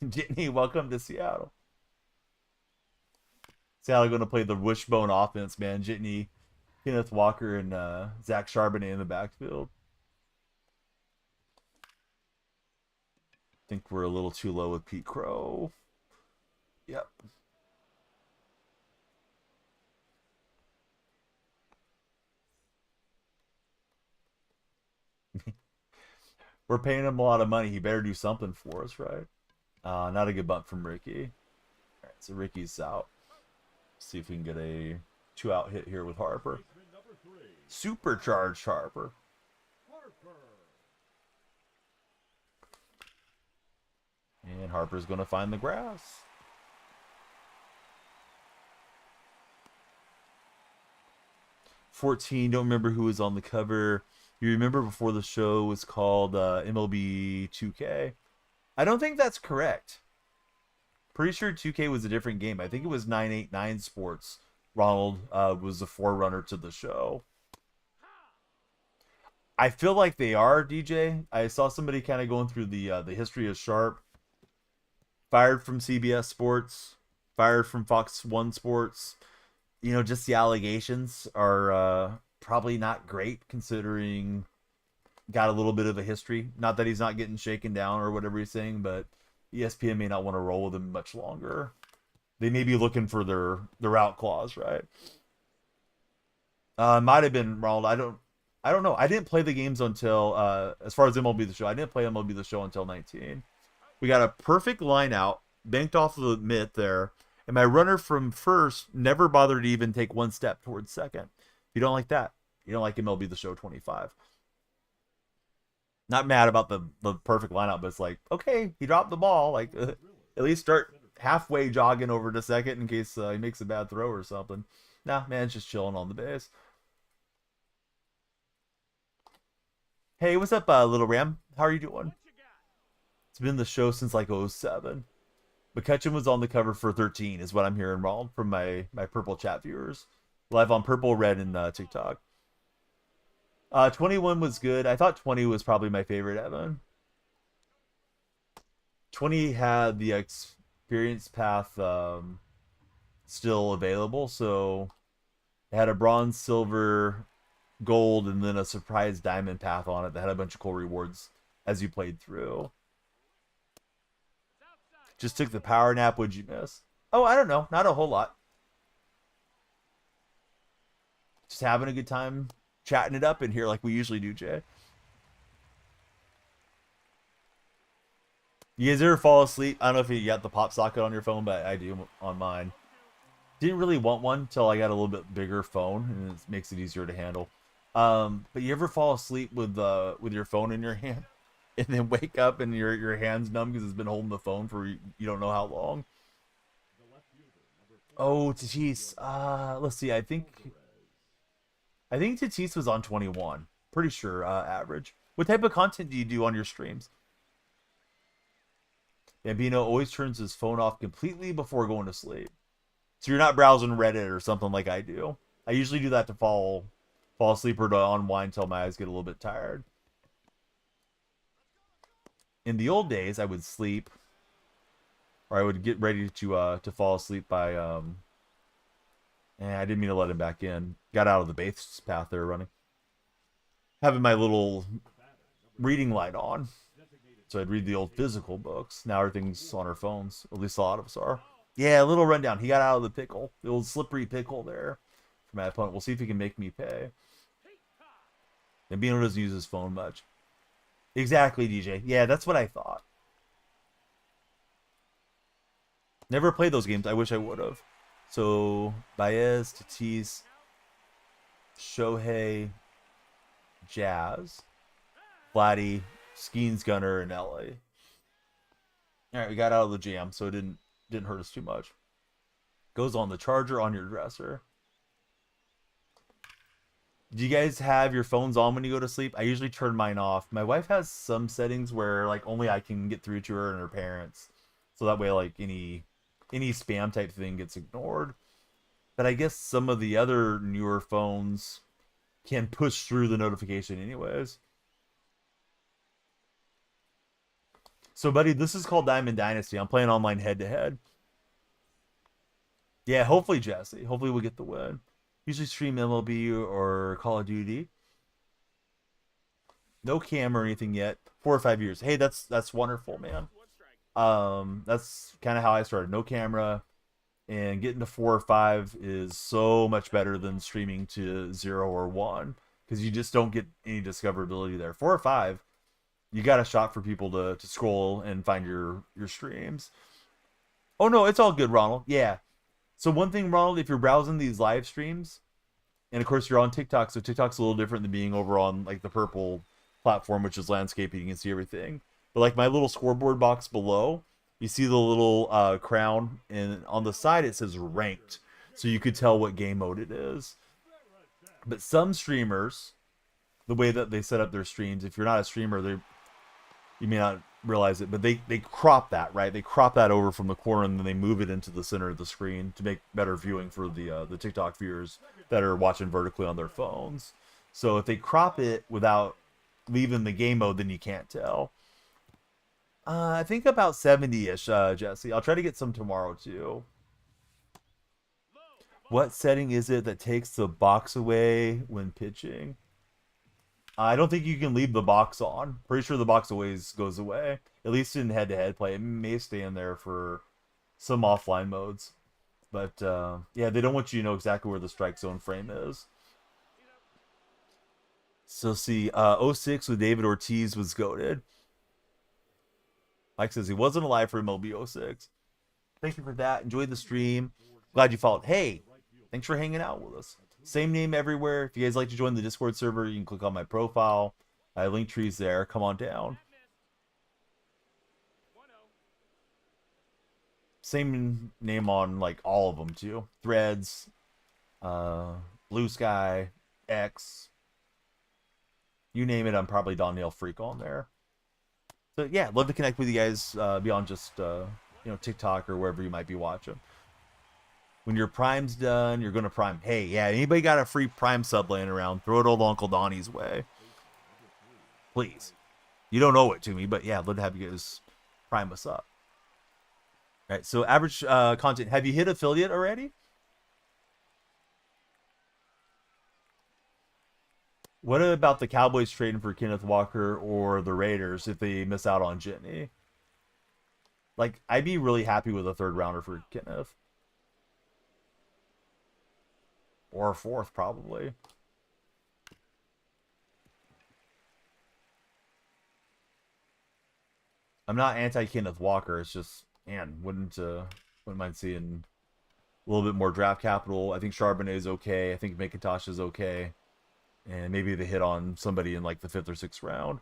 Jitney, welcome to Seattle. Seattle going to play the wishbone offense, man. Jitney, Kenneth Walker, and Zach Charbonnet in the backfield. Think we're a little too low with Pete Crow. Yep. We're paying him a lot of money. He better do something for us, right? Not a good bunt from Ricky. All right, so Ricky's out. See if we can get a 2-out hit here with Harper. Baseman number 3, Supercharged Harper. Harper. And Harper's going to find the grass. $14, don't remember who was on the cover. You remember before the show was called MLB 2K? I don't think that's correct. Pretty sure 2K was a different game. I think it was 989 Sports. Ronald was the forerunner to the show. I feel like they are, DJ. I saw somebody kind of going through the history of Sharp. Fired from CBS Sports, fired from Fox 1 Sports. You know, just the allegations are probably not great considering got a little bit of a history. Not that he's not getting shaken down or whatever he's saying, but ESPN may not want to roll with him much longer. They may be looking for their out clause, right? Might have been Ronald. I don't know. I didn't play the games until as far as MLB The Show. I didn't play MLB The Show until 19. We got a perfect line out, banked off of the mitt there, and my runner from first never bothered to even take one step towards second. If you don't like that, you don't like MLB The Show 25. Not mad about the perfect lineup, but it's like, okay, he dropped the ball. Like, at least start halfway jogging over to second in case he makes a bad throw or something. Nah, man, just chilling on the base. Hey, what's up, Little Ram? How are you doing? It's been the show since like 07. McCutcheon was on the cover for 13 is what I'm hearing, Ronald, from my Purple chat viewers. Live on Purple, Red, and TikTok. 21 was good. I thought 20 was probably my favorite, Evan. 20 had the experience path still available, so it had a bronze, silver, gold, and then a surprise diamond path on it that had a bunch of cool rewards as you played through. Just took the power nap. What'd you miss? Oh, I don't know. Not a whole lot. Just having a good time chatting it up in here like we usually do, Jay. You guys ever fall asleep? I don't know if you got the pop socket on your phone, but I do on mine. Didn't really want one until I got a little bit bigger phone, and it makes it easier to handle. But you ever fall asleep with your phone in your hand? And then wake up and your hand's numb because it's been holding the phone for you don't know how long. Oh, Tatis. Let's see. I think Tatis was on 21. Pretty sure average. What type of content do you do on your streams? Bambino always turns his phone off completely before going to sleep. So you're not browsing Reddit or something like I do. I usually do that to fall asleep or to unwind until my eyes get a little bit tired. In the old days, I would sleep, or I would get ready to fall asleep by I didn't mean to let him back in. Got out of the base path there running. Having my little reading light on, so I'd read the old physical books. Now everything's on our phones. At least a lot of us are. Yeah, a little rundown. He got out of the pickle, the old slippery pickle there for my opponent. We'll see if he can make me pay. And Bino doesn't use his phone much. Exactly, DJ. Yeah, that's what I thought. Never played those games. I wish I would have. So, Baez, Tatis. Shohei, Jazz, Vladdy, Skeens Gunner, and LA. All right, we got out of the jam, so it didn't hurt us too much. Goes on the charger on your dresser. Do you guys have your phones on when you go to sleep? I usually turn mine off. My wife has some settings where like only I can get through to her and her parents, so that way like any spam type thing gets ignored. But I guess some of the other newer phones can push through the notification anyways. So, buddy, this is called Diamond Dynasty. I'm playing online head-to-head. Yeah, hopefully, Jesse. Hopefully we'll get the win. Usually stream MLB or Call of Duty. No cam or anything yet. 4 or 5 years. Hey, that's wonderful, man. That's kind of how I started. No camera. And getting to 4 or 5 is so much better than streaming to 0 or 1. Because you just don't get any discoverability there. 4 or 5, you got a shot for people to scroll and find your streams. Oh, no, it's all good, Ronald. Yeah. So one thing, Ronald, if you're browsing these live streams, and of course you're on TikTok, so TikTok's a little different than being over on like the purple platform, which is landscaping. You can see everything. But like my little scoreboard box below, you see the little crown, and on the side it says ranked, so you could tell what game mode it is. But some streamers, the way that they set up their streams, if you're not a streamer, you may not realize it, but they crop that, right? They crop that over from the corner and then they move it into the center of the screen to make better viewing for the TikTok viewers that are watching vertically on their phones. So if they crop it without leaving the game mode, then you can't tell. I think about 70-ish, Jesse. I'll try to get some tomorrow too. What setting is it that takes the box away when pitching? I don't think you can leave the box on. Pretty sure the box always goes away. At least in head-to-head play. It may stay in there for some offline modes. But, yeah, they don't want you to know exactly where the strike zone frame is. So, see, 06 with David Ortiz was goated. Mike says he wasn't alive for MLB 06. Thank you for that. Enjoyed the stream. Glad you followed. Hey, thanks for hanging out with us. Same name everywhere. If you guys like to join the Discord server, you can click on my profile. I have link trees there. Come on down. Same name on like all of them too. Threads, Blue Sky, X. You name it, I'm probably Donnell Freak on there. So yeah, love to connect with you guys beyond just TikTok or wherever you might be watching. When your Prime's done, you're going to Prime. Hey, yeah, anybody got a free Prime sub laying around, throw it old Uncle Donnie's way. Please. You don't owe it to me, but yeah, I'd love to have you guys Prime us up. All right, so average content. Have you hit affiliate already? What about the Cowboys trading for Kenneth Walker or the Raiders if they miss out on Jitney? Like, I'd be really happy with a 3rd rounder for Kenneth. Or a 4th, probably. I'm not anti-Kenneth Walker. It's just, man, wouldn't mind seeing a little bit more draft capital. I think Charbonnet is okay. I think McIntosh is okay. And maybe they hit on somebody in like the 5th or 6th round.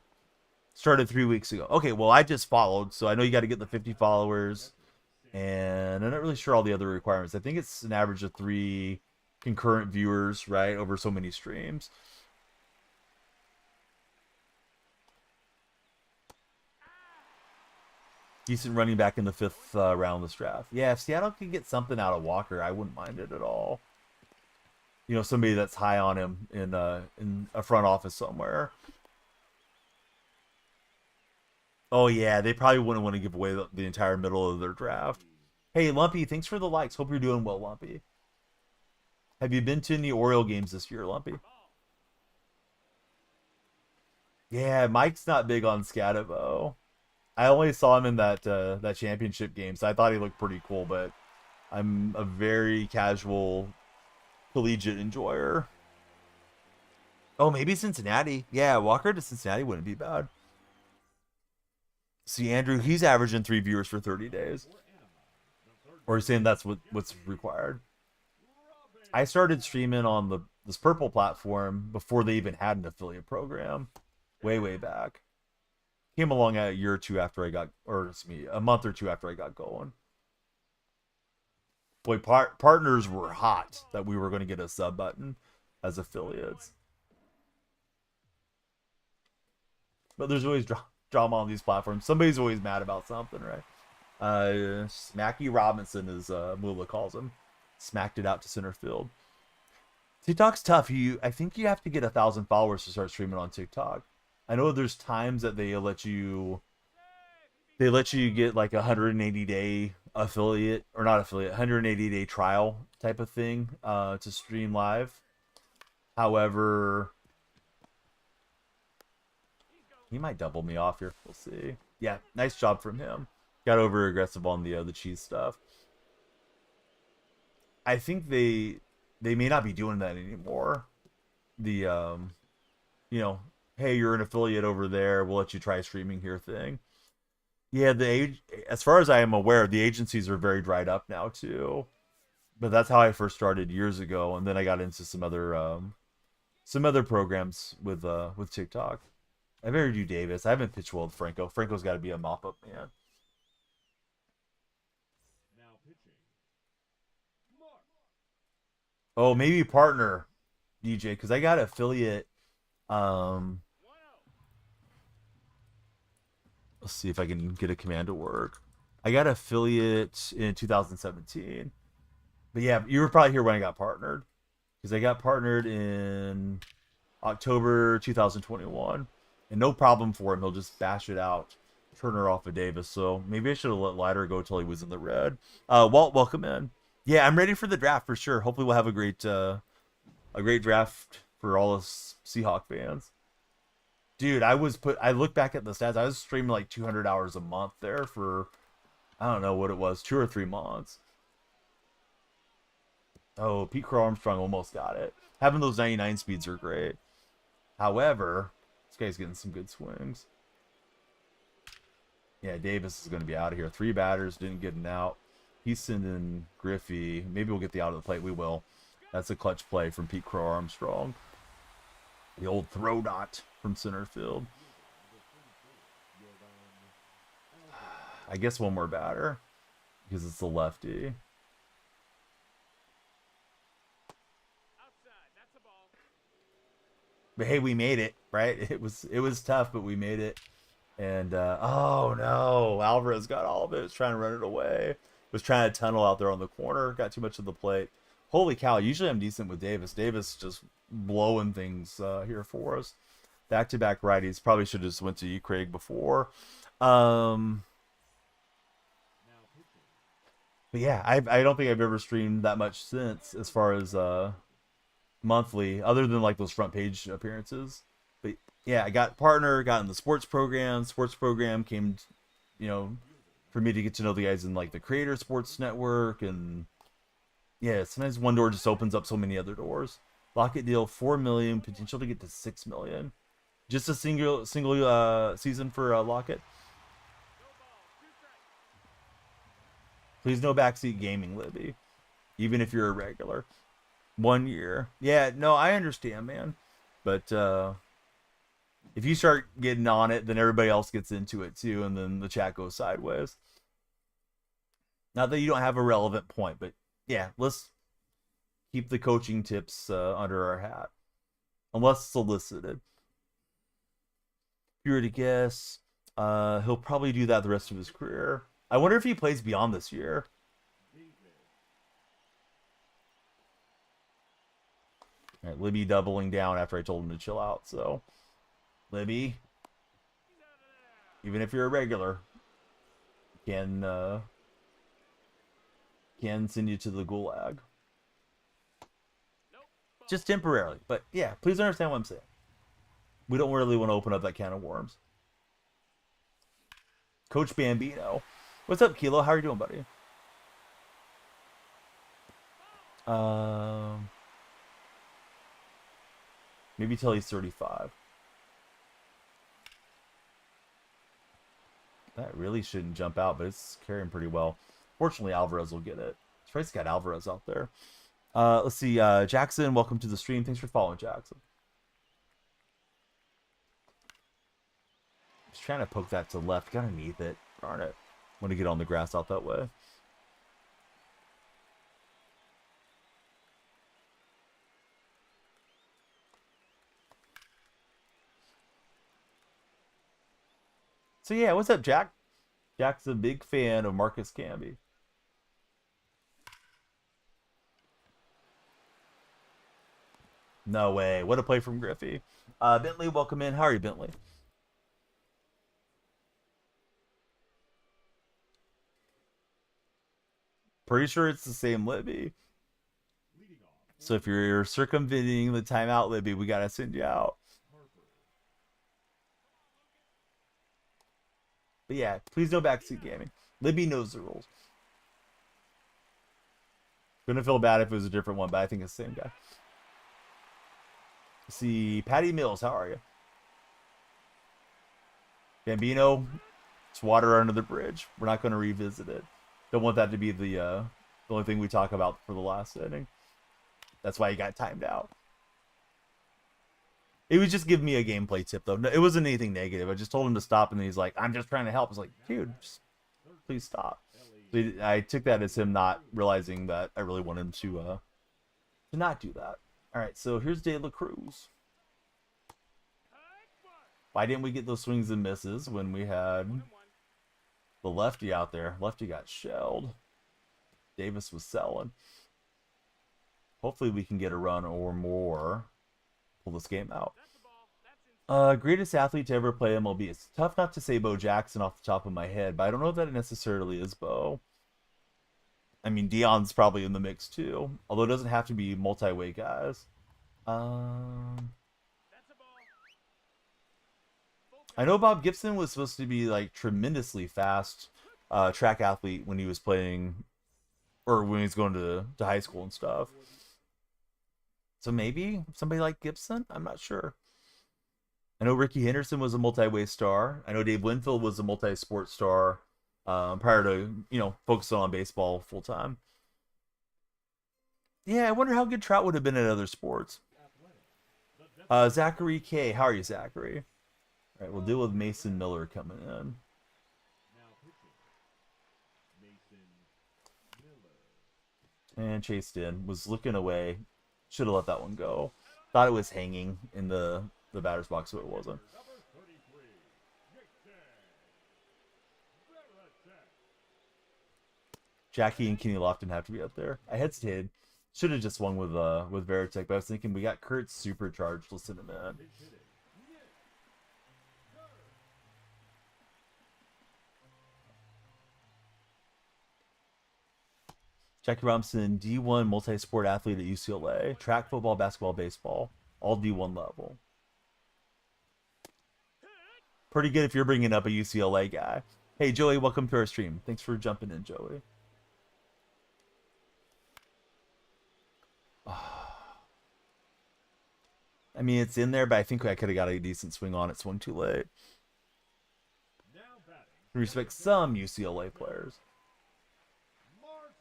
Started 3 weeks ago. Okay, well, I just followed, so I know you got to get the 50 followers. And I'm not really sure all the other requirements. I think it's an average of 3 concurrent viewers, right, over so many streams. Decent running back in the 5th round of this draft. Yeah, if Seattle could get something out of Walker, I wouldn't mind it at all. You know, somebody that's high on him in a front office somewhere. Oh yeah, they probably wouldn't want to give away the entire middle of their draft. Hey, Lumpy, thanks for the likes. Hope you're doing well, Lumpy. Have you been to any Oriole games this year, Lumpy? Yeah, Mike's not big on Scatabo. I only saw him in that championship game, so I thought he looked pretty cool, but I'm a very casual collegiate enjoyer. Oh, maybe Cincinnati. Yeah, Walker to Cincinnati wouldn't be bad. See, Andrew, he's averaging 3 viewers for 30 days. Or you're saying that's what's required? I started streaming on this purple platform before they even had an affiliate program, way back. Came along a year or two after I got, or it's me, a month or two after I got going. Boy, partners were hot that we were going to get a sub button as affiliates. But there's always drama on these platforms. Somebody's always mad about something, right? Smacky Robinson, as Mula calls him, smacked it out to center field. TikTok's tough. I think you have to get 1,000 followers to start streaming on TikTok. I know there's times that they let you get like a 180-day affiliate, or not affiliate, 180-day trial type of thing to stream live. However, he might double me off here. We'll see. Yeah, nice job from him. Got over aggressive on the cheese stuff. I think they may not be doing that anymore. The you know, hey, you're an affiliate over there, we'll let you try streaming here thing. Yeah, as far as I am aware, the agencies are very dried up now too. But that's how I first started years ago, and then I got into some other programs with TikTok. I better do Davis. I haven't pitched well with Franco. Franco's got to be a mop-up man. Now pitching. Mark. Oh, maybe partner, DJ, because I got affiliate. Let's see if I can get a command to work. I got affiliate in 2017. But yeah, you were probably here when I got partnered. Because I got partnered in October 2021. And no problem for him. He'll just bash it out. Turner off of Davis. So maybe I should have let Leiter go till he was in the red. Walt, welcome in. Yeah, I'm ready for the draft for sure. Hopefully we'll have a great draft for all us Seahawk fans. Dude, I look back at the stats. I was streaming like 200 hours a month there for, I don't know what it was, 2 or 3 months. Oh, Pete Crow Armstrong almost got it. Having those 99 speeds are great. However, this guy's getting some good swings. Yeah, Davis is going to be out of here. 3 batters, didn't get an out. He's sending Griffey. Maybe we'll get the out of the plate. We will. That's a clutch play from Pete Crow Armstrong. The old throw dot from center field. I guess one more batter because it's a lefty. Outside. That's a ball. But hey, we made it, right? It was tough, but we made it. And oh no, Alvarez got all of it. Was trying to run it away. Was trying to tunnel out there on the corner. Got too much of the plate. Holy cow! Usually I'm decent with Davis. Davis just blowing things here for us. Back-to-back righties. Probably should have just went to you, Craig, before. But yeah, I don't think I've ever streamed that much since, as far as monthly, other than like those front page appearances. But yeah, I got partner, got in the sports program. Sports program came, for me to get to know the guys in like the Creator Sports Network, and yeah, sometimes one door just opens up so many other doors. Lockett deal, 4 million, potential to get to 6 million. Just a single season for Lockett. Please no backseat gaming, Libby. Even if you're a regular. 1 year. Yeah, no, I understand, man. But if you start getting on it, then everybody else gets into it too, and then the chat goes sideways. Not that you don't have a relevant point, but yeah, let's keep the coaching tips under our hat. Unless solicited. If you were to guess, he'll probably do that the rest of his career. I wonder if he plays beyond this year. All right, Libby doubling down after I told him to chill out. So, Libby, even if you're a regular, can send you to the gulag. Just temporarily. But yeah, please understand what I'm saying. We don't really want to open up that can of worms. Coach Bambino. What's up, Kilo? How are you doing, buddy? Maybe till he's 35. That really shouldn't jump out, but it's carrying pretty well. Fortunately, Alvarez will get it. Trice got Alvarez out there. Let's see. Jackson, welcome to the stream. Thanks for following, Jackson. Just trying to poke that to left. Got underneath it. Darn it. Want to get on the grass out that way. So yeah, what's up, Jack? Jack's a big fan of Marcus Camby. No way. What a play from Griffey. Bentley, welcome in. How are you, Bentley? Pretty sure it's the same Libby. Leading off So if you're circumventing the timeout, Libby, we gotta send you out. Harper. But yeah, please no backseat gaming. Libby knows the rules. Gonna feel bad if it was a different one, but I think it's the same guy. See, Patty Mills, how are you? Gambino, it's water under the bridge. We're not going to revisit it. Don't want that to be the only thing we talk about for the last inning. That's why he got timed out. It was just giving me a gameplay tip, though. No, it wasn't anything negative. I just told him to stop, and he's like, I'm just trying to help. I was like, dude, just please stop. So I took that as him not realizing that I really want him to not do that. All right, so here's De La Cruz. Why didn't we get those swings and misses when we had the lefty out there? Lefty got shelled. Davis was selling. Hopefully we can get a run or more. Pull this game out. Greatest athlete to ever play MLB. It's tough not to say Bo Jackson off the top of my head, but I don't know if that necessarily is Bo. I mean, Dion's probably in the mix too, although it doesn't have to be multi-way guys. I know Bob Gibson was supposed to be like tremendously fast track athlete when he was playing, or when he was going to high school and stuff. So maybe somebody like Gibson? I'm not sure. I know Ricky Henderson was a multi-way star. I know Dave Winfield was a multi-sport star prior to, focusing on baseball full-time. Yeah, I wonder how good Trout would have been at other sports. Zachary K. How are you, Zachary? All right, we'll deal with Mason Miller coming in. Now pitching. Mason Miller. And chased in. Was looking away. Should have let that one go. Thought it was hanging in the batter's box, so it wasn't. Number 33. Jason Veritek. Jackie and Kenny Lofton have to be up there. I hesitated. Should have just swung with Veritek, but I was thinking we got Kurt supercharged. Listen to that. Pitch hitting. Nick Gurr. Jackie Robinson, D1 multi-sport athlete at UCLA. Track, football, basketball, baseball. All D1 level. Pretty good if you're bringing up a UCLA guy. Hey, Joey, welcome to our stream. Thanks for jumping in, Joey. I mean, it's in there, but I think I could have got a decent swing on it. Swung too late. Now batting. Respect some UCLA players. Marte.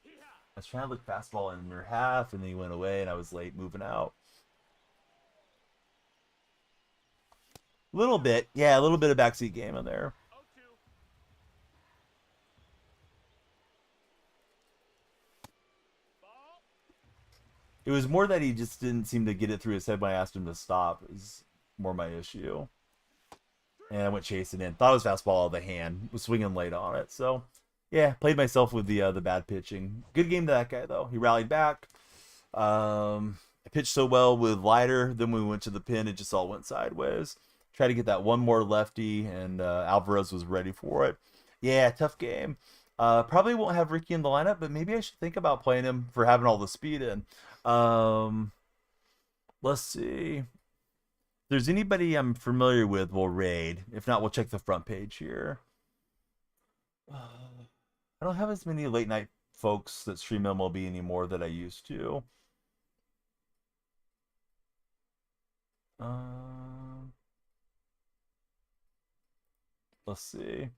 I was trying to look fastball in your half, and then he went away, and I was late moving out. A little bit. Yeah, a little bit of backseat game in there. It was more that he just didn't seem to get it through his head when I asked him to stop. Is more my issue. And I went chasing in. Thought it was fastball out of the hand. Was swinging late on it. So, yeah, played myself with the bad pitching. Good game to that guy, though. He rallied back. I pitched so well with Leiter. Then when we went to the pin, it just all went sideways. Tried to get that one more lefty, and Alvarez was ready for it. Yeah, tough game. Probably won't have Ricky in the lineup, but maybe I should think about playing him for having all the speed in. Let's see. If there's anybody I'm familiar with, we'll raid. If not, we'll check the front page here. I don't have as many late night folks that stream MLB anymore that I used to. Let's see.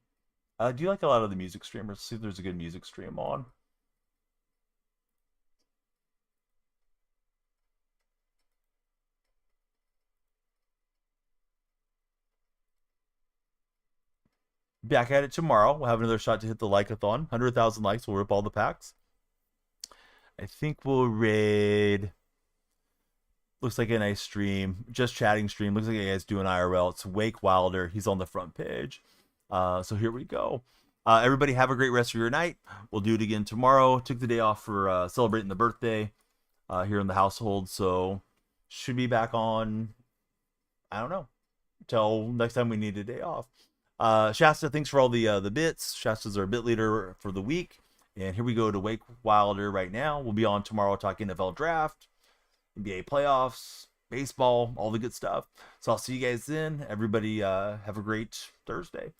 I do like a lot of the music streamers. See if there's a good music stream on. Back at it tomorrow. We'll have another shot to hit the like-a-thon. 100,000 likes. We'll rip all the packs. I think we'll raid. Looks like a nice stream. Just chatting stream. Looks like you guys doing IRL. It's Wake Wilder. He's on the front page. So here we go. Everybody have a great rest of your night. We'll do it again tomorrow. Took the day off for celebrating the birthday here in the household. So should be back on, I don't know, till next time we need a day off. Shasta, thanks for all the bits. Shasta's our bit leader for the week. And here we go to Wake Wilder right now. We'll be on tomorrow talking NFL draft, NBA playoffs, baseball, all the good stuff. So I'll see you guys then. Everybody have a great Thursday.